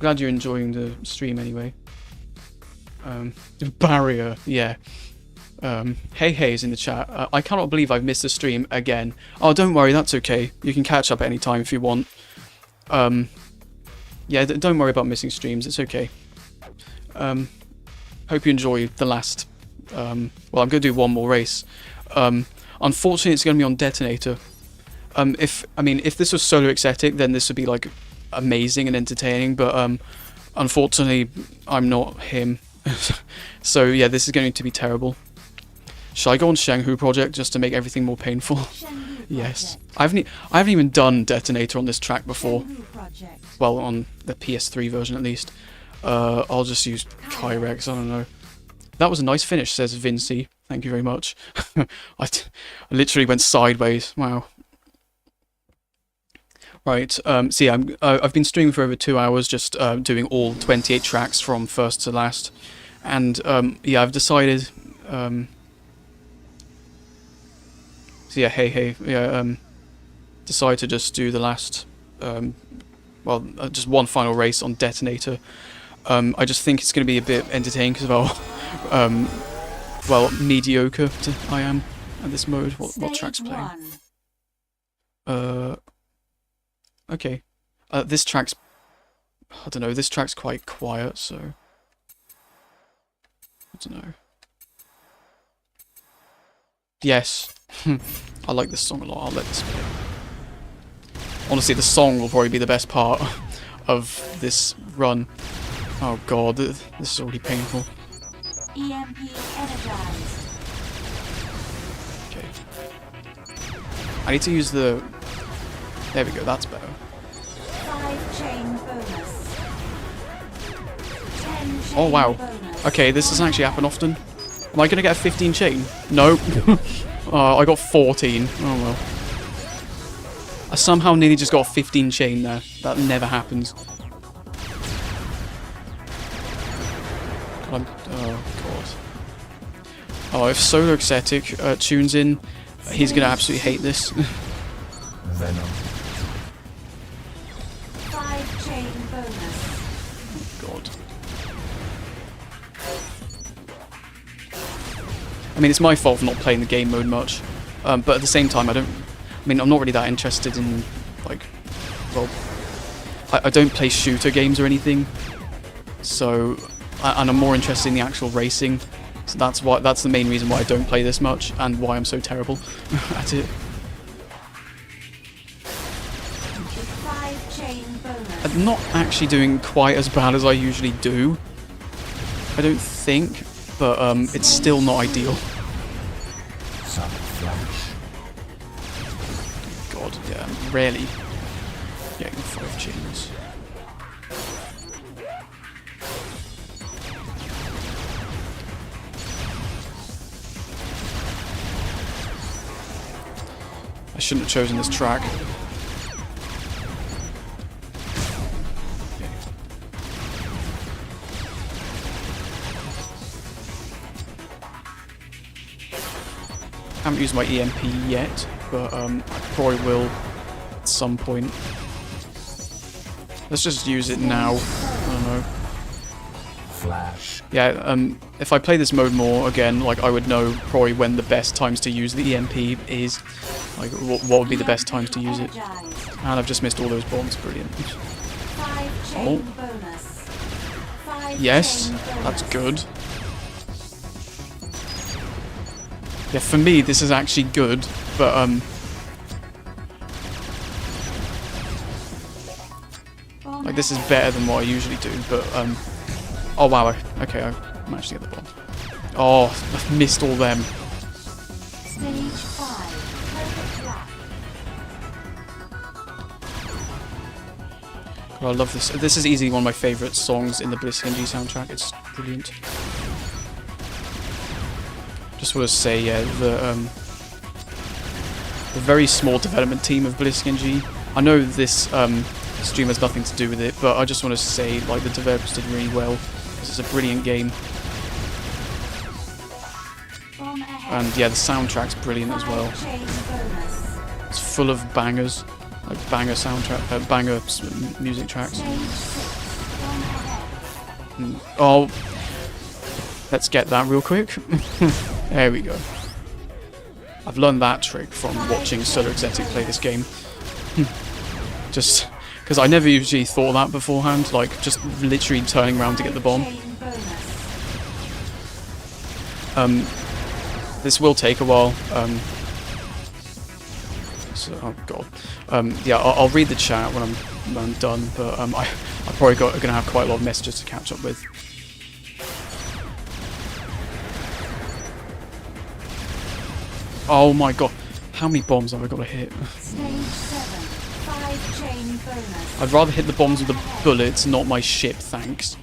you're enjoying the stream anyway. Barrier, yeah. Hey is in the chat. I cannot believe I've missed the stream again. Oh, don't worry, that's okay. You can catch up at any time if you want. Yeah, don't worry about missing streams, it's okay. Hope you enjoy the last... well, I'm going to do one more race. Unfortunately, it's going to be on Detonator. If this was solo ecstatic, then this would be like amazing and entertaining, but unfortunately, I'm not him. So yeah, this is going to be terrible. Shall I go on Shanghu Project just to make everything more painful? Yes. I haven't even done Detonator on this track before. Well, on the PS3 version at least. I'll just use Kyrex, I don't know. That was a nice finish, says Vinci. Thank you very much. I literally went sideways. Wow. Right, so yeah, I've been streaming for over 2 hours, just doing all 28 tracks from first to last. And yeah, I've decided... so yeah, decide to just do the last... just one final race on Detonator. I just think it's going to be a bit entertaining because of how... well, mediocre I am at this mode. What track's playing? Okay. This track's... I don't know, this track's quite quiet, so... I don't know. Yes. I like this song a lot, I'll let this play. Honestly, the song will probably be the best part of this run. Oh god, this is already painful. EMP energized. Okay. I need to use the... There we go, that's better. 5 chain bonus. 10 chain Oh wow. bonus. Okay, this doesn't actually happen often. Am I going to get a 15 chain? No. I got 14. Oh well. I somehow nearly just got a 15 chain there. That never happens. Oh god. Oh, if Solar Ecstatic tunes in, he's gonna absolutely hate this. Venom. 5 chain bonus. God. I mean, it's my fault for not playing the game mode much, but at the same time, I'm not really that interested in, like, well, I don't play shooter games or anything, so, and I'm more interested in the actual racing, so that's the main reason why I don't play this much, and why I'm so terrible at it. 5 chain bonus. I'm not actually doing quite as bad as I usually do, I don't think, but it's still not ideal. Some flash. God, yeah, I'm rarely getting 5 chains. I shouldn't have chosen this track. I haven't used my EMP yet, but I probably will at some point. Let's just use it now. I don't know. Flash. Yeah, if I play this mode more again, like, I would know probably when the best times to use the EMP is. Like, what would be the best times to use it. Energized. And I've just missed all those bombs, brilliant. 5 chain bonus. 5 Yes, chain bonus. that's good. Yeah, for me, this is actually good, but, Bomb like, this is ahead. better than what I usually do, but, oh wow, okay, I managed to get the bomb. Oh, I've missed all them. Stage 5. Perfect lap. God, I love this. This is easily one of my favourite songs in the BlitzNG soundtrack. It's brilliant. Just want to say, yeah, the very small development team of BlitzNG. I know this stream has nothing to do with it, but I just want to say, like, the developers did really well. It's a brilliant game, Bomb ahead. and yeah, the soundtrack's brilliant as well. 5 chain bonus. It's full of bangers, like banger soundtrack, music tracks. Stage 6. Bomb ahead. Oh, let's get that real quick. There we go. I've learned that trick from watching Solar Ecstatic play this game. Just because I never usually thought of that beforehand, like just literally turning around to get the bomb. Chain bonus. This will take a while. So, oh god. Yeah, I'll read the chat when I'm done, but I'm probably gonna have quite a lot of messages to catch up with. Oh my god, how many bombs have I got to hit? Stage 7. 5 chain bonus. I'd rather hit the bombs with the bullets, not my ship, thanks.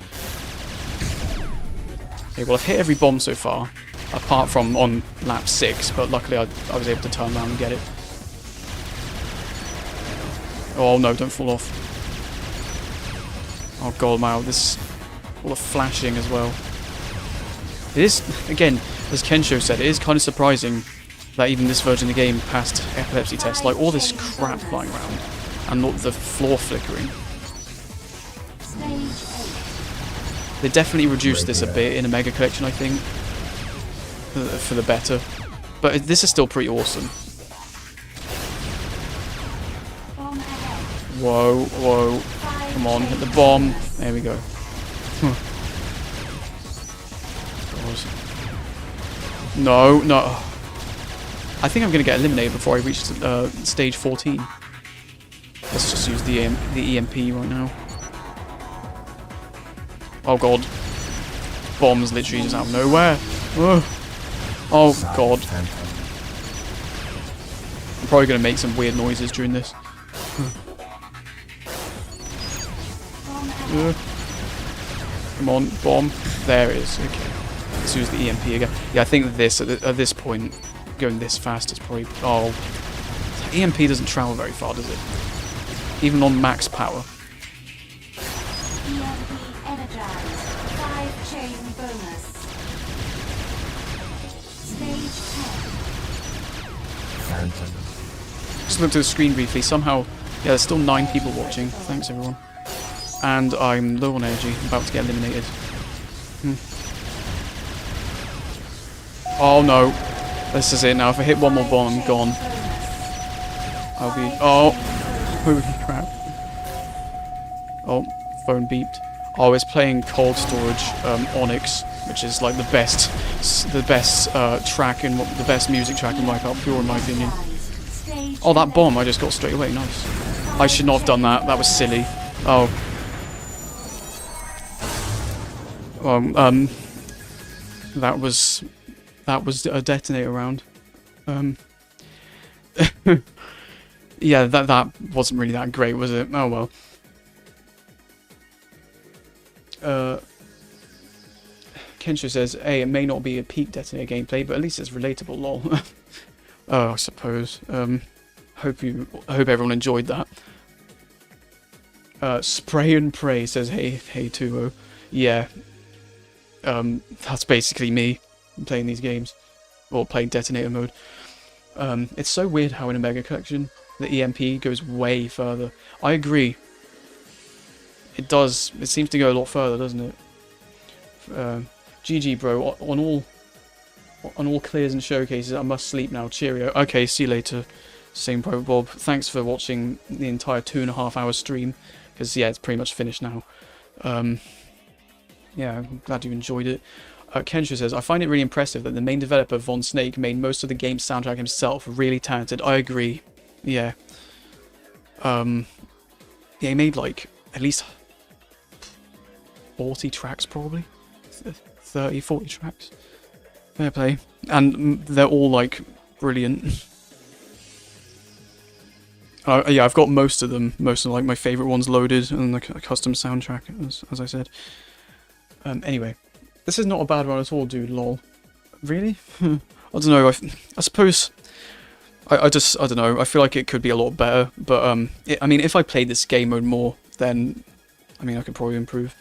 Okay, well I've hit every bomb so far, apart from on lap 6, but luckily I was able to turn around and get it. Oh no, don't fall off. Oh god, wow, this all the flashing as well. It is, again, as Kensho said, it is kind of surprising that even this version of the game passed epilepsy tests. Like, all this crap flying around, and not the floor flickering. Stage 8. They definitely reduced this a bit in a Mega Collection, I think, for the better. But this is still pretty awesome. Bomb ahead. Whoa, whoa. 5 Come on, hit the chain bomb. bonus. There we go. God. No, no. I think I'm going to get eliminated before I reach stage 14. Let's just use the EMP right now. Oh god. Bombs literally just out of nowhere. Oh god. I'm probably going to make some weird noises during this. Bomb ahead. Come on, bomb. There it is. Okay. Let's use the EMP again. Yeah, I think this at this point going this fast, it's probably... Oh, EMP doesn't travel very far, does it? Even on max power. EMP energized. 5 chain bonus. Stage 10. Phantom. Just looked at the screen briefly. Somehow, yeah, there's still 9 people watching. Thanks, everyone. And I'm low on energy. I'm about to get eliminated. Oh no. This is it now. If I hit one more bomb, I'm gone. I'll be... Oh! Holy crap. Oh, phone beeped. Oh, it's playing Cold Storage Onyx, which is like the best track in the best music track in WipEout Pure, in my opinion. Oh, that bomb I just got straight away. Nice. I should not have done that. That was silly. Oh. That was a detonator round. Yeah, that wasn't really that great, was it? Oh well. Kensho says, hey, it may not be a peak detonator gameplay, but at least it's relatable, lol. Oh, I suppose. Hope everyone enjoyed that. Spray and Pray says, hey 2-0. Yeah. That's basically me playing these games. Or playing detonator mode. It's so weird how in a Mega Collection, the EMP goes way further. I agree. It does. It seems to go a lot further, doesn't it? GG, bro. On all clears and showcases, I must sleep now. Cheerio. Okay, see you later. Same bro, Bob. Thanks for watching the entire 2.5 hour stream. Because, yeah, it's pretty much finished now. Yeah, I'm glad you enjoyed it. Kensho says, I find it really impressive that the main developer, Von Snake, made most of the game's soundtrack himself. Really talented. I agree. Yeah. Yeah, he made, like, at least 40 tracks, probably. 30, 40 tracks. Fair play. And they're all, like, brilliant. Yeah, I've got most of them. Most of, like, my favourite ones loaded and, like, a custom soundtrack, as I said. Anyway. This is not a bad one at all, dude, lol. Really? I don't know, I suppose... I don't know, I feel like it could be a lot better, but, I mean, if I played this game mode more, then, I mean, I could probably improve.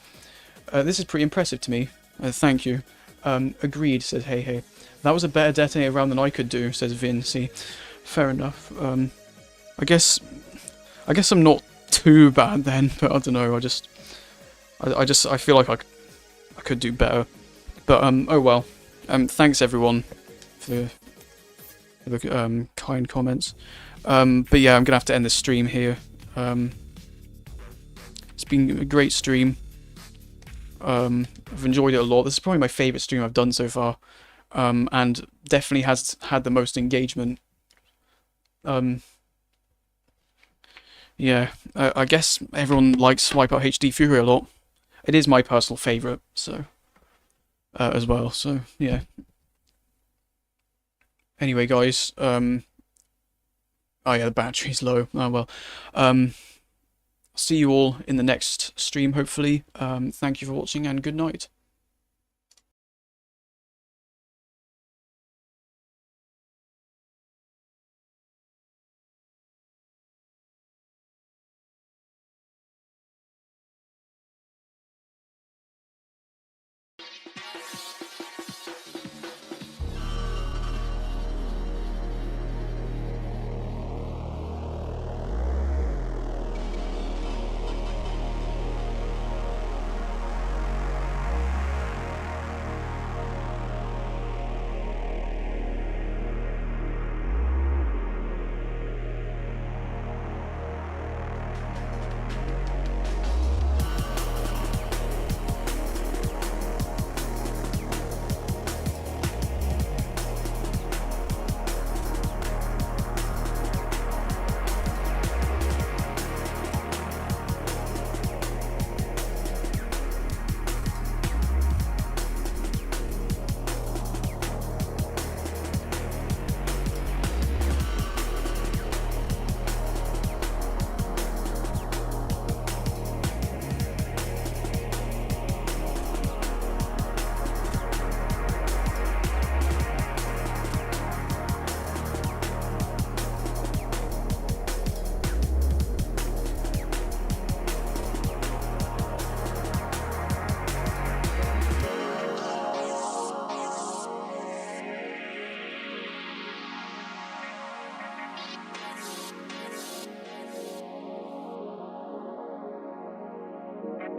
This is pretty impressive to me. Thank you. Agreed, says hey. That was a better detonator round than I could do, says Vin. See, fair enough. I guess I'm not too bad then, but I don't know, I feel like I could do better. But, oh well. Thanks everyone for the kind comments. But yeah, I'm gonna have to end this stream here. It's been a great stream. I've enjoyed it a lot. This is probably my favourite stream I've done so far. And definitely has had the most engagement. Yeah, I guess everyone likes WipEout HD Fury a lot. It is my personal favourite, so as well. So yeah. Anyway, guys. Oh yeah, the battery's low. Oh well. See you all in the next stream, hopefully. Thank you for watching and good night.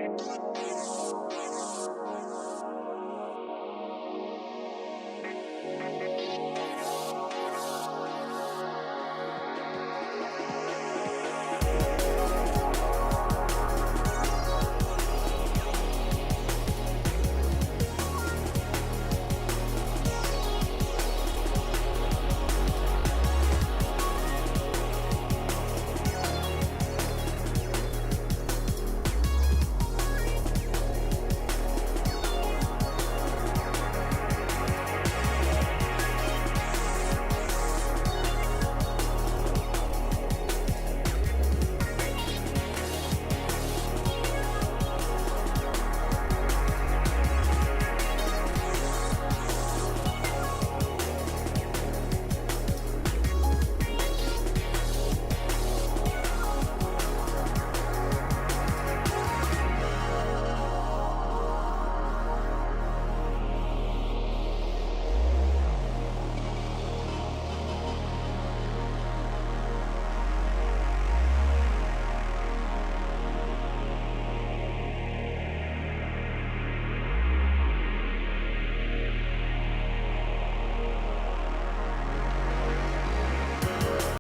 Bye.